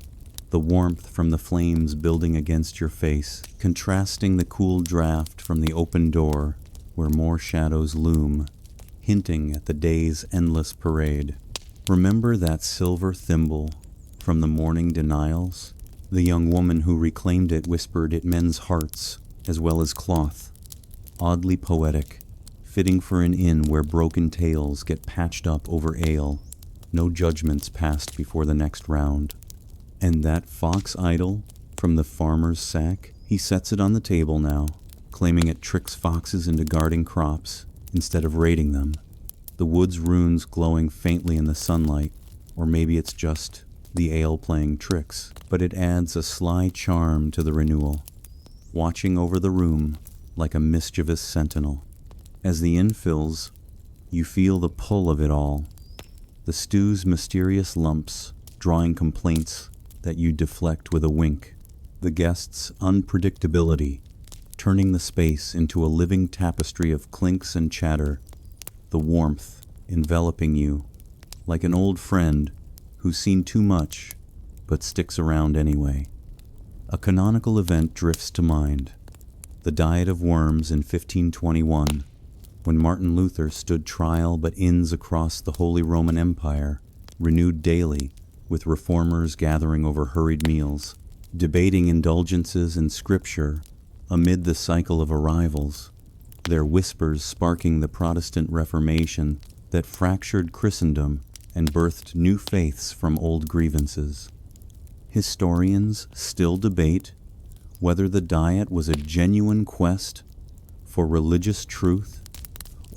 the warmth from the flames building against your face, contrasting the cool draft from the open door where more shadows loom, hinting at the day's endless parade. Remember that silver thimble from the morning denials? The young woman who reclaimed it whispered it mends hearts as well as cloth. Oddly poetic, fitting for an inn where broken tales get patched up over ale, no judgments passed before the next round. And that fox idol from the farmer's sack, he sets it on the table now, claiming it tricks foxes into guarding crops instead of raiding them. The wood's runes glowing faintly in the sunlight, or maybe it's just the ale playing tricks, but it adds a sly charm to the renewal, watching over the room like a mischievous sentinel. As the inn fills, you feel the pull of it all, the stew's mysterious lumps drawing complaints that you deflect with a wink, the guests' unpredictability turning the space into a living tapestry of clinks and chatter, the warmth enveloping you like an old friend who's seen too much but sticks around anyway. A canonical event drifts to mind, the Diet of Worms in 1521, when Martin Luther stood trial, but inns across the Holy Roman Empire renewed daily, with reformers gathering over hurried meals, debating indulgences in Scripture amid the cycle of arrivals, their whispers sparking the Protestant Reformation that fractured Christendom and birthed new faiths from old grievances. Historians still debate whether the Diet was a genuine quest for religious truth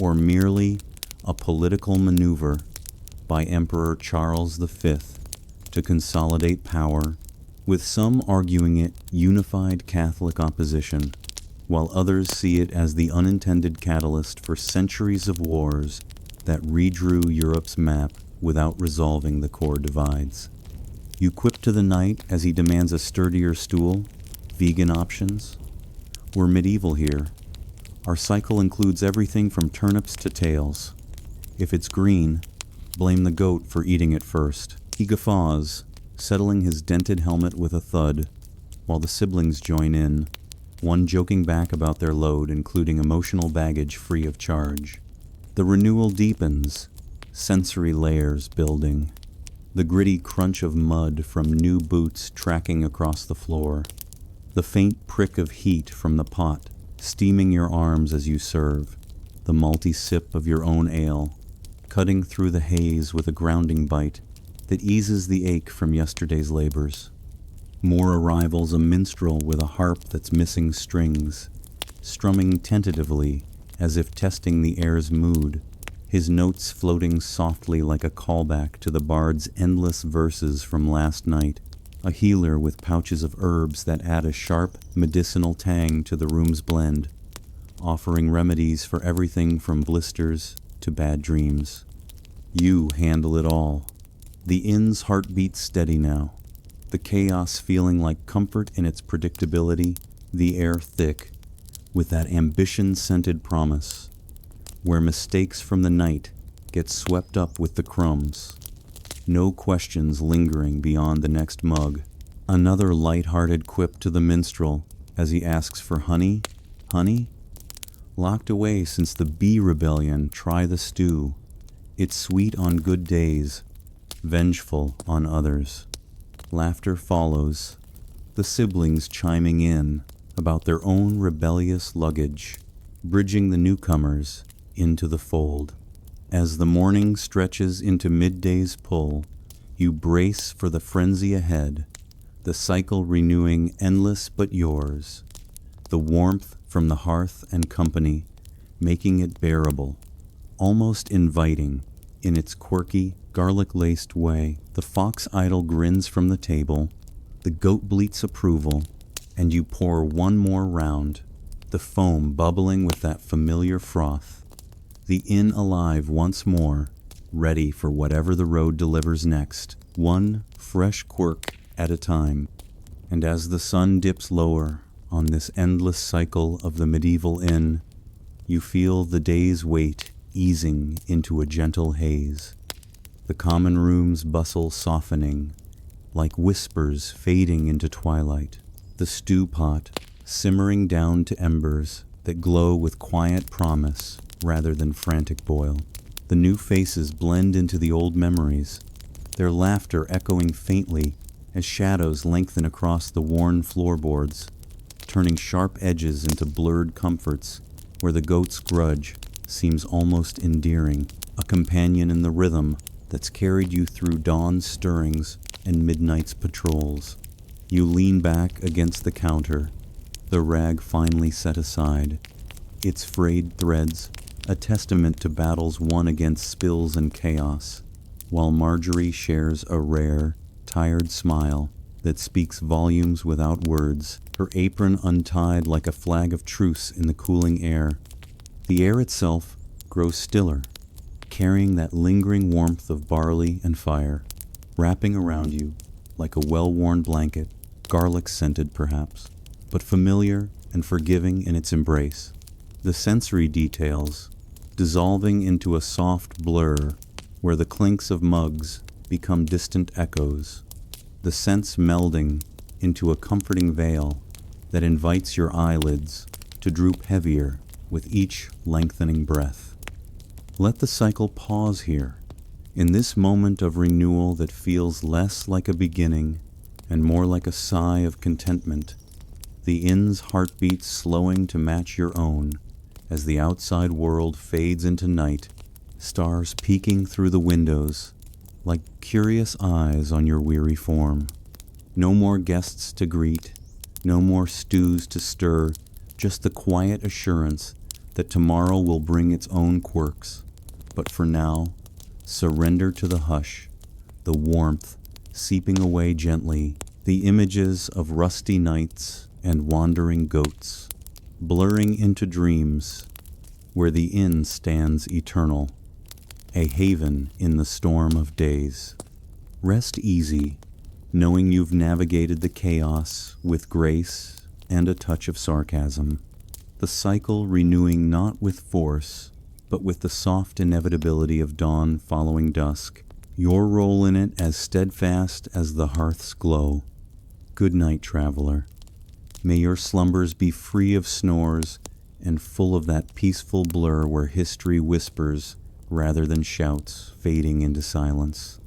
or merely a political maneuver by Emperor Charles V to consolidate power, with some arguing it unified Catholic opposition, while others see it as the unintended catalyst for centuries of wars that redrew Europe's map without resolving the core divides. You quip to the knight as he demands a sturdier stool, vegan options. We're medieval here. Our cycle includes everything from turnips to tails. If it's green, blame the goat for eating it first. He guffaws, settling his dented helmet with a thud, while the siblings join in, one joking back about their load, including emotional baggage free of charge. The renewal deepens, sensory layers building, the gritty crunch of mud from new boots tracking across the floor, the faint prick of heat from the pot steaming your arms as you serve, the malty sip of your own ale, cutting through the haze with a grounding bite that eases the ache from yesterday's labors. More arrivals, a minstrel with a harp that's missing strings, strumming tentatively as if testing the air's mood, his notes floating softly like a callback to the bard's endless verses from last night, a healer with pouches of herbs that add a sharp, medicinal tang to the room's blend, offering remedies for everything from blisters to bad dreams. You handle it all. The inn's heartbeat steady now, the chaos feeling like comfort in its predictability, the air thick, with that ambition-scented promise, where mistakes from the night get swept up with the crumbs. No questions lingering beyond the next mug. Another light-hearted quip to the minstrel as he asks for honey. Honey? Locked away since the bee rebellion, try the stew. It's sweet on good days, vengeful on others. Laughter follows, the siblings chiming in about their own rebellious luggage, bridging the newcomers into the fold. As the morning stretches into midday's pull, you brace for the frenzy ahead, the cycle renewing endless but yours, the warmth from the hearth and company making it bearable, almost inviting in its quirky, garlic-laced way. The fox idol grins from the table, the goat bleats approval, and you pour one more round, the foam bubbling with that familiar froth. The inn alive once more, ready for whatever the road delivers next, one fresh quirk at a time. And as the sun dips lower on this endless cycle of the medieval inn, you feel the day's weight easing into a gentle haze, the common room's bustle softening, like whispers fading into twilight, the stew pot simmering down to embers that glow with quiet promise rather than frantic boil. The new faces blend into the old memories, their laughter echoing faintly as shadows lengthen across the worn floorboards, turning sharp edges into blurred comforts where the goat's grudge seems almost endearing, a companion in the rhythm that's carried you through dawn's stirrings and midnight's patrols. You lean back against the counter, the rag finally set aside, its frayed threads a testament to battles won against spills and chaos, while Marjorie shares a rare, tired smile that speaks volumes without words, her apron untied like a flag of truce in the cooling air. The air itself grows stiller, carrying that lingering warmth of barley and fire, wrapping around you like a well-worn blanket, garlic-scented perhaps, but familiar and forgiving in its embrace. The sensory details dissolving into a soft blur where the clinks of mugs become distant echoes, the scents melding into a comforting veil that invites your eyelids to droop heavier with each lengthening breath. Let the cycle pause here, in this moment of renewal that feels less like a beginning and more like a sigh of contentment, the inn's heartbeat slowing to match your own as the outside world fades into night, stars peeking through the windows like curious eyes on your weary form. No more guests to greet, no more stews to stir, just the quiet assurance that tomorrow will bring its own quirks. But for now, surrender to the hush, the warmth seeping away gently, the images of rusty nights and wandering goats, blurring into dreams where the inn stands eternal, a haven in the storm of days. Rest easy, knowing you've navigated the chaos with grace and a touch of sarcasm, the cycle renewing not with force, but with the soft inevitability of dawn following dusk, your role in it as steadfast as the hearth's glow. Good night, traveler. May your slumbers be free of snores and full of that peaceful blur where history whispers rather than shouts, fading into silence.